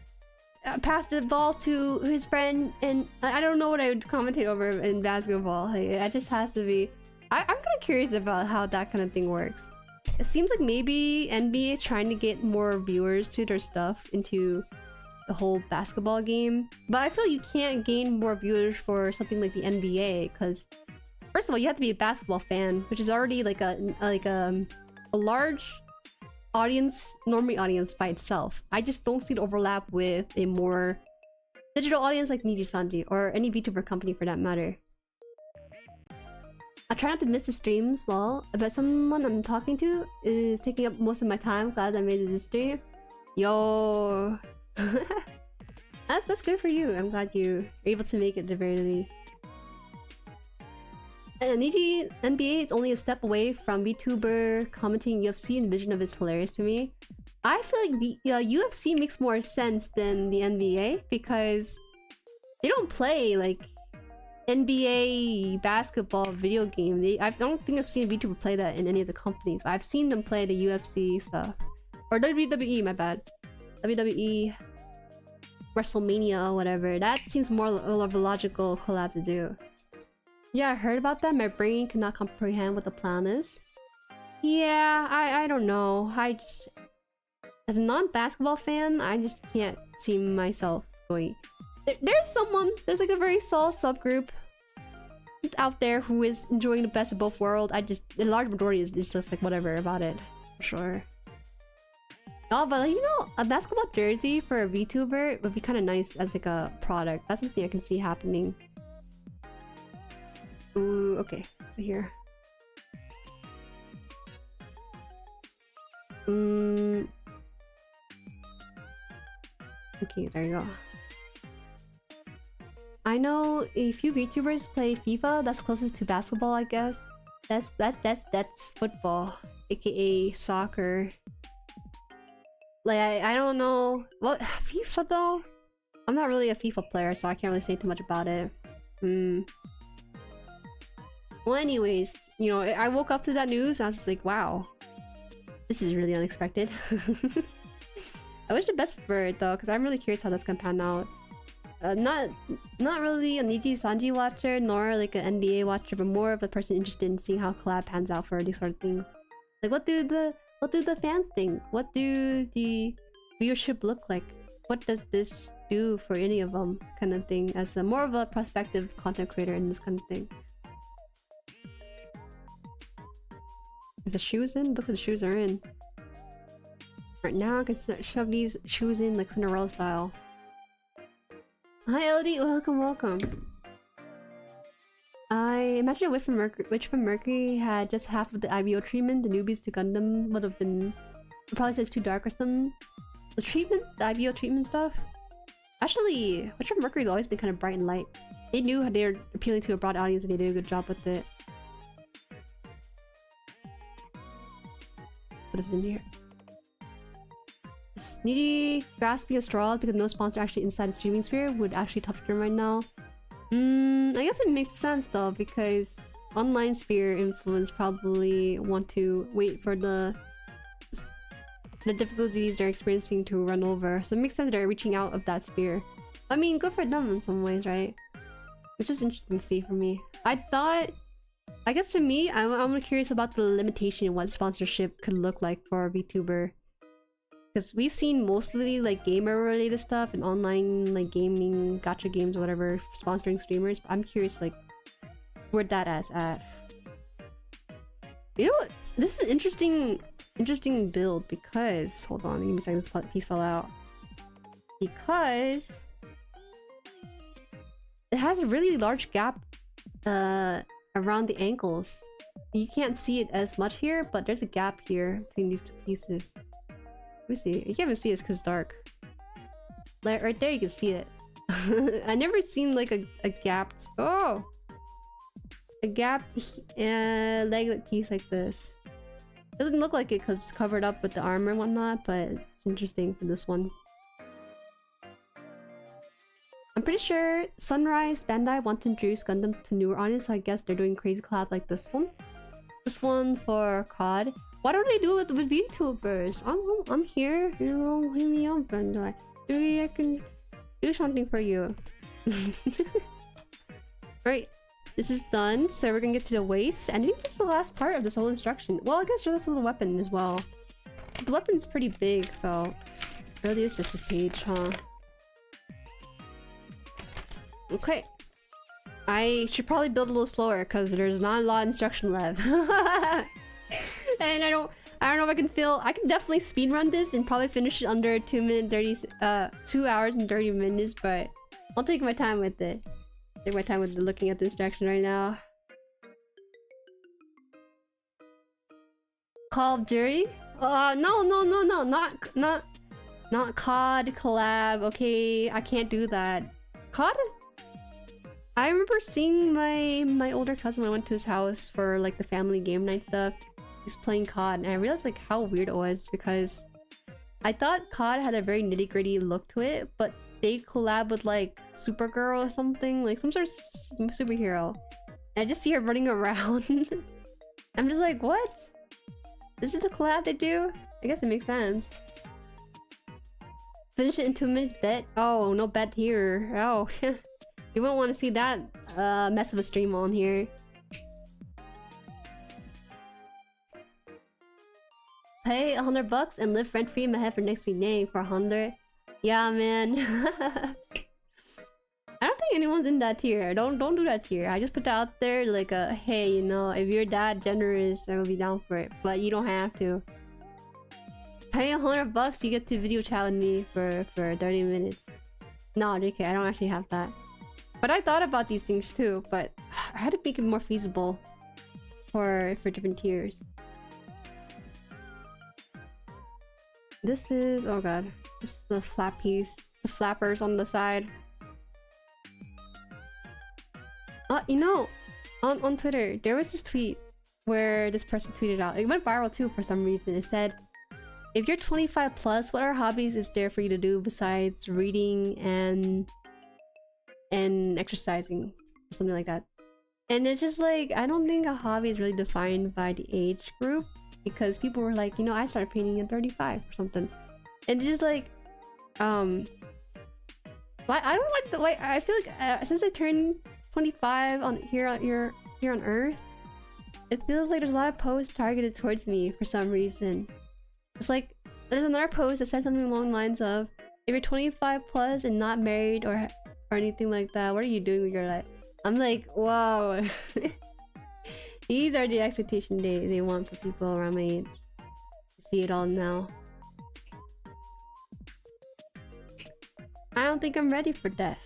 passed the ball to his friend, and I don't know what I would commentate over in basketball. Like, it just has to be... I'm kind of curious about how that kind of thing works. It seems like maybe NBA is trying to get more viewers to their stuff into the whole basketball game. But I feel like you can't gain more viewers for something like the NBA, because first of all, you have to be a basketball fan, which is already like a large audience, normie audience by itself. I just don't see the overlap with a more digital audience like Nijisanji or any VTuber company for that matter. I try not to miss the streams, lol. But someone I'm talking to is taking up most of my time. Glad I made it this stream. Yo, that's good for you. I'm glad you were able to make it at the very least. Niji NBA is only a step away from VTuber commenting UFC, and the vision of it's hilarious to me. I feel like UFC makes more sense than the NBA because they don't play like NBA basketball video game. I don't think I've seen a VTuber play that in any of the companies. I've seen them play the UFC stuff. Or WWE, my bad. WWE, WrestleMania, whatever. That seems more of a logical collab to do. Yeah, I heard about that. My brain cannot comprehend what the plan is. Yeah, I don't know. As a non-basketball fan, I just can't see myself going... There's like a very small subgroup out there who is enjoying the best of both worlds. The large majority is just like whatever about it, for sure. Oh, but like, you know, a basketball jersey for a VTuber would be kind of nice as like a product. That's something I can see happening. Ooh, okay. So here. Okay, there you go. I know a few VTubers play FIFA. That's closest to basketball, I guess. That's football, aka soccer. Like I don't know what FIFA though. I'm not really a FIFA player, so I can't really say too much about it. Well, anyways, you know, I woke up to that news and I was just like, wow, this is really unexpected. I wish the best for it though, because I'm really curious how that's gonna pan out. Not really a Niji Sanji watcher, nor like an NBA watcher, but more of a person interested in seeing how collab pans out for these sort of things. Like, what do the fans think? What do the viewership look like? What does this do for any of them, kind of thing? As a more of a prospective content creator in this kind of thing. Is the shoes in? Look at the shoes are in. Right now, I can shove these shoes in like Cinderella style. Hi Elodie, welcome, welcome. I imagine Witch from Mercury had just half of the IBO treatment. The newbies to Gundam would have been... It probably says too dark or something. The treatment? The IBO treatment stuff? Actually, Witch from Mercury has always been kind of bright and light. They knew how they were appealing to a broad audience and they did a good job with it. What is in here? Needy grasping at straws because no sponsor actually inside the streaming sphere would actually tough him right now. I guess it makes sense though, because online sphere influence probably want to wait for the difficulties they're experiencing to run over. So it makes sense they're reaching out of that sphere. I mean, good for them in some ways, right? It's just interesting to see for me. I guess to me, I'm curious about the limitation in what sponsorship could look like for a VTuber. Because we've seen mostly like gamer related stuff and online like gaming, gacha games or whatever, sponsoring streamers. But I'm curious like where that is at. You know what? This is interesting build because hold on, give me a second, this piece fell out. Because it has a really large gap around the ankles. You can't see it as much here, but there's a gap here between these two pieces. Let me see. You can't even see it because it's dark. Like right there, you can see it. I never seen like a gapped. Oh, a gapped leg piece like this. Doesn't look like it because it's covered up with the armor and whatnot, but it's interesting for this one. I'm pretty sure Sunrise Bandai wants to introduce Gundam to newer audience, so I guess they're doing crazy collab like this one. This one for COD. Why don't they do it with VTubers? I'm here, you know, hit me up and like, maybe I can do something for you. Right, this is done, so we're gonna get to the waist. And I think this is the last part of this whole instruction. Well, I guess there's a little weapon as well. The weapon's pretty big, so really it's just this page, huh? Okay. I should probably build a little slower because there's not a lot of instruction left. And I don't know if I can I can definitely speedrun this and probably finish it under 2 hours and 30 minutes, but I'll take my time with it. Take my time with looking at the instruction right now. Call of Jueri? No, not COD collab. Okay, I can't do that. COD? I remember seeing my older cousin when I went to his house for like the family game night stuff. He's playing COD and I realized like how weird it was because I thought COD had a very nitty-gritty look to it, but they collab with like Supergirl or something, like some sort of superhero. And I just see her running around. I'm just like, what? This is a collab they do? I guess it makes sense. Finish it in 2 minutes, bet? Oh, no bet here. Oh, you won't want to see that mess of a stream on here. Pay $100 and live rent free in my head for next week. Nay, for 100. Yeah, man. I don't think anyone's in that tier. Don't do that tier. I just put that out there like a hey, you know, if you're that generous, I will be down for it. But you don't have to. Pay $100, you get to video chat with me for 30 minutes. No, JK, I don't actually have that. But I thought about these things too, but I had to make it more feasible for different tiers. This is, oh god, this is the flap piece, the flappers on the side. You know, on Twitter, there was this tweet where this person tweeted out. It went viral too for some reason. It said, if you're 25 plus, what are hobbies is there for you to do besides reading and exercising or something like that? And it's just like, I don't think a hobby is really defined by the age group, because people were like, you know, I started painting at 35 or something. And just like, I don't like the way, I feel like since I turned 25 on here on Earth, it feels like there's a lot of posts targeted towards me for some reason. It's like there's another post that said something along the lines of, if you're 25 plus and not married or anything like that, what are you doing with your life? I'm like, wow. These are the expectations they want for people around my age. I see it all now. I don't think I'm ready for that.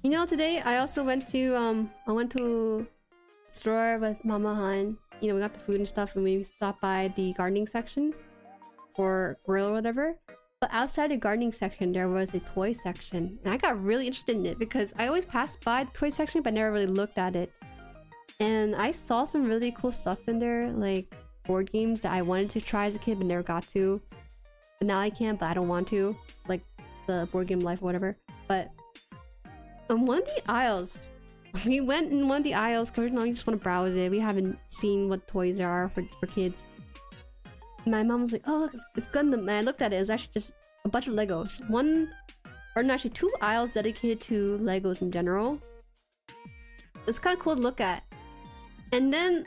You know, today I also went to I went to the store with Mama Haan. You know, we got the food and stuff, and we stopped by the gardening section for grill or whatever. But outside the gardening section, there was a toy section, and I got really interested in it because I always passed by the toy section but never really looked at it. And I saw some really cool stuff in there, like board games that I wanted to try as a kid but never got to. But now I can, but I don't want to, like the board game Life or whatever. But on one of the aisles, we went in one of the aisles because we just want to browse it. We haven't seen what toys there are for kids. My mom was like, oh look, it's Gundam. And I looked at it, it was actually just a bunch of Legos. Actually 2 aisles dedicated to Legos in general. It's kind of cool to look at. And then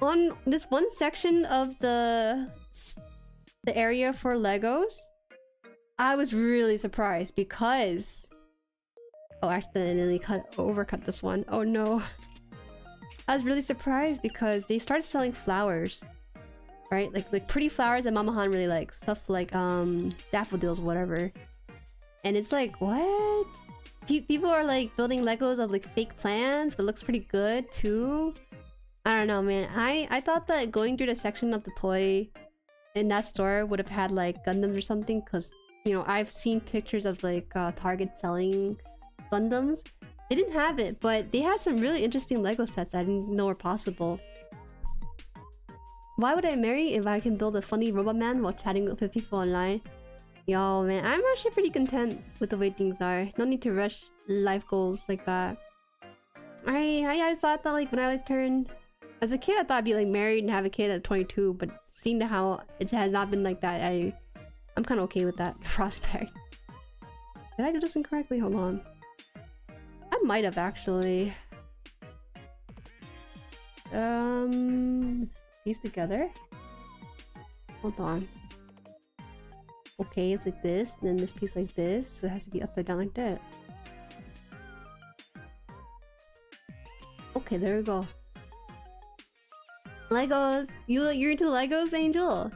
on this one section of the area for Legos, I was really surprised because... Oh, I accidentally overcut this one. Oh no. I was really surprised because they started selling flowers. Right? Like pretty flowers that Mama Haan really likes. Stuff like daffodils, whatever. And it's like, what? People are like building Legos of like fake plants, but it looks pretty good too. I don't know, man. I thought that going through the section of the toy in that store would have had like Gundams or something, because you know, I've seen pictures of like Target selling Gundams. They didn't have it, but they had some really interesting Lego sets that I didn't know were possible. Why would I marry if I can build a funny robot man while chatting with people online? Yo, man, I'm actually pretty content with the way things are. No need to rush life goals like that. I always thought that like when I turned... As a kid, I thought I'd be like married and have a kid at 22, but seeing how it has not been like that, I'm kind of okay with that prospect. Did I do this incorrectly? Hold on. I might have actually. Let's piece together. Hold on. Okay, it's like this, and then this piece like this, so it has to be upside down like that. Okay, there we go. Legos! You're into Legos, Angel?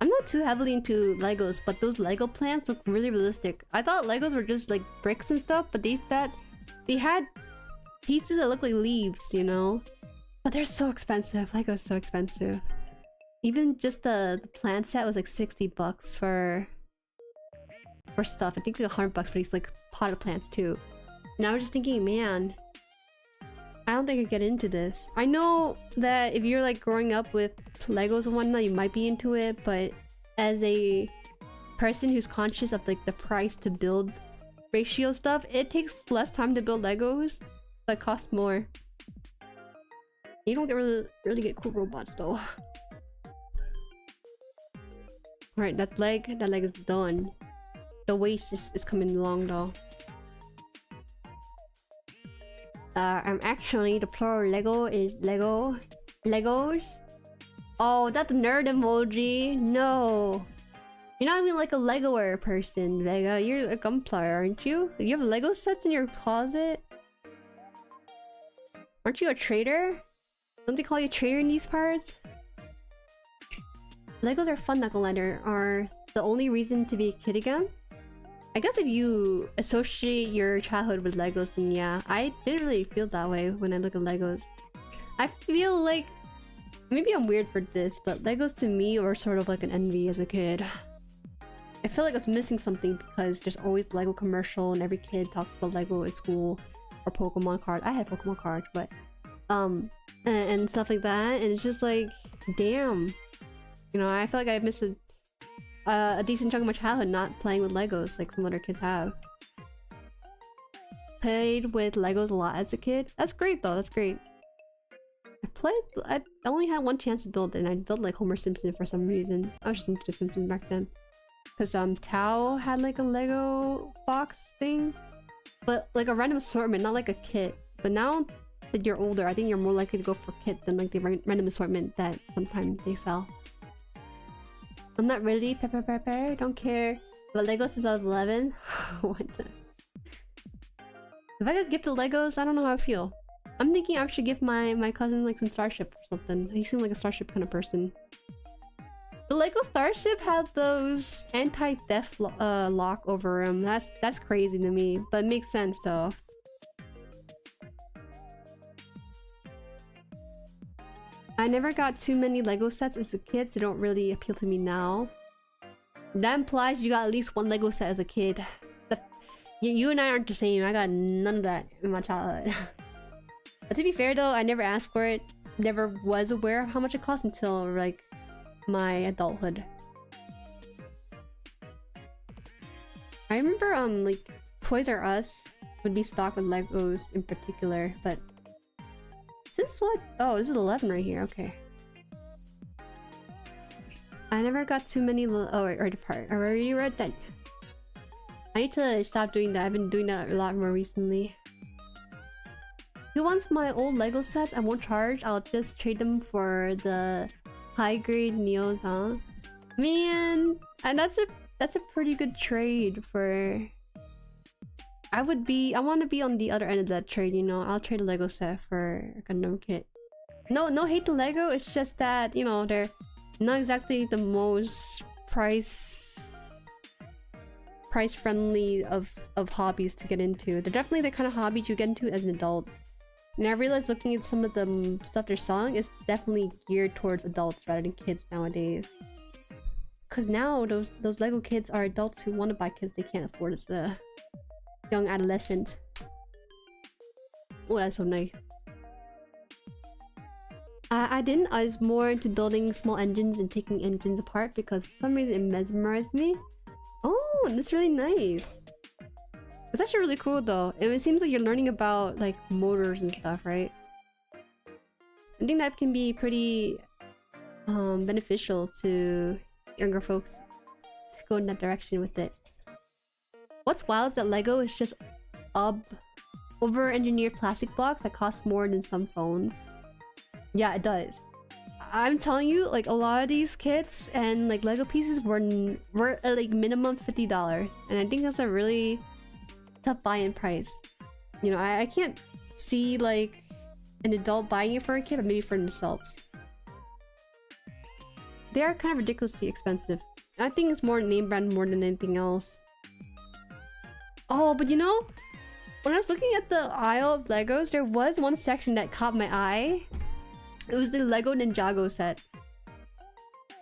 I'm not too heavily into Legos, but those Lego plants look really realistic. I thought Legos were just like bricks and stuff, but they had pieces that look like leaves, you know? But they're so expensive. Lego's so expensive. Even just the plant set was like 60 bucks for stuff. I think like 100 bucks for these like potted plants too. And I was just thinking, man, I don't think I get into this. I know that if you're like growing up with Legos and whatnot, you might be into it, but as a person who's conscious of like the price to build ratio stuff, it takes less time to build Legos, but costs more. You don't get really get cool robots though. Right, that leg is done. The waist is coming along though. I'm actually, the plural Lego is Legos. Oh, that's a nerd emoji. No. You're not even like a Legoer person, Vega. You're a gunpla, aren't you? You have Lego sets in your closet? Aren't you a trader? Don't they call you a trader in these parts? Legos are fun, Knuckle Liner, are the only reason to be a kid again. I guess if you associate your childhood with Legos, then yeah. I didn't really feel that way when I look at Legos. I feel like... Maybe I'm weird for this, but Legos to me were sort of like an envy as a kid. I feel like I was missing something because there's always Lego commercial and every kid talks about Lego at school. Or Pokemon card. I had Pokemon cards, but... and stuff like that. And it's just like... Damn. You know, I feel like I missed a decent chunk of my childhood not playing with Legos like some other kids have. Played with Legos a lot as a kid. That's great though, that's great. I only had one chance to build it and I built like Homer Simpson for some reason. I was just into Simpsons back then. Cause Tao had like a Lego box thing. But like a random assortment, not like a kit. But now that you're older, I think you're more likely to go for kit than like the random assortment that sometimes they sell. I'm not ready, pepper, don't care. But Legos since I was 11? What the... If I could gift the Legos, I don't know how I feel. I'm thinking I should give my cousin like some Starship or something. He seemed like a Starship kind of person. The Lego Starship had those anti-theft lock over him. That's crazy to me, but it makes sense though. I never got too many Lego sets as a kid, so they don't really appeal to me now. That implies you got at least one Lego set as a kid. You and I aren't the same. I got none of that in my childhood. But to be fair though, I never asked for it. Never was aware of how much it cost until like my adulthood. I remember like Toys R Us would be stocked with Legos in particular, but is this what? Oh, this is 11 right here. Okay. I never got too many. Oh, right, the part. I already read that. I need to stop doing that. I've been doing that a lot more recently. Who wants my old Lego sets? I won't charge. I'll just trade them for the high-grade Neos, huh? Man, and that's a pretty good trade for... I want to be on the other end of that trade, you know. I'll trade a Lego set for a Gundam kit. No hate to Lego, it's just that, you know, they're not exactly the most price-friendly of hobbies to get into. They're definitely the kind of hobbies you get into as an adult. And I realized looking at some of the stuff they're selling is definitely geared towards adults rather than kids nowadays. Cause now those Lego kids are adults who want to buy kids they can't afford as a young adolescent. Oh, that's so nice. I didn't. I was more into building small engines and taking engines apart because for some reason it mesmerized me. Oh, that's really nice. It's actually really cool though. It seems like you're learning about like motors and stuff, right? I think that can be pretty beneficial to younger folks to go in that direction with it. What's wild is that Lego is just over-engineered plastic blocks that cost more than some phones. Yeah, it does. I'm telling you, like a lot of these kits and like Lego pieces were like minimum $50, and I think that's a really tough buy-in price. You know, I can't see like an adult buying it for a kid, but maybe for themselves. They are kind of ridiculously expensive. I think it's more name brand more than anything else. Oh, but you know, when I was looking at the aisle of Legos, there was one section that caught my eye. It was the Lego Ninjago set.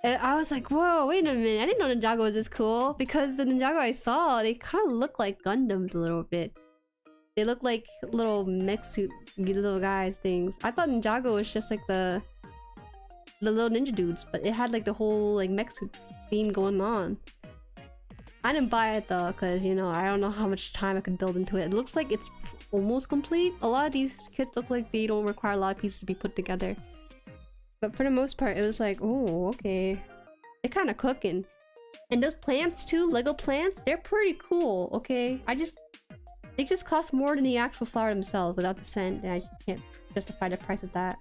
And I was like, whoa, wait a minute. I didn't know Ninjago was this cool. Because the Ninjago I saw, they kind of look like Gundams a little bit. They look like little mech suit little guys things. I thought Ninjago was just like the little ninja dudes. But it had like the whole like mech suit theme going on. I didn't buy it though, because you know, I don't know how much time I could build into it. It looks like it's almost complete. A lot of these kits look like they don't require a lot of pieces to be put together. But for the most part, it was like, oh, okay. They're kind of cooking. And those plants too, Lego plants, they're pretty cool, okay? They just cost more than the actual flower themselves without the scent, and I just can't justify the price of that.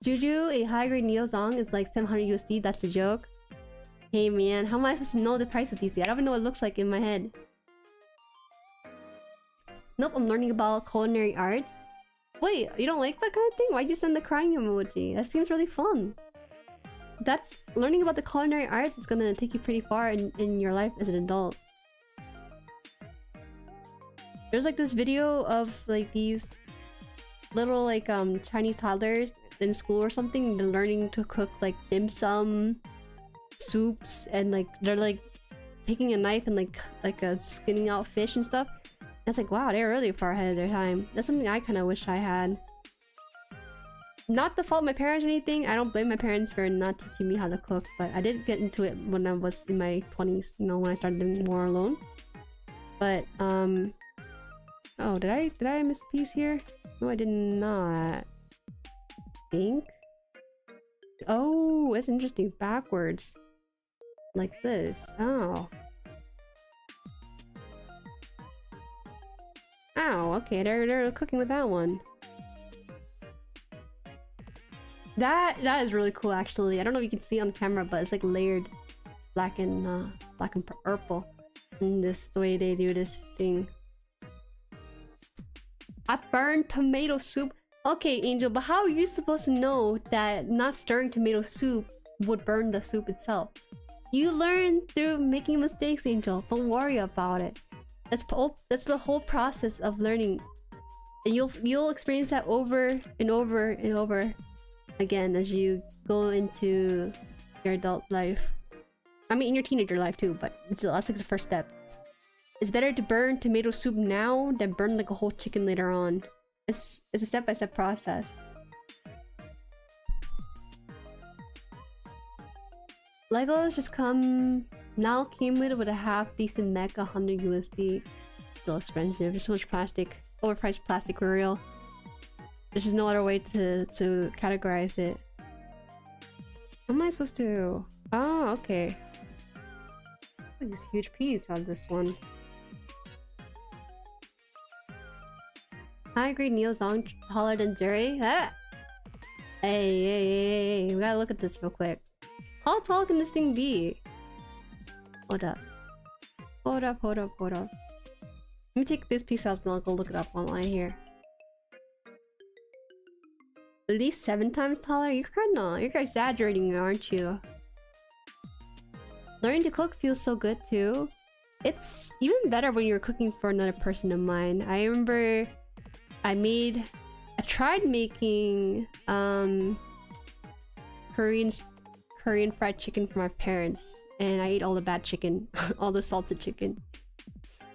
Juju, a high-grade Neozong is like 700 USD, that's the joke. Hey man, how am I supposed to know the price of these? I don't even know what it looks like in my head. Nope, I'm learning about culinary arts. Wait, you don't like that kind of thing? Why'd you send the crying emoji? That seems really fun. that's learning about the culinary arts is gonna take you pretty far in your life as an adult. There's like this video of like these little like Chinese toddlers in school or something. They're learning to cook like dim sum, soups, and like they're like taking a knife and like skinning out fish and stuff. And it's like, wow, they're really far ahead of their time. That's something I kind of wish I had. Not the fault of my parents or anything. I don't blame my parents for not teaching me how to cook, but I did get into it when I was in my 20s, you know, when I started living more alone. But oh, did I miss a piece here? No, I did not. Think. Oh, it's interesting. Backwards. Like this. Oh. Ow, okay, they're cooking with that one. That is really cool actually. I don't know if you can see on camera, but it's like layered black and purple. And this the way they do this thing. I burned tomato soup. Okay, Angel, but how are you supposed to know that not stirring tomato soup would burn the soup itself? You learn through making mistakes, Angel. Don't worry about it. That's the whole process of learning. And you'll experience that over and over and over again as you go into your adult life. I mean, in your teenager life too, but that's like the first step. It's better to burn tomato soup now than burn like a whole chicken later on. It's a step-by-step process. Legos just now came with a half decent mech, 100 USD. Still expensive. There's so much plastic, overpriced plastic for real. There's just no other way to categorize it. How am I supposed to? Oh, okay. Like this huge piece on this one. I agree. Neo's taller than Jueri. Ah! Hey, we gotta look at this real quick. How tall can this thing be? Hold up. Hold up. Let me take this piece out and I'll go look it up online here. At least 7 times taller? You're exaggerating, aren't you? Learning to cook feels so good too. It's even better when you're cooking for another person of mine. I remember I tried making Korean fried chicken for my parents, and I ate all the bad chicken, all the salted chicken,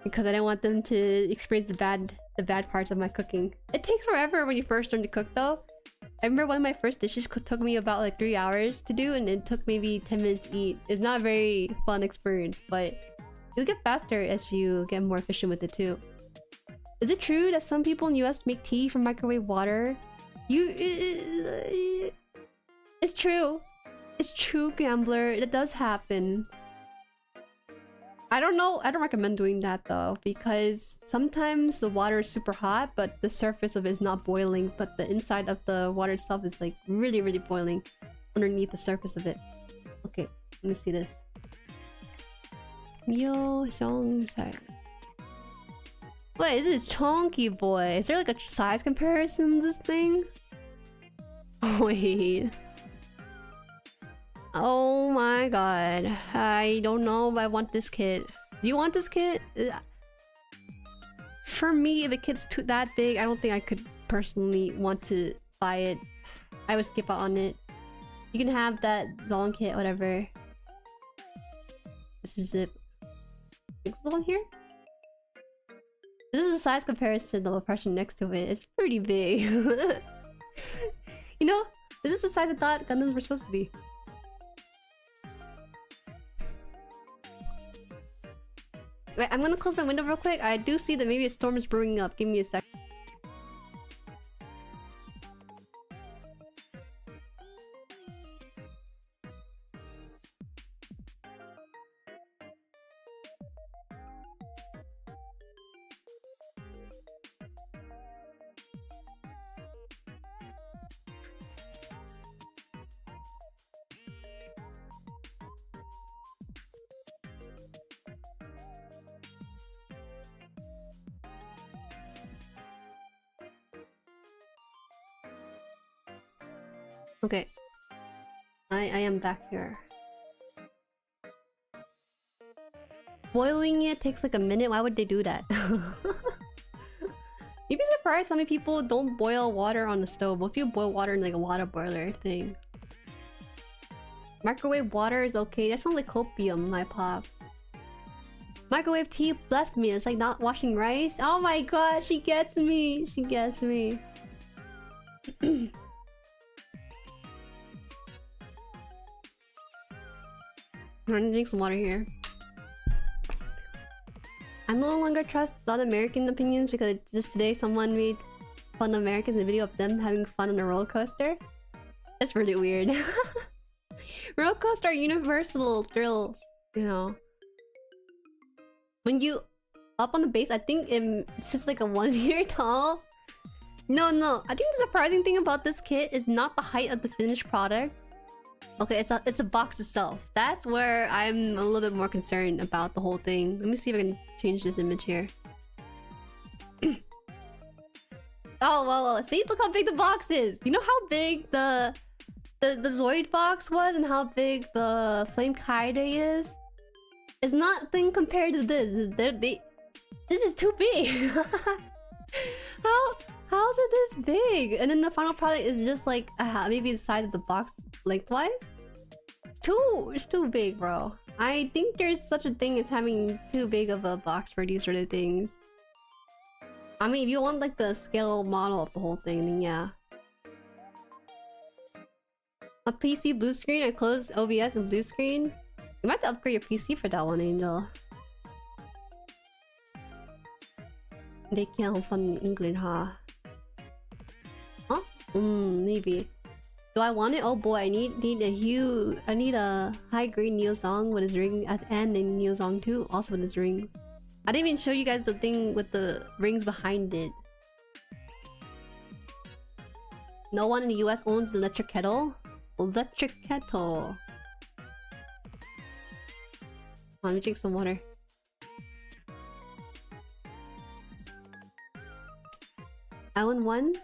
because I didn't want them to experience the bad parts of my cooking. It takes forever when you first learn to cook though. I remember one of my first dishes took me about like 3 hours to do, and it took maybe 10 minutes to eat. It's not a very fun experience, but you'll get faster as you get more efficient with it too. Is it true that some people in the US make tea from microwave water? It's true. It's true, Gambler. It does happen. I don't know. I don't recommend doing that though, because sometimes the water is super hot, but the surface of it is not boiling, but the inside of the water itself is like really, really boiling underneath the surface of it. Okay, let me see this. Myo Xiong. Wait, this is chunky boy. Is there like a size comparison to this thing? Wait. Oh my god. I don't know if I want this kit. Do you want this kit? For me, if a kit's that big, I don't think I could personally want to buy it. I would skip out on it. You can have that long kit, whatever. This is it. Is the one here? This is a size comparison of the person next to it. It's pretty big. You know, this is the size I thought Gundams were supposed to be. Wait, I'm gonna close my window real quick. I do see that maybe a storm is brewing up. Give me a sec. Okay. I am back here. Boiling it takes like a minute. Why would they do that? You'd be surprised how many people don't boil water on the stove. What if you boil water in like a water boiler thing? Microwave water is okay. That sounds like copium, my pop. Microwave tea blessed me. It's like not washing rice. Oh my god, she gets me. She gets me. I'm gonna drink some water here. I no longer trust a lot of American opinions because just today someone made fun of Americans in a video of them having fun on a roller coaster. That's really weird. Roller coaster are universal thrills, you know. When you up on the base, I think it's just like a 1 meter tall. No, I think the surprising thing about this kit is not the height of the finished product. Okay, it's the box itself. That's where I'm a little bit more concerned about the whole thing. Let me see if I can change this image here. Oh, well, see? Look how big the box is! You know how big the Zoid box was and how big the Flame Kaide is? It's nothing compared to this. This is too big! How is it this big? And then the final product is just like maybe the size of the box lengthwise? It's too big, bro. I think there's such a thing as having too big of a box for these sort of things. I mean, if you want like the scale model of the whole thing, then yeah. A PC blue screen? I closed OBS and blue screen? You might have to upgrade your PC for that one, Angel. They can't have fun in England, huh? Huh? Maybe. Do I want it? Oh boy, I need a high grade Neozong with his ring as and a Neozong too, also with his rings. I didn't even show you guys the thing with the rings behind it. No one in the US owns the electric kettle. Electric kettle. Let me drink some water. Island 1?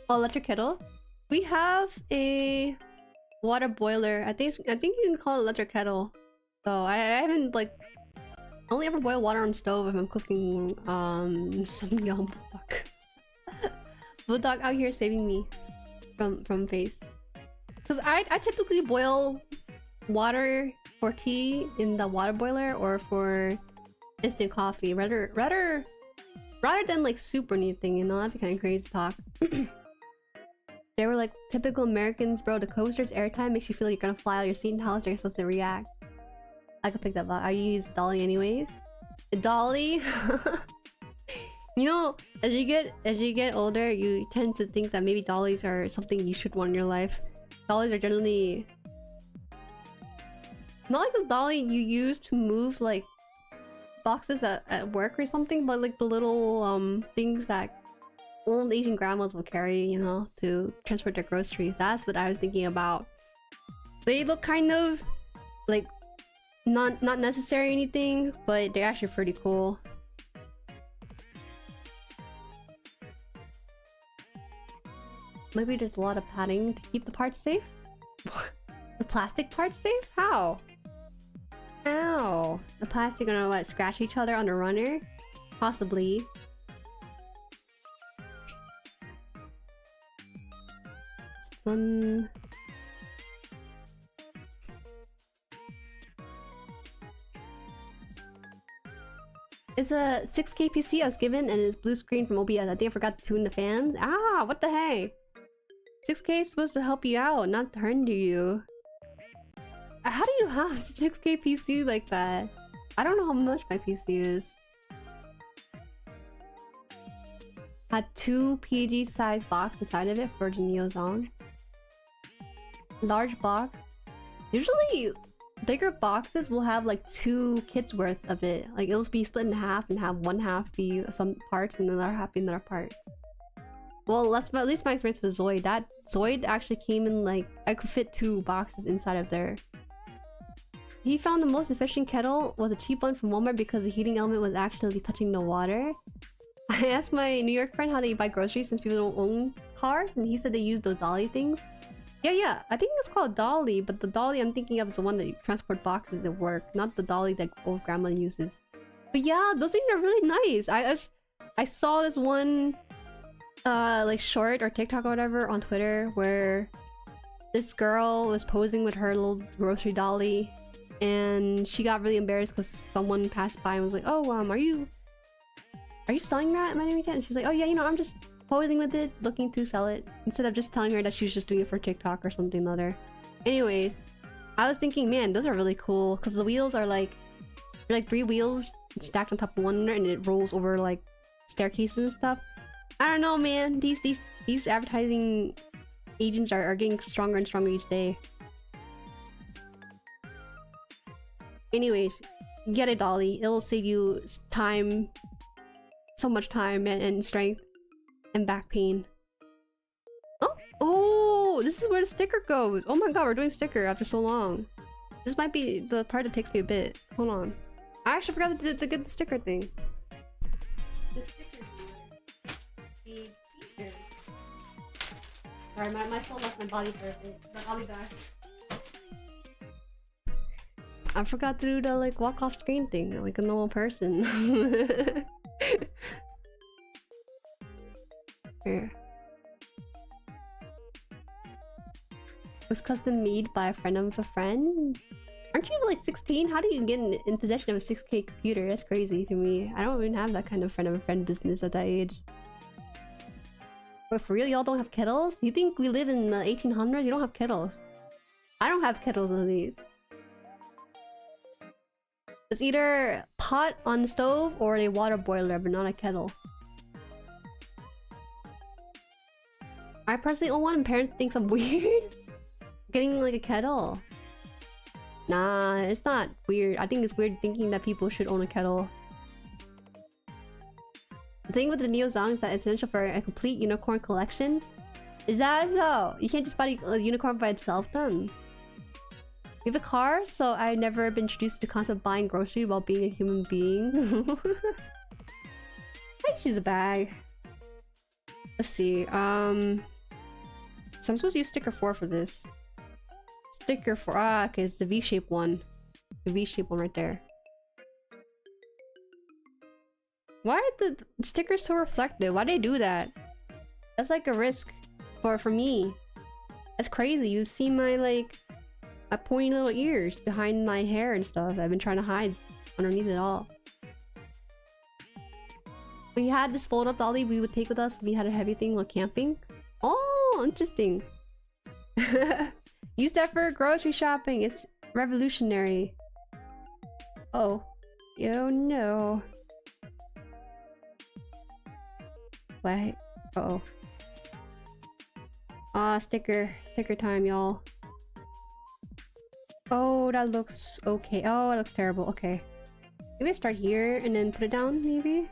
Oh, electric kettle? We have a water boiler. I think you can call it electric kettle. So I haven't like only ever boil water on stove if I'm cooking some young bulldog. Bulldog out here saving me from face. Cause I typically boil water for tea in the water boiler or for instant coffee rather than like soup or anything, you know. That'd be kind of crazy talk. They were like, typical Americans, bro. The coaster's airtime makes you feel like you're gonna fly out your seat, and how else are you supposed to react? I could pick that up. I use Dolly anyways. Dolly? You know, as you get older, you tend to think that maybe dollies are something you should want in your life. Dollies are generally not like the dolly you use to move like boxes at work or something, but like the little things that old Asian grandmas will carry, you know, to transport their groceries. That's what I was thinking about. They look kind of like not necessary or anything, but they're actually pretty cool. Maybe there's a lot of padding to keep the parts safe? The plastic parts safe? How? Ow! The plastic gonna what, scratch each other on the runner? Possibly. This one... It's a 6K PC I was given and it's blue screen from OBS. I think I forgot to tune the fans. Ah, what the heck? 6K is supposed to help you out, not turn to you. How do you have 6K PC like that? I don't know how much my PC is. Had 2 PG size box inside of it for the Neozong. Large box. Usually bigger boxes will have like 2 kits worth of it. Like it'll be split in half and have one half be some parts and the other half be another part. Well, that's at least my experience with the Zoid. That Zoid actually came in like I could fit 2 boxes inside of there. He found the most efficient kettle was a cheap one from Walmart because the heating element was actually touching the water. I asked my New York friend how they buy groceries since people don't own cars, and he said they use those dolly things. Yeah. I think it's called dolly, but the dolly I'm thinking of is the one that you transport boxes at work, not the dolly that old grandma uses. But yeah, those things are really nice. I saw this one like short or TikTok or whatever on Twitter where this girl was posing with her little grocery dolly, and she got really embarrassed because someone passed by and was like, "Oh, are you selling that by any chance?" And she's like, "Oh yeah, you know, I'm just posing with it, looking to sell it," instead of just telling her that she was just doing it for TikTok or something other. Anyways, I was thinking, man, those are really cool because the wheels are like 3 wheels stacked on top of one another, and it rolls over like staircases and stuff. I don't know, man. These advertising agents are getting stronger and stronger each day. Anyways, get a dolly. It'll save you time, so much time and strength and back pain. Oh, this is where the sticker goes. Oh my god, we're doing sticker after so long. This might be the part that takes me a bit. Hold on. I actually forgot to get the sticker thing. The sticker thing. The features. Sorry, my soul left my body for a bit, but I'll be back. I forgot to do the like walk off screen thing like a normal person. Here. It was custom made by a friend of a friend. Aren't you like 16? How do you get in possession of a 6K computer? That's crazy to me. I don't even have that kind of friend of a friend business at that age. But for real, y'all don't have kettles? You think we live in the 1800s? You don't have kettles. I don't have kettles at least. It's either pot on the stove or a water boiler, but not a kettle. I personally own one and parents think I'm weird. Getting like a kettle. Nah, it's not weird. I think it's weird thinking that people should own a kettle. The thing with the Neozong is that it's essential for a complete unicorn collection. Is that so? You can't just buy a unicorn by itself then. You have a car, so I've never been introduced to the concept of buying groceries while being a human being. I choose a bag. Let's see. So I'm supposed to use sticker 4 for this. Sticker 4. Ah, okay, it's the V-shaped one. The V-shaped one right there. Why are the stickers so reflective? Why do they do that? That's like a risk for me. That's crazy. You see my like my pointy little ears behind my hair and stuff. I've been trying to hide underneath it all. We had this fold-up dolly we would take with us when we had a heavy thing while camping. Oh, interesting. Use that for grocery shopping. It's revolutionary. Oh. Oh no. Wait. Uh-oh. Ah, sticker time, y'all. Oh, that looks okay. Oh, it looks terrible. Okay. Maybe I start here and then put it down, maybe?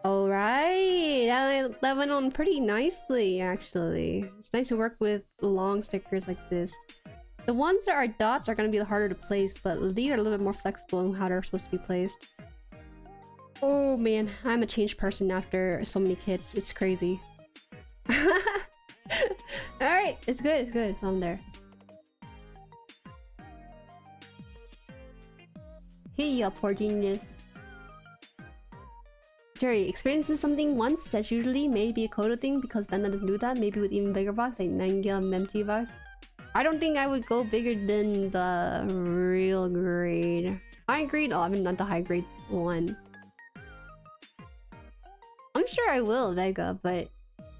Alright! That went on pretty nicely, actually. It's nice to work with long stickers like this. The ones that are dots are going to be harder to place, but these are a little bit more flexible in how they're supposed to be placed. Oh man, I'm a changed person after so many kids. It's crazy. Alright, it's good, it's good. It's on there. Hey, you poor genius. Jueri, experiencing something once that's usually may be a Kodo thing because Benda doesn't do that, maybe with even bigger box, like 9GB empty box. I don't think I would go bigger than the real grade. High grade? Oh, I mean not the high grade one. I'm sure I will, Vega, but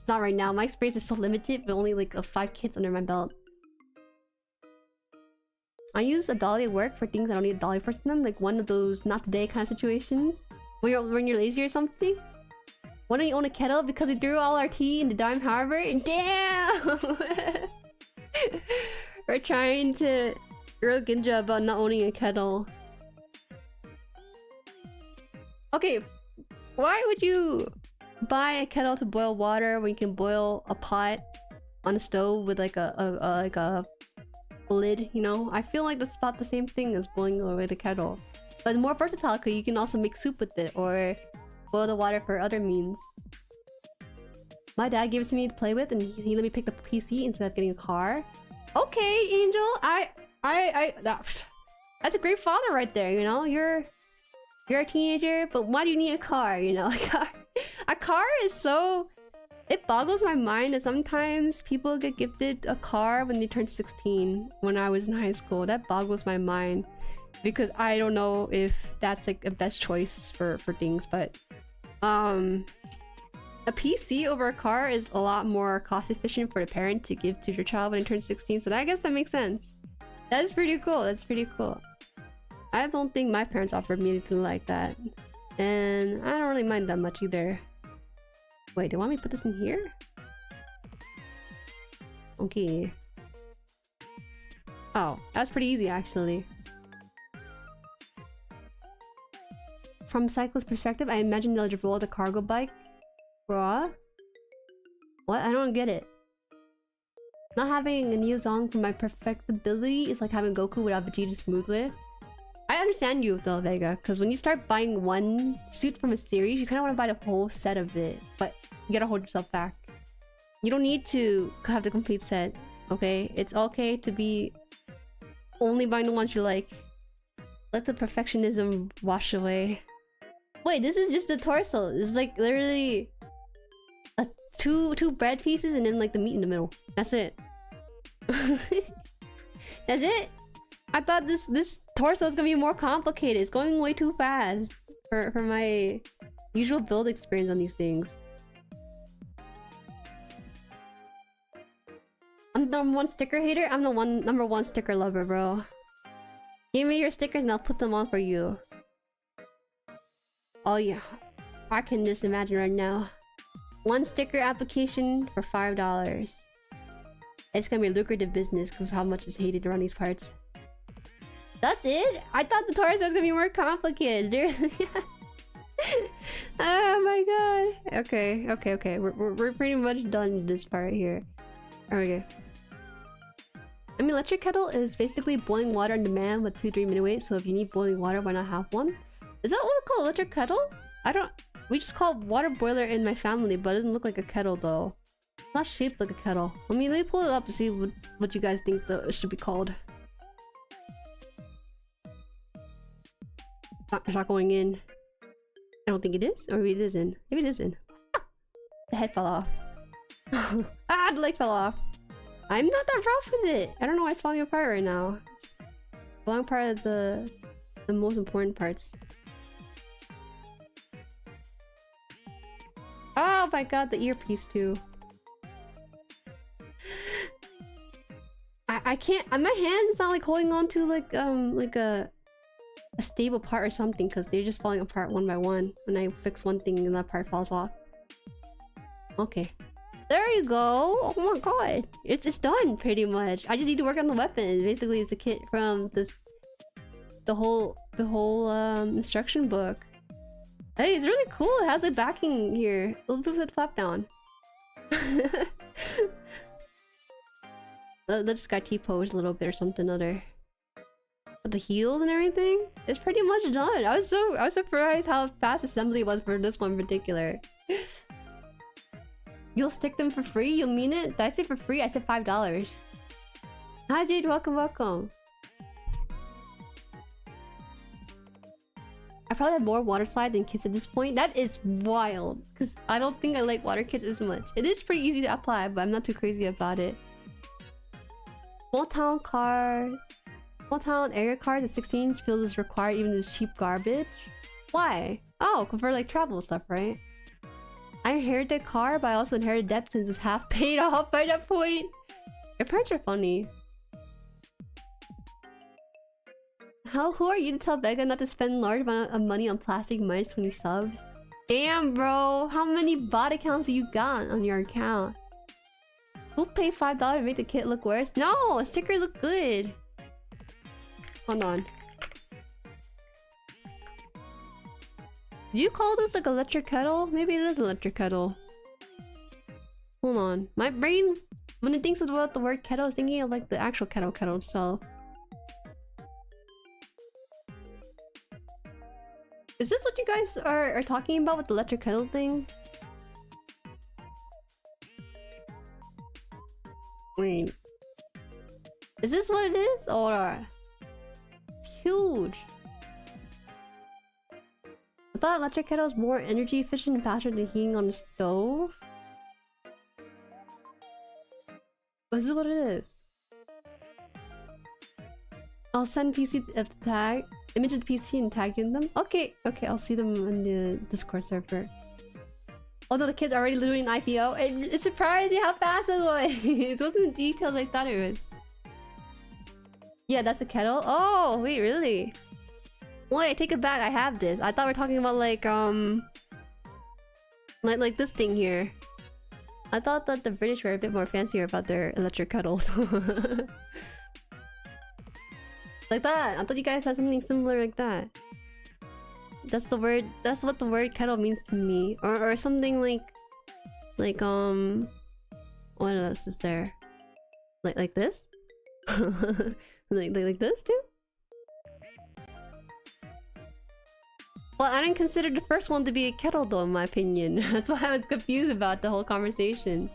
not right now. My experience is so limited, but only like 5 kits under my belt. I use a dolly at work for things I don't need a dolly for them, like one of those not today kind of situations. When you're lazy or something. Why don't you own a kettle? Because we threw all our tea in the Dime Harbor? Damn! We're trying to grow Ginja about not owning a kettle. Okay, why would you buy a kettle to boil water when you can boil a pot on a stove with like a lid, you know? I feel like that's about the same thing as boiling with a kettle. But it's more versatile because you can also make soup with it or boil the water for other means. My dad gave it to me to play with, and he let me pick the PC instead of getting a car. Okay, Angel. That's a great father right there. You know, you're a teenager, but why do you need a car? You know, a car is so. It boggles my mind that sometimes people get gifted a car when they turn 16. When I was in high school, that boggles my mind because I don't know if that's like the best choice for things, but a PC over a car is a lot more cost efficient for the parent to give to your child when they turn 16. So I guess that makes sense. That's pretty cool. That's pretty cool. I don't think my parents offered me anything like that, and I don't really mind that much either. Wait, do you want me to put this in here? Okay. Oh, that's pretty easy actually. From a cyclist perspective, I imagine they'll just roll the cargo bike. Bruh? What? I don't get it. Not having a Neozong for my perfectibility is like having Goku without Vegeta to smooth with. I understand you though, Vega, because when you start buying one suit from a series, you kind of want to buy the whole set of it, but you gotta hold yourself back. You don't need to have the complete set, okay? It's okay to be only buying the ones you like. Let the perfectionism wash away. Wait, this is just the torso. This is like literally two bread pieces and then like the meat in the middle. That's it. That's it? I thought this torso is gonna be more complicated. It's going way too fast for my usual build experience on these things. I'm the #1 sticker hater. I'm the #1 sticker lover, bro. Give me your stickers and I'll put them on for you. Oh yeah, I can just imagine right now. 1 sticker application for $5. It's gonna be a lucrative business because how much is hated around these parts. That's it? I thought the torso was gonna be more complicated. Oh my god. Okay. We're pretty much done this part here. Okay. I mean, electric kettle is basically boiling water on demand with 2-3 minute wait. So if you need boiling water, why not have one? Is that what we call electric kettle? I don't. We just call water boiler in my family, but it doesn't look like a kettle though. It's not shaped like a kettle. Let me pull it up to see what you guys think it should be called. It's not going in. I don't think it is, or maybe it isn't. Maybe it isn't. Ah! The head fell off. Ah, the leg fell off. I'm not that rough with it. I don't know why it's falling apart right now. Falling apart of the most important parts. Oh my god, the earpiece too. I can't. My hand is not like holding on to like a stable part or something because they're just falling apart one by one. When I fix one thing and that part falls off. Okay. There you go! Oh my god! It's done pretty much. I just need to work on the weapons. Basically, it's a kit from the whole instruction book. Hey, it's really cool. It has a backing here. We'll put the flap down. Let's got T-pose a little bit or something other. But the heels and everything, it's pretty much done. I was surprised how fast assembly was for this one in particular. You'll stick them for free? You mean it? Did I say for free? I said $5. Hi Jade, welcome. I probably have more water slide than kits at this point. That is wild, because I don't think I like water kits as much. It is pretty easy to apply, but I'm not too crazy about it. Small town area card at 16 feels is required even if it's cheap garbage. Why? Oh, for like travel stuff, right? I inherited a car, but I also inherited debt since it was half paid off by that point. Your parents are funny. Who are you to tell Vega not to spend large amount of money on plastic mice when he subs? Damn, bro! How many bot accounts do you got on your account? Who paid $5 to make the kit look worse? No! Stickers look good! Hold on. Do you call this like electric kettle? Maybe it is electric kettle. Hold on. My brain, when it thinks about the word kettle, is thinking of like the actual kettle itself. Is this what you guys are talking about with the electric kettle thing? Wait. Is this what it is? Or... It's huge. I thought electric kettle is more energy efficient and faster than heating on a stove. This is what it is. I'll send PC tag image of the PC and tag you in them. Okay, okay, I'll see them on the Discord server. Although the kids are already literally in IPO, it surprised me how fast it was. It wasn't the details I thought it was. Yeah, that's a kettle. Oh, wait, really? Wait, I take it back. I have this. I thought we were talking about like this thing here. I thought that the British were a bit more fancier about their electric kettles. Like that. I thought you guys had something similar like that. That's the word. That's what the word kettle means to me. Or something like what else is there? Like this? like this too? Well, I didn't consider the first one to be a kettle though, in my opinion. That's why I was confused about the whole conversation.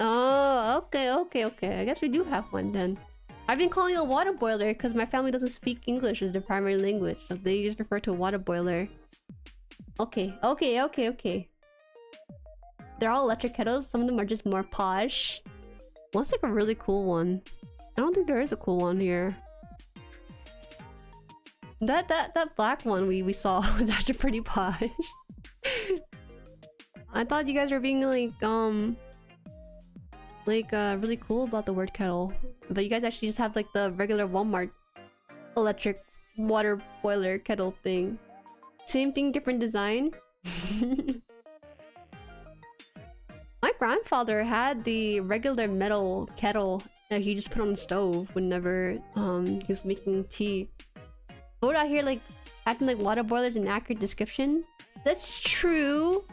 Oh, okay. I guess we do have one then. I've been calling it a water boiler because my family doesn't speak English as their primary language, so they just refer to a water boiler. Okay. They're all electric kettles. Some of them are just more posh. One's like a really cool one. I don't think there is a cool one here. That black one we saw was actually pretty posh. I thought you guys were being like really cool about the word kettle, but you guys actually just have like the regular Walmart electric water boiler kettle thing. Same thing, different design. My grandfather had the regular metal kettle that he just put on the stove whenever he was making tea. Vote out here like acting like water boiler is an accurate description. That's true.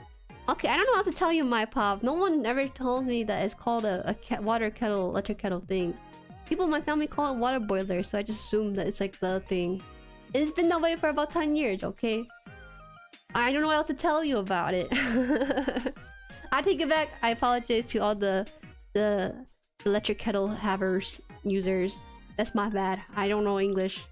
Okay, I don't know how to tell you, my pop. No one ever told me that it's called a water kettle, electric kettle thing. People in my family call it water boiler, so I just assume that it's like the thing. It's been that way for about 10 years, okay? I don't know what else to tell you about it. I take it back. I apologize to all the electric kettle havers, users. That's my bad. I don't know English.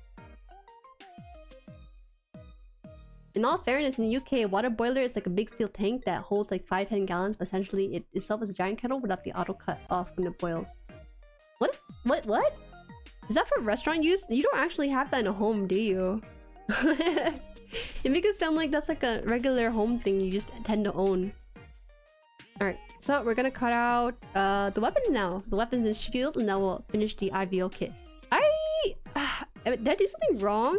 In all fairness, in the UK, a water boiler is like a big steel tank that holds like 5-10 gallons, but essentially it itself is a giant kettle without the auto cut off when it boils. What? Is that for restaurant use? You don't actually have that in a home, do you? It makes it sound like that's like a regular home thing you just tend to own. Alright, so we're gonna cut out the weapons now. The weapons and shield, and then we'll finish the IBO kit. Did I do something wrong?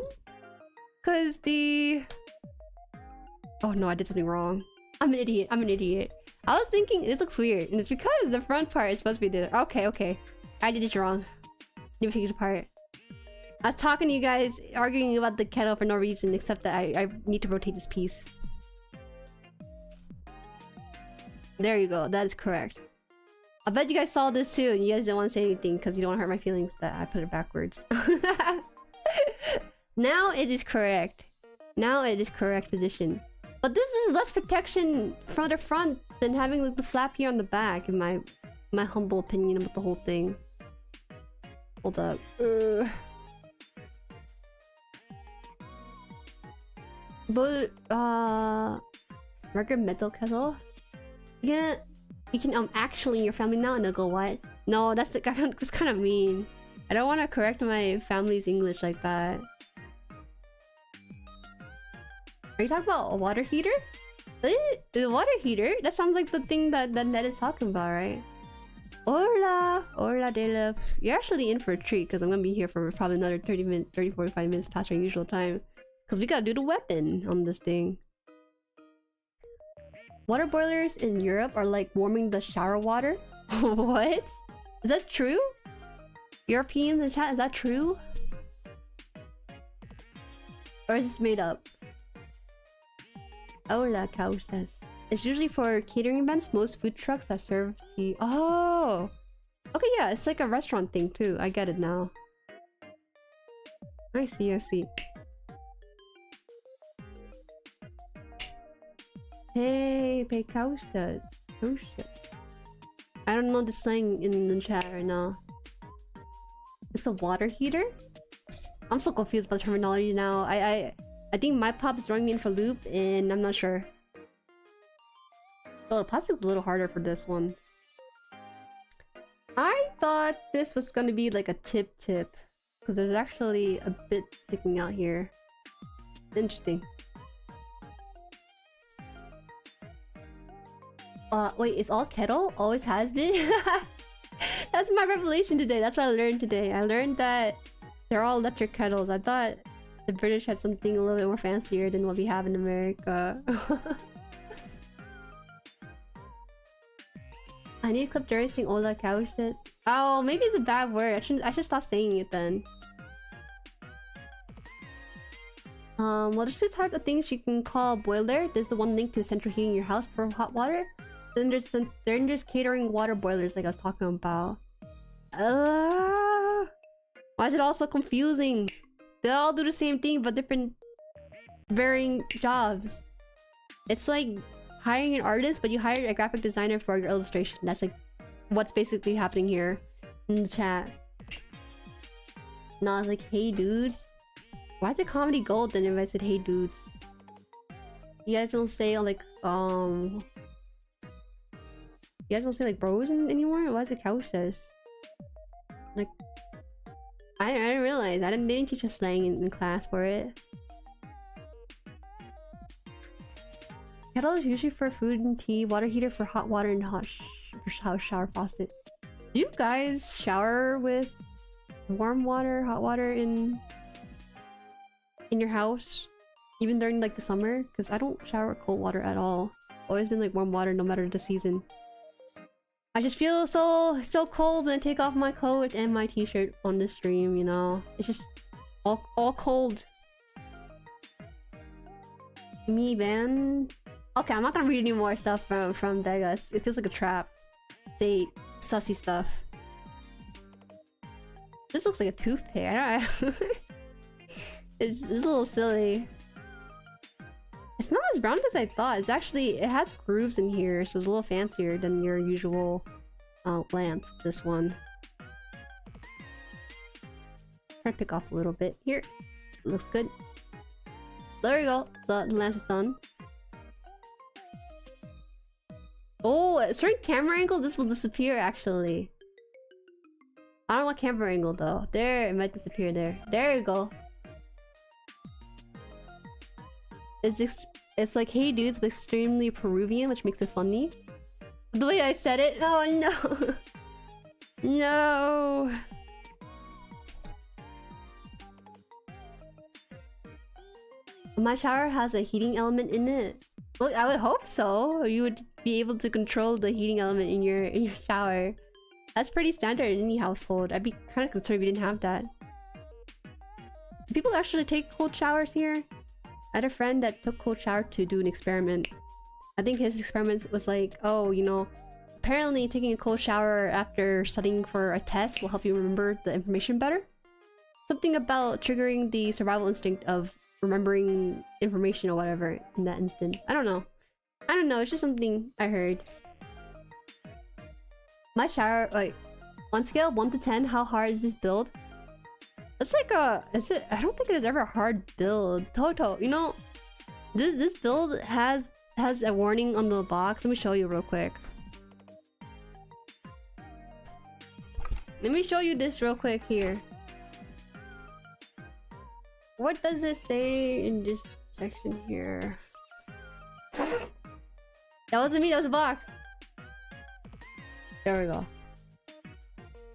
Cause the... Oh no, I did something wrong. I'm an idiot. I was thinking this looks weird, and it's because the front part is supposed to be the... Okay. I did this wrong. Let me take it apart. I was talking to you guys, arguing about the kettle for no reason, except that I need to rotate this piece. There you go. That is correct. I bet you guys saw this too, and you guys didn't want to say anything because you don't want to hurt my feelings that I put it backwards. Now it is correct. Now it is correct position. But this is less protection from the front than having like the flap here on the back, in my humble opinion about the whole thing. Hold up. But regular metal kettle. You can actually your family now, and they'll go what? No, that's kind of mean. I don't want to correct my family's English like that. Are you talking about a water heater? The water heater? That sounds like the thing that Ned is talking about, right? Hola de love. You're actually in for a treat because I'm gonna be here for probably another 45 minutes past our usual time. Because we gotta do the weapon on this thing. Water boilers in Europe are like warming the shower water. What? Is that true? Europeans in chat, is that true? Or is this made up? Hola causas. It's usually for catering events. Most food trucks that serve tea. Oh! Okay, yeah, it's like a restaurant thing too. I get it now. I see. Hey, causas. Oh shit. I don't know the slang in the chat right now. It's a water heater? I'm so confused about the terminology now. I think my pop is throwing me in for a loop and I'm not sure. Oh, the plastic's a little harder for this one. I thought this was gonna be like a tip, because there's actually a bit sticking out here. Interesting. Wait, it's all kettle? Always has been? That's my revelation today. That's what I learned today. I learned that they're all electric kettles. I thought the British had something a little bit more fancier than what we have in America. I need to clip Jueri saying Ola couches. Oh, maybe it's a bad word. I should stop saying it then. Well, there's two types of things you can call boiler. There's the one linked to central heating your house for hot water. Then there's catering water boilers like I was talking about. Why is it all so confusing? They all do the same thing but different varying jobs. It's like hiring an artist but you hired a graphic designer for your illustration. That's like what's basically happening here in the chat. No, it's like, hey dudes. Why is it comedy gold then if I said hey dudes? You guys don't say like you guys don't say like bros anymore? Why is it couches? Like I didn't realize. They didn't teach us slang in class for it. Kettle is usually for food and tea. Water heater for hot water and shower faucet. Do you guys shower with warm water, hot water in your house? Even during like the summer? Because I don't shower with cold water at all. Always been like warm water no matter the season. I just feel so cold when I take off my coat and my t-shirt on the stream, you know? It's just all cold. Me, man. Okay, I'm not gonna read any more stuff from Vegas. It feels like a trap. Say sussy stuff. This looks like a toothpick. I don't know. It's a little silly. It's not as round as I thought. It's actually, it has grooves in here, so it's a little fancier than your usual lamps with this one. Try to pick off a little bit here. Looks good. There we go. The lens is done. Oh, at a certain camera angle, this will disappear actually. I don't know what camera angle though. There, it might disappear there. There you go. It's like, hey dudes, but extremely Peruvian, which makes it funny. The way I said it, oh no! No! My shower has a heating element in it. Well, I would hope so. You would be able to control the heating element in your shower. That's pretty standard in any household. I'd be kind of concerned if we didn't have that. Do people actually take cold showers here? I had a friend that took cold shower to do an experiment. I think his experiment was like, oh, you know, apparently taking a cold shower after studying for a test will help you remember the information better. Something about triggering the survival instinct of remembering information or whatever in that instance. I don't know. It's just something I heard. My shower, like, on scale 1 to 10, how hard is this build? It's like a... I don't think there's ever a hard build. Toto, you know, this build has a warning on the box. Let me show you real quick. Let me show you this real quick here. What does it say in this section here? That wasn't me, that was a box. There we go.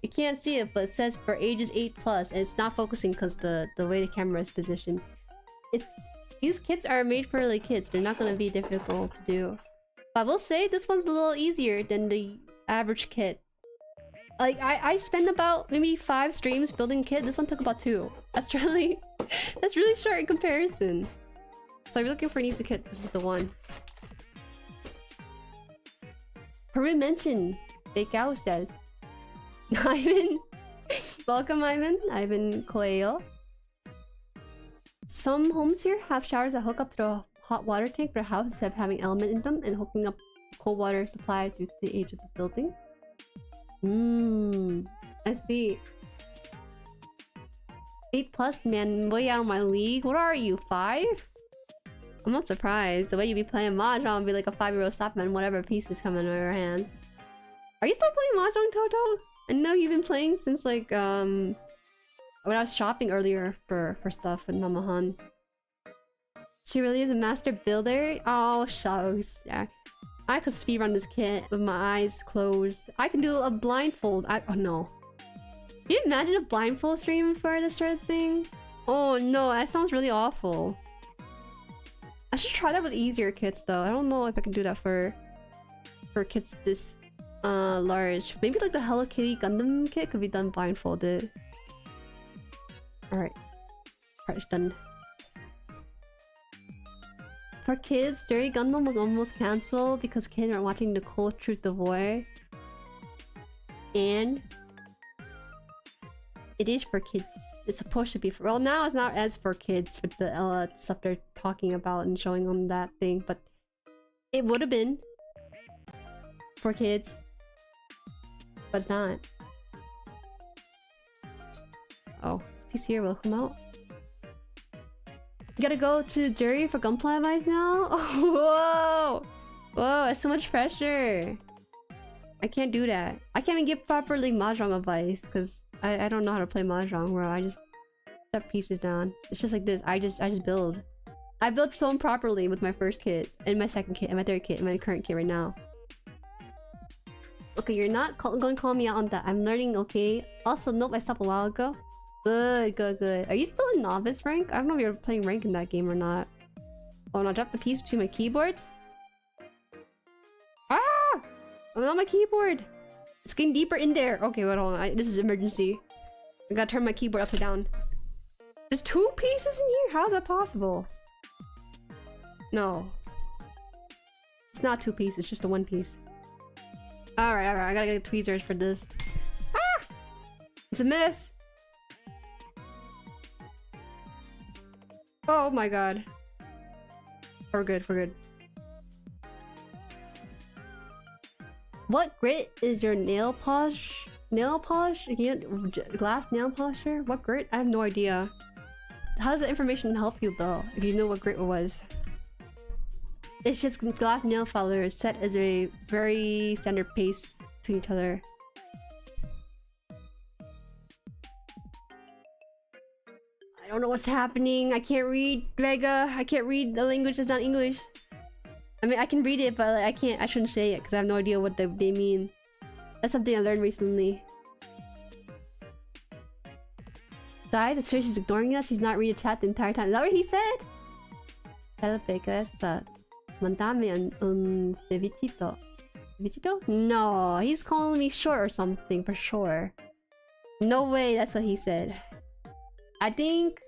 You can't see it, but it says for ages 8+, and it's not focusing because the way the camera is positioned. These kits are made for like kids. They're not gonna be difficult to do. But I will say this one's a little easier than the average kit. Like I spent about maybe 5 streams building a kit. This one took about 2. That's really short in comparison. So if you're looking for an easy kit, this is the one. Peru mention. Bakao says. Ivan. Welcome, Ivan. Ivan Coelho. Some homes here have showers that hook up to the hot water tank for the house instead of having element in them and hooking up cold water supply due to the age of the building. I see. 8+ man, way out of my league. What are you, 5? I'm not surprised. The way you be playing Mahjong be like a 5-year-old slapman, whatever piece is coming out of your hand. Are you still playing Mahjong, Toto? I know you've been playing since like when I was shopping earlier for stuff with Mama Han. She really is a master builder. Oh shucks. Yeah. I could speedrun this kit with my eyes closed. I can do a blindfold. Oh no. Can you imagine a blindfold stream for this sort of thing? Oh no, that sounds really awful. I should try that with easier kits though. I don't know if I can do that for kits this large. Maybe like the Hello Kitty Gundam kit could be done blindfolded. Alright. Alright, it's done. For kids, Jueri Gundam was almost cancelled because kids aren't watching the Cold Truth of War. And it is for kids. It's supposed to be for— well, now it's not as for kids with the stuff they're talking about and showing on that thing, but it would have been for kids. But it's not. Oh, this piece here will come out. You gotta go to Jueri for gunpla advice now? Oh, whoa! Whoa, that's so much pressure. I can't do that. I can't even give proper like Mahjong advice because I don't know how to play Mahjong, bro. I just set pieces down. It's just like this. I just build. I built so improperly with my first kit, and my second kit, and my third kit, and my current kit right now. Okay, you're not going to call me out on that. I'm learning, okay? Also, nope, I stopped a while ago. Good, good, good. Are you still in novice rank? I don't know if you're playing rank in that game or not. Oh, no, I dropped the piece between my keyboards. Ah! I'm on my keyboard. It's getting deeper in there. Okay, wait, hold on. This is emergency. I gotta turn my keyboard upside down. There's 2 pieces in here? How is that possible? No. It's not 2 pieces, it's just a 1 piece. Alright, alright. I gotta get tweezers for this. Ah! It's a mess. Oh my god. We're good, we're good. What grit is your nail polish? Nail polish? Glass nail polisher? What grit? I have no idea. How does that information help you though, if you know what grit it was? It's just glass nail filers set as a very standard pace to each other. I don't know what's happening. I can't read Vega. I can't read the language that's not English. I mean, I can read it, but like, I shouldn't say it because I have no idea what they mean. That's something I learned recently. Guys, it's sure she's ignoring us. She's not reading the chat the entire time. Is that what he said? Mandame un cevichito. Cevichito? No, he's calling me short or something for sure. No way, that's what he said. I think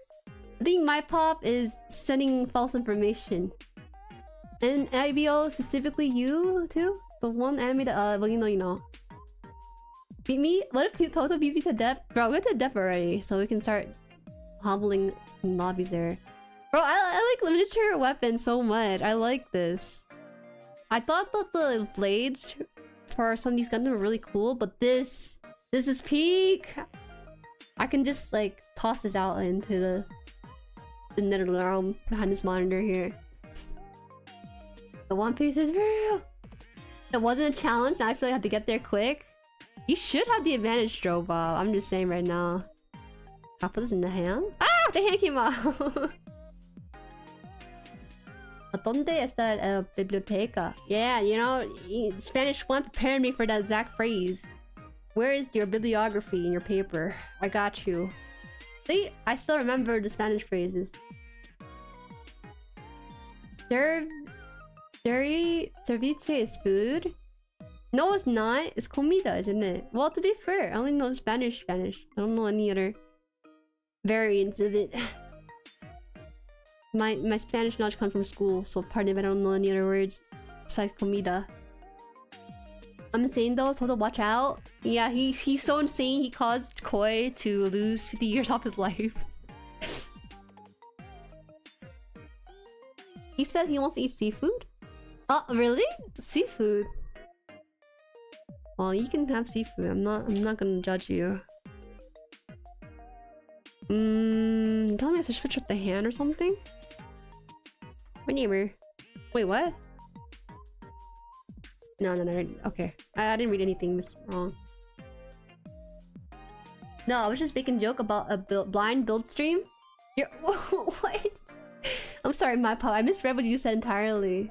my pop is sending false information. And IBO, specifically you too? The one animated, well, you know. Beat me? What if Toto beats me to death? Bro, we're to death already, so we can start hobbling in lobbies there. Bro, I like miniature weapons so much. I like this. I thought that the blades for some of these Gundam were really cool, but this is peak. I can just like toss this out into the nether realm behind this monitor here. The One Piece is real. It wasn't a challenge. Now I feel like I have to get there quick. You should have the advantage, Strobob. I'm just saying right now. I'll put this in the hand. Ah! The hand came out! ¿Dónde está la biblioteca? Yeah, you know, Spanish 1 prepared me for that exact phrase. Where is your bibliography in your paper? I got you. See, I still remember the Spanish phrases. Ceviche is food? No, it's not. It's comida, isn't it? Well, to be fair, I only know Spanish. I don't know any other variants of it. My Spanish knowledge comes from school, so pardon if I don't know any other words besides comida. I'm insane though, Toto, watch out. Yeah, he's so insane he caused Koi to lose 50 years off his life. He said he wants to eat seafood? Oh, really? Seafood? Well, you can have seafood. I'm not gonna judge you. You telling me I should switch up the hand or something? My neighbor. Wait, what? No. Okay. I didn't read anything wrong. No, I was just making a joke about a blind build stream. You're what? I'm sorry, my pop. I misread what you said entirely.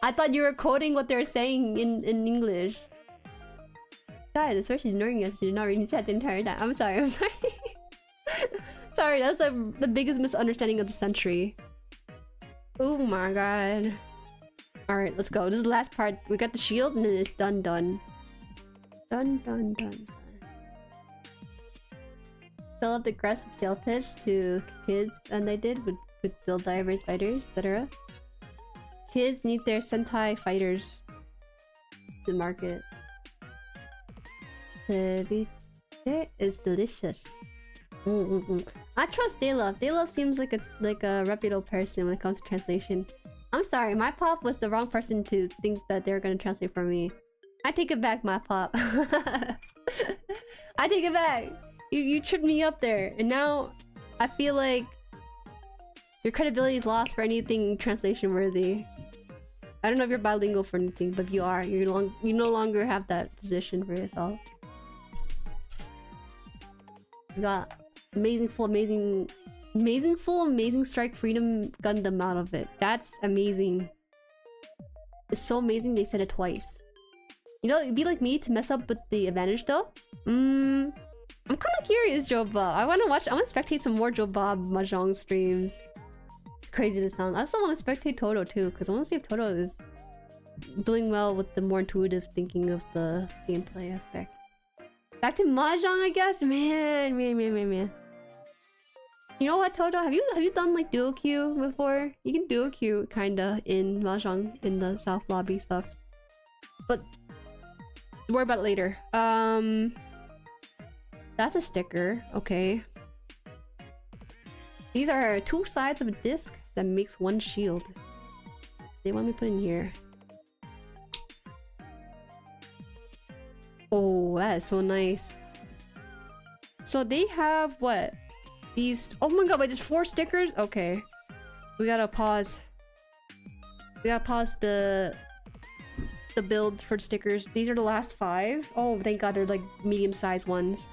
I thought you were quoting what they're saying in English. Guys, I swear she's ignoring us. She did not read the chat the entire time. I'm sorry. Sorry, that's the biggest misunderstanding of the century. Oh my god. Alright, let's go. This is the last part. We got the shield and then it's done. Done. Fill up the aggressive sales pitch to kids, and they did with build divers, fighters, etc. Kids need their Sentai fighters to market. The ceviche is delicious. I trust Daylove. Daylove seems like a reputable person when it comes to translation. I'm sorry, my pop was the wrong person to think that they were gonna translate for me. I take it back, my pop. I take it back. You tripped me up there, and now I feel like your credibility is lost for anything translation worthy. I don't know if you're bilingual for anything, but if you are, you no longer have that position for yourself. You got amazing strike freedom Gundam out of it. That's amazing. It's so amazing they said it twice. You know, it'd be like me to mess up with the advantage though. I'm kind of curious, Joe Bob. I want to spectate some more Joe Bob Mahjong streams. Crazy to sound. I also want to spectate Toto too, because I want to see if Toto is doing well with the more intuitive thinking of the gameplay aspect. Back to Mahjong, I guess. Man. You know what, Toto? Have you done like duo queue before? You can duo queue kinda in Mahjong in the South Lobby stuff, but worry about it later. That's a sticker. Okay. These are two sides of a disc that makes one shield. They want me to put in here. Oh, that is so nice. So they have what? These. Oh my god! Wait, there's 4 stickers. Okay, we gotta pause. We gotta pause the build for the stickers. These are the last 5. Oh, thank god, they're like medium-sized ones.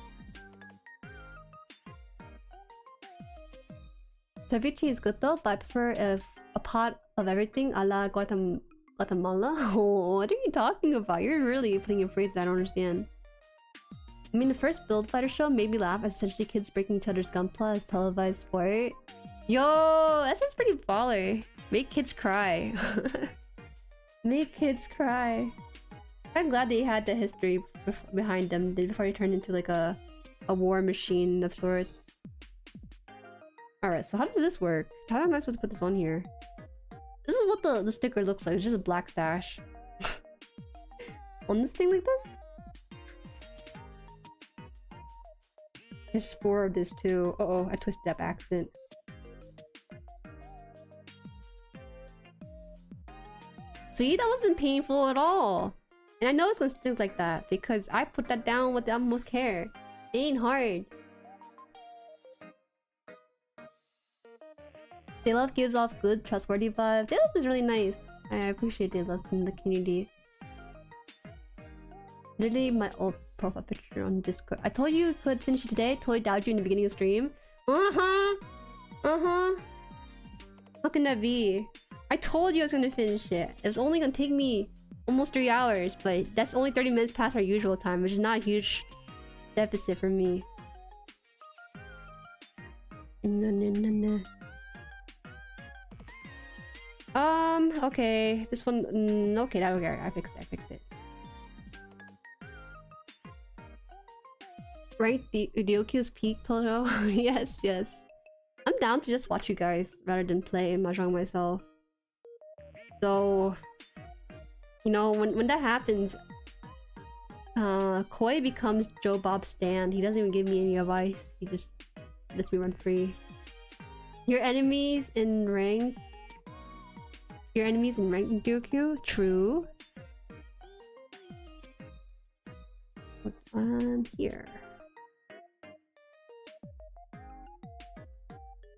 Ceviche is good though, but I prefer a pot of everything a la Guatemala. Oh, what are you talking about? You're really putting in phrases I don't understand. I mean, the first Build Fighter show made me laugh as essentially kids breaking each other's gunpla as televised sport. Yo, that sounds pretty baller. Make kids cry. Make kids cry. I'm glad they had the history behind them before they turned into like a war machine of sorts. Alright, so how does this work? How am I supposed to put this on here? This is what the sticker looks like. It's just a black stash. On this thing like this? There's 4 of this too. Uh-oh, I twisted that by accident. See, that wasn't painful at all. And I know it's gonna stick like that because I put that down with the utmost care. It ain't hard. Daylove gives off good, trustworthy vibes. Daylove is really nice. I appreciate Daylove from the community. Literally my old profile picture on Discord. I told you could finish it today. Totally doubted you in the beginning of the stream. How can that be? I told you I was gonna finish it. It was only gonna take me almost 3 hours, but that's only 30 minutes past our usual time, which is not a huge deficit for me. Okay. This one... okay, that okay. I fixed it. Right? The Udioki's peak, Toto? Yes. I'm down to just watch you guys rather than play Mahjong myself. So... you know, when that happens... Koi becomes Joe Bob's stand. He doesn't even give me any advice. He just lets me run free. Your enemies in rank... in Gyokyo? True. here.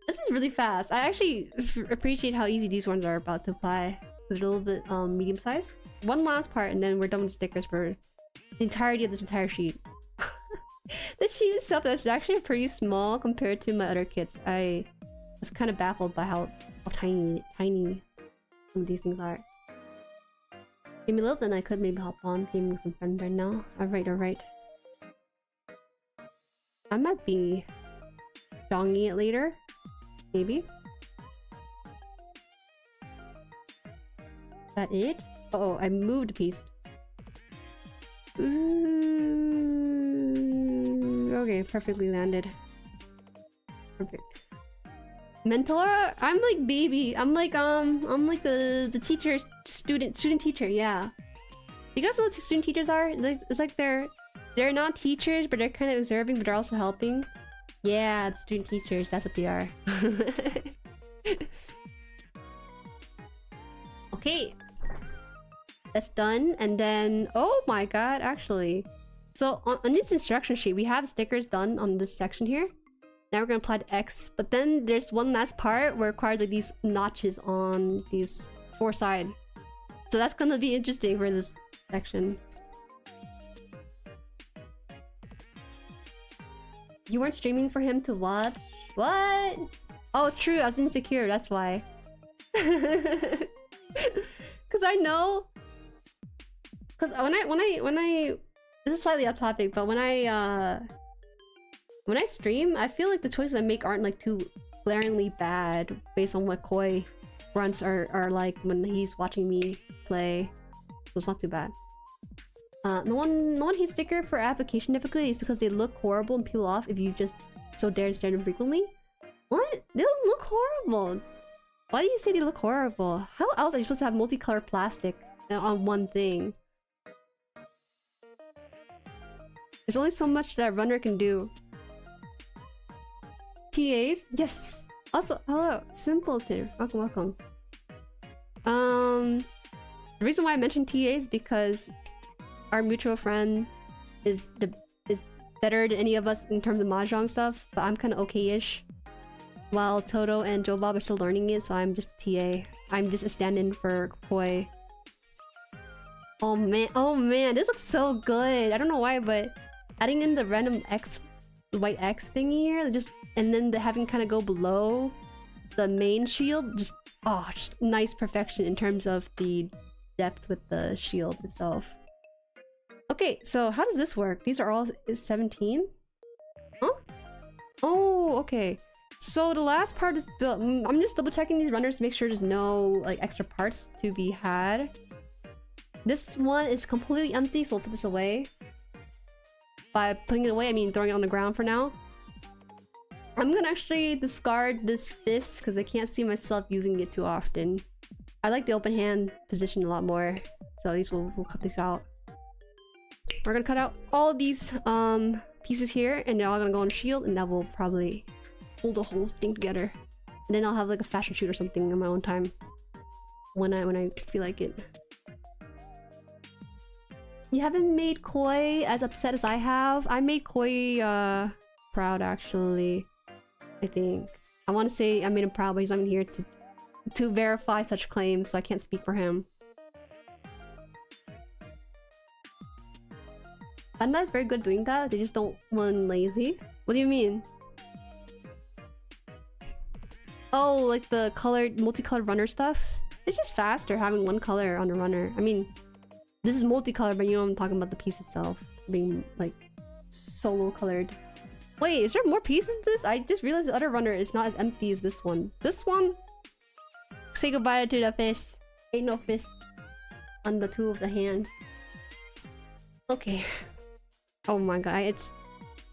This is really fast. I actually appreciate how easy these ones are about to apply. It's a little bit medium sized. One last part and then we're done with stickers for the entirety of this entire sheet. The sheet itself is actually pretty small compared to my other kits. I was kind of baffled by how tiny some of these things are. Give me a little, then I could maybe hop on gaming with some friends right now. Alright. I might be donging it later. Maybe. Is that it? Oh, I moved a piece. Okay, perfectly landed. Perfect. Mentor? I'm like baby. I'm like the teacher, student teacher. Yeah. You guys know what student teachers are? It's like they're not teachers, but they're kind of observing, but they're also helping. Yeah, it's student teachers. That's what they are. Okay. That's done, and then oh my god, actually. So on this instruction sheet, we have stickers done on this section here. Now we're gonna apply the X, but then there's one last part where it requires like these notches on these four sides. So that's gonna be interesting for this section. You weren't streaming for him to watch? What? Oh, true. I was insecure. That's why. Cause I know. Cause when I this is slightly off topic, but when I stream, I feel like the choices I make aren't like too glaringly bad based on what Koi grunts are like when he's watching me play. So it's not too bad. No one hates sticker for application difficulty is because they look horrible and peel off if you just so dare to stare at them frequently. What? They don't look horrible. Why do you say they look horrible? How else are you supposed to have multicolored plastic on one thing? There's only so much that a runner can do. PAs? Yes! Also, hello, Simpleton. Welcome. The reason why I mentioned TA is because our mutual friend is better than any of us in terms of mahjong stuff, but I'm kind of okay-ish. While Toto and Joe Bob are still learning it, so I'm just TA. I'm just a stand-in for Koi. Oh man, this looks so good. I don't know why, but adding in the random X, the white X thingy here, just and then having kind of go below the main shield, just nice perfection in terms of the depth with the shield itself. Okay, so how does this work? These are all 17? Huh? Oh, okay. So the last part is built. I'm just double checking these runners to make sure there's no like extra parts to be had. This one is completely empty, so we'll put this away. By putting it away, I mean throwing it on the ground for now. I'm gonna actually discard this fist because I can't see myself using it too often. I like the open hand position a lot more, so these we'll cut this out. We're gonna cut out all of these pieces here, and they're all gonna go on shield, and that will probably hold the whole thing together. And then I'll have like a fashion shoot or something on my own time when I feel like it. You haven't made Koi as upset as I have. I made Koi proud actually. I think I want to say I made him proud, but he's not even here to verify such claims, so I can't speak for him. Panda is very good doing that. They just don't want lazy. What do you mean? Oh, like the colored, multicolored runner stuff? It's just faster having one color on the runner. I mean, this is multicolored, but you know I'm talking about the piece itself being like solo colored. Wait, is there more pieces to this? I just realized the other runner is not as empty as this one. This one? Say goodbye to the fish. Ain't no fish on the two of the hand. Okay. Oh my god,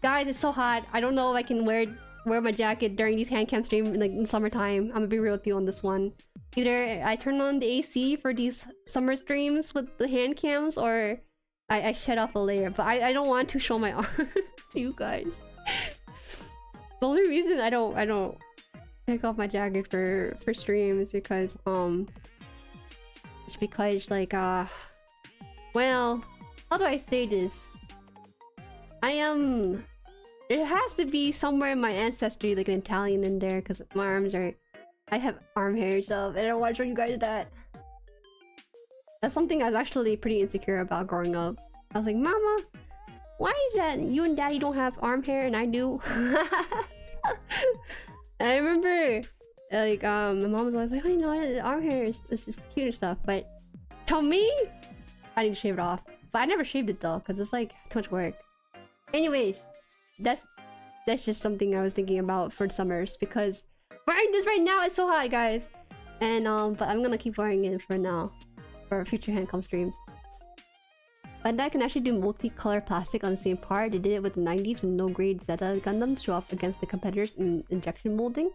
guys, it's so hot. I don't know if I can wear my jacket during these HANDCAM streams like in summertime. I'm gonna be real with you on this one. Either I turn on the AC for these summer streams with the HANDCAMs, or I shed off a layer. But I don't want to show my arms to you guys. The only reason I don't take off my jacket for stream is because like well, how do I say this? I am... It has to be somewhere in my ancestry, like an Italian in there, because my arms are... I have arm hair and stuff, and I don't want to show you guys that. That's something I was actually pretty insecure about growing up. I was like, Mama, why is that you and Daddy don't have arm hair and I do? I remember, like, my mom was always like, oh, you know, arm hair is just cute and stuff, but to me, I didn't shave it off. But I never shaved it though, because it's like too much work. Anyways, that's just something I was thinking about for summers, because wearing this right now is so hot, guys. And but I'm gonna keep wearing it for now, for future HANDCAM streams. Bandai can actually do multicolor plastic on the same part. They did it with the 90s with no grade Zeta Gundam to show off against the competitors in injection molding.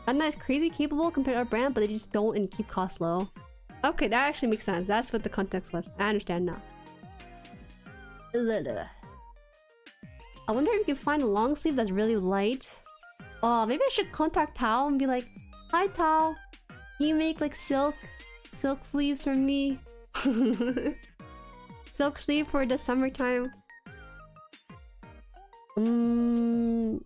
Bandai is crazy capable compared to our brand, but they just don't and keep costs low. Okay, that actually makes sense. That's what the context was. I understand now. I wonder if you can find a long sleeve that's really light. Oh, maybe I should contact Tao and be like, hi Tao, can you make like silk sleeves for me? Silk sleeve for the summertime. Then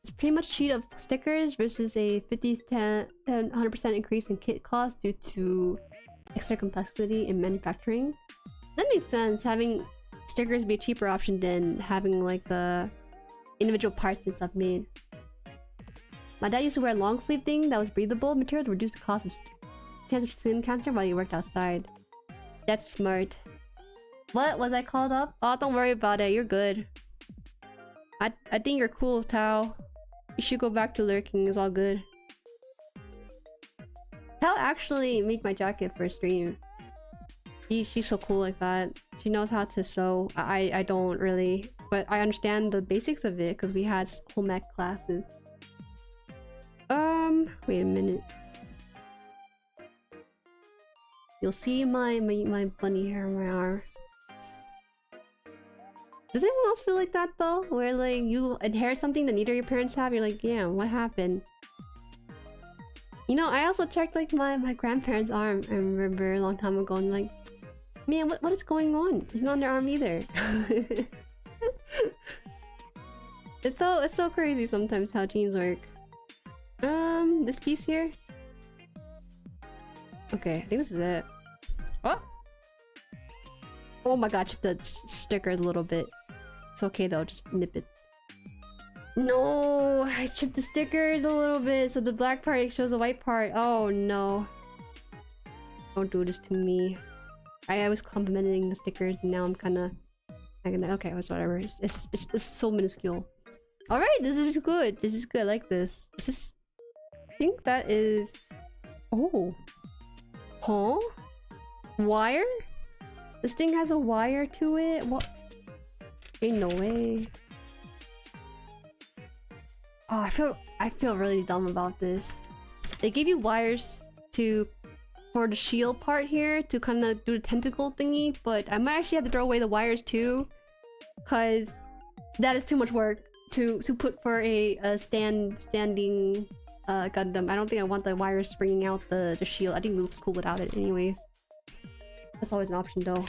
it's pretty much sheet of stickers versus a 50 to 100% increase in kit cost due to extra complexity in manufacturing. That makes sense, having stickers be a cheaper option than having like the individual parts and stuff made. My dad used to wear a long sleeve thing that was breathable material to reduce the cost of skin cancer while he worked outside. That's smart. What? Was I called up? Oh, don't worry about it. You're good. I think you're cool, Tao. You should go back to lurking. It's all good. Tao actually made my jacket for a stream. She's so cool like that. She knows how to sew. I don't really, but I understand the basics of it because we had home ec classes. Wait a minute. You'll see my bunny hair on my arm. Does anyone else feel like that though? Where like you inherit something that neither of your parents have, you're like, yeah, what happened? You know, I also checked like my grandparents' arm. I remember a long time ago and like, man, what is going on? It's not on their arm either. It's so crazy sometimes how genes work. This piece here. Okay, I think this is it. Oh! Oh my god, chip the stickers a little bit. It's okay though, just nip it. No, I chipped the stickers a little bit, so the black part shows the white part. Oh no. Don't do this to me. I was complimenting the stickers, and now I'm kinda... okay, whatever. It's so minuscule. Alright, this is good. This is good, I like this. This is... I think that is... Oh. Huh? Wire? This thing has a wire to it? What? Ain't no way. Oh, I feel really dumb about this. They gave you wires for the shield part here to kind of do the tentacle thingy, but I might actually have to throw away the wires too, cause that is too much work to put for a standing Gundam. I don't think I want the wires springing out the shield. I think it looks cool without it anyways. That's always an option though.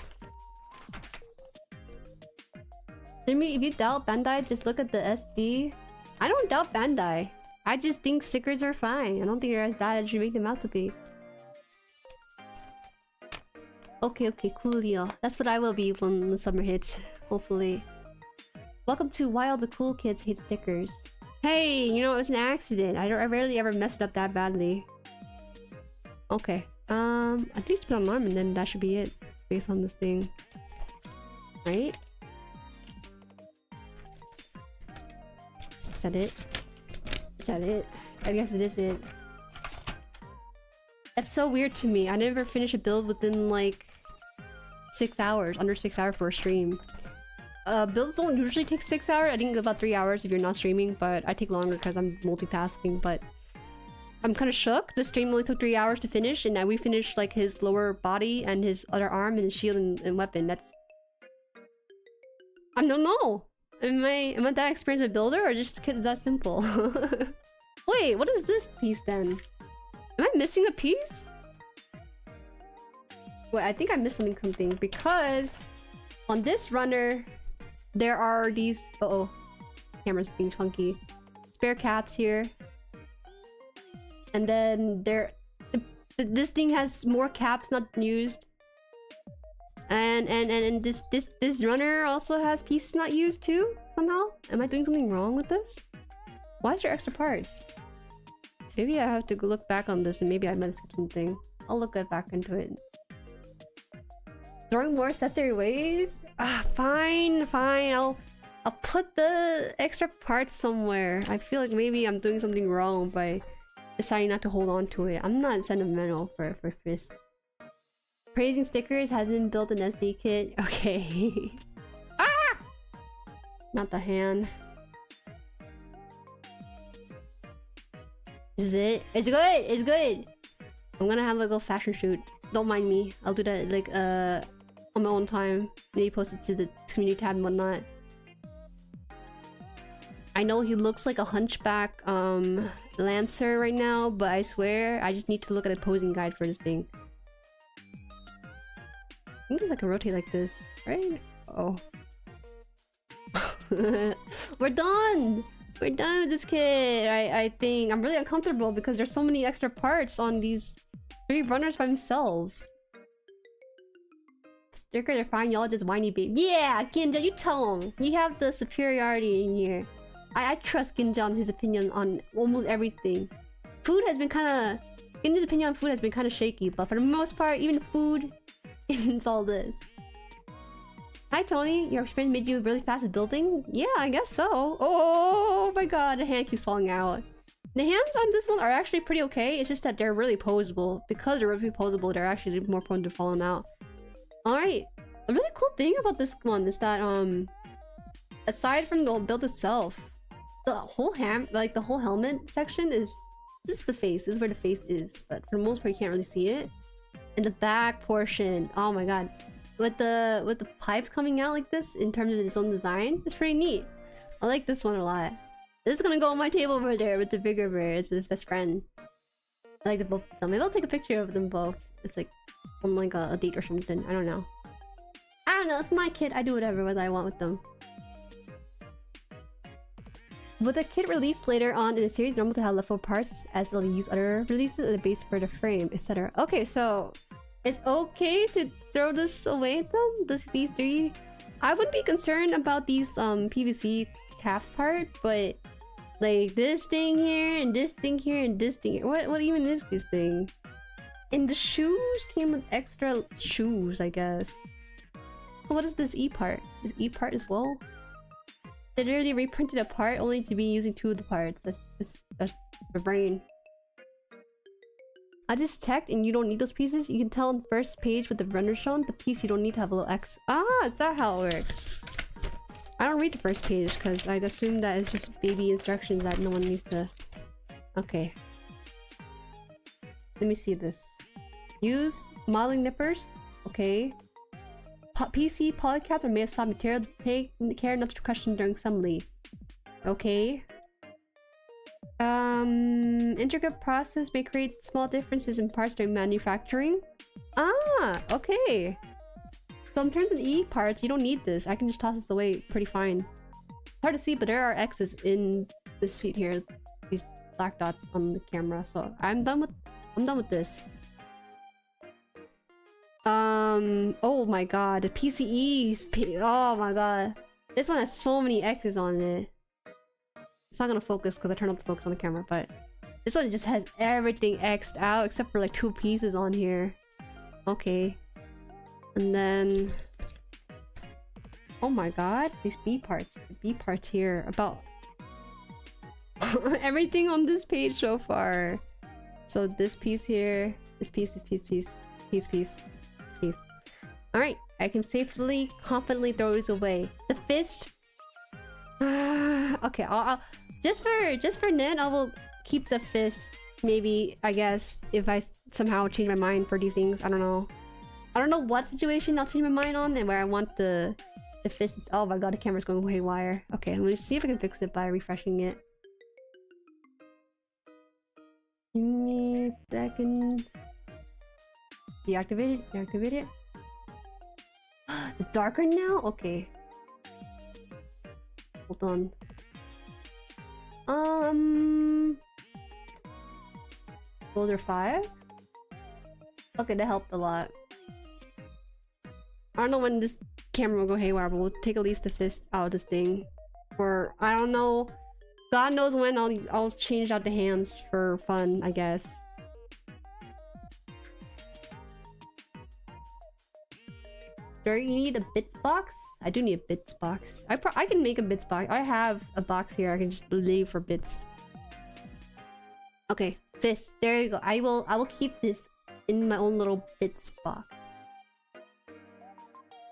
Maybe if you doubt Bandai, just look at the SD. I don't doubt Bandai. I just think stickers are fine. I don't think they're as bad as you make them out to be. Okay, coolio. That's what I will be when the summer hits, hopefully. Welcome to Why All the Cool Kids Hate Stickers. Hey, you know, it was an accident. I rarely ever mess it up that badly. Okay. I think it's put on arm and then that should be it. Based on this thing. Right? Is that it? Is that it? I guess it is it. It's so weird to me. I never finish a build within like 6 hours. Under 6 hours for a stream. Builds don't usually take 6 hours. I think about 3 hours if you're not streaming, but I take longer because I'm multitasking. But I'm kind of shook. The stream only took 3 hours to finish, and now we finished like his lower body and his other arm and his shield and weapon. That's... I don't know. Am I that experienced a builder or just that simple? Wait, what is this piece then? Am I missing a piece? Wait, I think I'm missing something because on this runner, there are these... Uh-oh. Camera's being funky. Spare caps here. And then there... This thing has more caps not used. And this runner also has pieces not used too, somehow? Am I doing something wrong with this? Why is there extra parts? Maybe I have to go look back on this and maybe I might have skipped something. I'll look back into it. Throwing more accessory ways? Ah, fine. I'll put the extra parts somewhere. I feel like maybe I'm doing something wrong by deciding not to hold on to it. I'm not sentimental for fists. Praising stickers hasn't built an SD kit. Okay. Ah! Not the hand. This is it. It's good. It's good. I'm gonna have like a little fashion shoot. Don't mind me. I'll do that like on my own time. Maybe post it to the community tab and whatnot. I know he looks like a hunchback lancer right now, but I swear I just need to look at a posing guide for this thing. I think I can rotate like this, right? Oh. We're done! We're done with this kit! I think I'm really uncomfortable because there's so many extra parts on these 3 runners by themselves. Sticker, they're fine, y'all just whiny baby. Yeah! Ginja, you tell him! You have the superiority in here. I trust Ginja on his opinion on almost everything. Food has been kinda... Ginja's opinion on food has been kinda shaky, but for the most part, even food... It's all this. Hi Tony, your friend made you really fast at building? Yeah, I guess so. Oh my god, the hand keeps falling out. The hands on this one are actually pretty okay. It's just that they're really posable. Because they're really posable, they're actually more prone to falling out. Alright. A really cool thing about this one is that aside from the build itself, the whole the whole helmet section is... This is the face. This is where the face is. But for the most part you can't really see it. And the back portion, oh my god, with the pipes coming out like this in terms of its own design, it's pretty neat. I like this one a lot. This is gonna go on my table over there with the bigger bear. It's his best friend. I like the both of them. Maybe I'll take a picture of them both. It's like on like a date or something. I don't know. I don't know. It's my kid. I do whatever I want with them. With the kit released later on in the series, normal to have leftover parts as they'll use other releases as a base for the frame, etc. Okay, so it's okay to throw this away then? These 3? I wouldn't be concerned about these PVC caps part, but like this thing here and this thing here and this thing here. What even is this thing? And the shoes came with extra shoes, I guess. So what is this E part? Is E part as well? They literally reprinted a part only to be using 2 of the parts. That's the brain. I just checked and you don't need those pieces. You can tell on first page with the render shown, the piece you don't need to have a little X. Ah, is that how it works? I don't read the first page because I'd assume that it's just baby instructions that no one needs to... Okay. Let me see this. Use modeling nippers. Okay. PC polycaps are made of soft material. Take care not to crush them during assembly. Okay. Intricate process may create small differences in parts during manufacturing. Ah, okay. So in terms of E parts, you don't need this. I can just toss this away pretty fine. Hard to see, but there are X's in this sheet here. These black dots on the camera. So I'm done with this. Oh my god, the PCEs. Oh my god. This one has so many X's on it. It's not gonna focus because I turned off the focus on the camera, but this one just has everything X'd out except for like 2 pieces on here. Okay. And then... Oh my god, these B parts. The B parts here. About... everything on this page so far. So this piece here. This piece, this piece, piece. Alright, I can safely, confidently throw this away. The fist... okay, I'll just for Ned, I will keep the fist. Maybe, I guess, if I somehow change my mind for these things. I don't know. I don't know what situation I'll change my mind on and where I want the fist. Oh my god, the camera's going haywire. Okay, let me see if I can fix it by refreshing it. Give me a second. Deactivate it. It's darker now? Okay. Hold on. Boulder 5? Okay, that helped a lot. I don't know when this camera will go haywire, but we'll take at least the fist out of this thing. Or, I don't know. God knows when I'll change out the hands for fun, I guess. Jueri, you need a bits box? I do need a bits box. I can make a bits box. I have a box here. I can just leave for bits. Okay, fist. There you go. I will keep this in my own little bits box.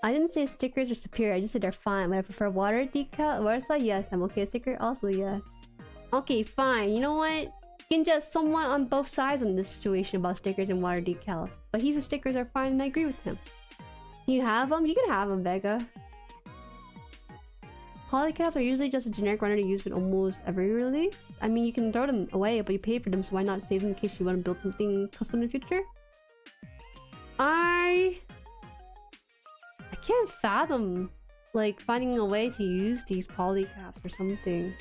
I didn't say stickers are superior. I just said they're fine. But I prefer water decal. Water slide? Yes. I'm okay. Sticker? Also yes. Okay, fine. You know what? You can just somewhat on both sides on this situation about stickers and water decals. But he says stickers are fine and I agree with him. You have them? You can have them, Vega. Polycaps are usually just a generic runner to use with almost every release. I mean, you can throw them away, but you pay for them, so why not save them in case you want to build something custom in the future? I can't fathom, like, finding a way to use these polycaps or something.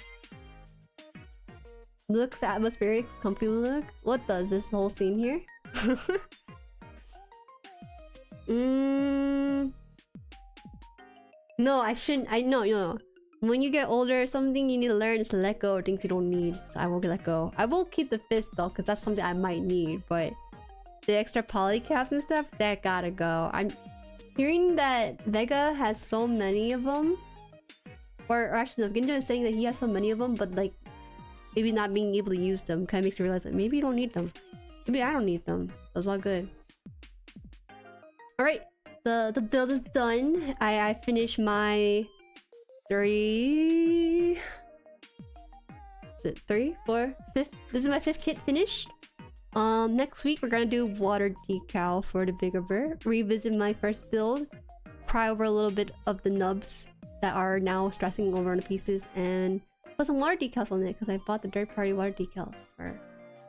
Looks atmospheric, comfy look. What does this whole scene here? No, I shouldn't. No. When you get older, something you need to learn is to let go of things you don't need. So I will let go. I will keep the fist though, because that's something I might need. But the extra polycaps and stuff, that gotta go. I'm hearing that Vega has so many of them. Or actually, no, Ginjo is saying that he has so many of them, but like maybe not being able to use them kind of makes me realize that maybe you don't need them. Maybe I don't need them. So it's all good. Alright, the build is done. I finished my 3... Is it 3, 4, 5th? This is my 5th kit finished. Next week we're gonna do water decal for the VTuber. Revisit my first build. Cry over a little bit of the nubs that are now stressing over on the pieces. And put some water decals on it because I bought the third-party water decals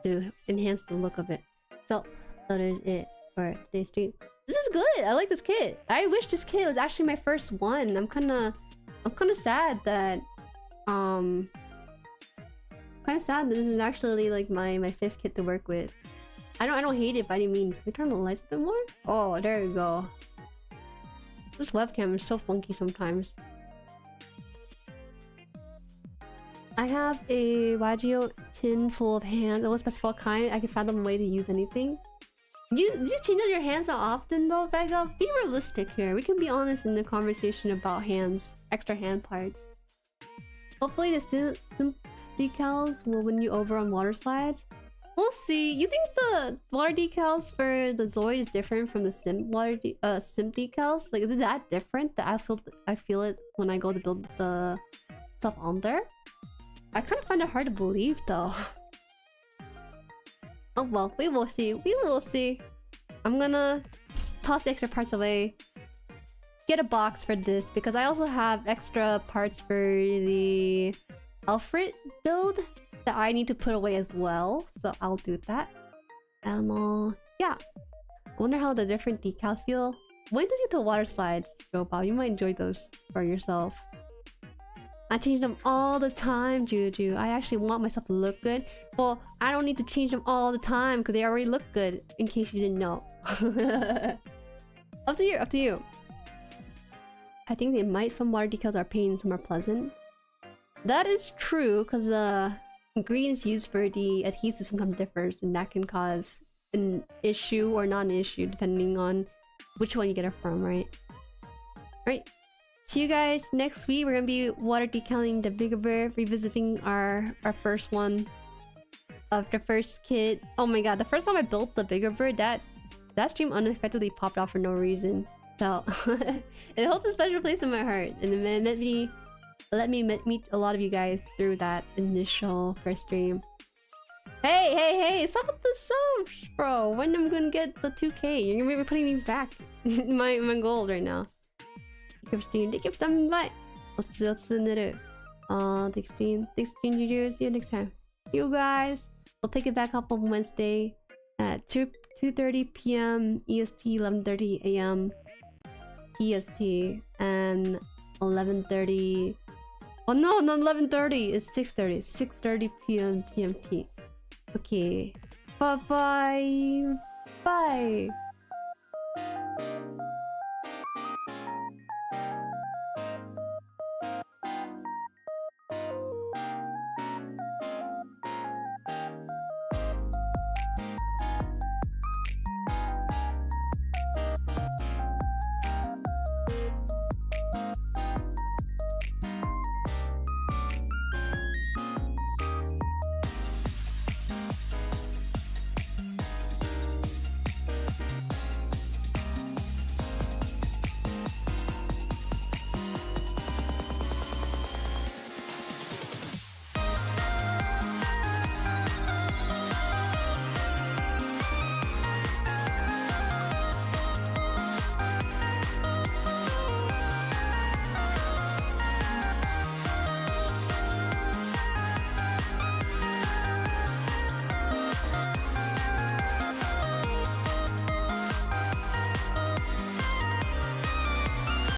to enhance the look of it. So that is it for today's stream. This is good. I like this kit. I wish this kit was actually my first one. I'm kind of sad that this is actually like my 5th kit to work with. I don't hate it by any means. Can we turn the lights a bit more? Oh, there you go. This webcam is so funky sometimes. I have a Wagyu tin full of hands. I won't specify what kind. I can find them a way to use anything. You change out your hands so often though, Vega? Be realistic here. We can be honest in the conversation about hands. Extra hand parts. Hopefully the simp decals will win you over on water slides. We'll see. You think the water decals for the Zoid is different from the simp decals? Like, is it that different that I feel it when I go to build the stuff on there? I kind of find it hard to believe though. Oh well, we will see. We will see. I'm gonna toss the extra parts away. Get a box for this because I also have extra parts for the Alfred build that I need to put away as well. So I'll do that. And yeah. I wonder how the different decals feel. Wait till you do water slides, Joe. You might enjoy those for yourself. I change them all the time, Juju. I actually want myself to look good. Well, I don't need to change them all the time because they already look good, in case you didn't know. Up to you, up to you. I think some water decals are pain, some are pleasant. That is true, because the ingredients used for the adhesive sometimes differs, and that can cause an issue or not an issue, depending on which one you get it from, right? Right. See you guys next week. We're gonna be water decaling the VTuber, revisiting our first one of the first kit. Oh my god, the first time I built the VTuber, that stream unexpectedly popped off for no reason. So it holds a special place in my heart, and it let me meet a lot of you guys through that initial first stream. Hey! Stop with the subs, bro. When am I gonna get the 2K? You're gonna be putting me back in my goals right now. Thank you for coming by. Let's send it out. Thanks, Juju. See you next time. You guys. We'll pick it back up on Wednesday at 2:30 p.m. EST, 11:30 a.m. PST, and 11:30 Oh no, not 11:30. It's 6:30. 6:30 p.m. GMT. Okay. Bye bye. Bye.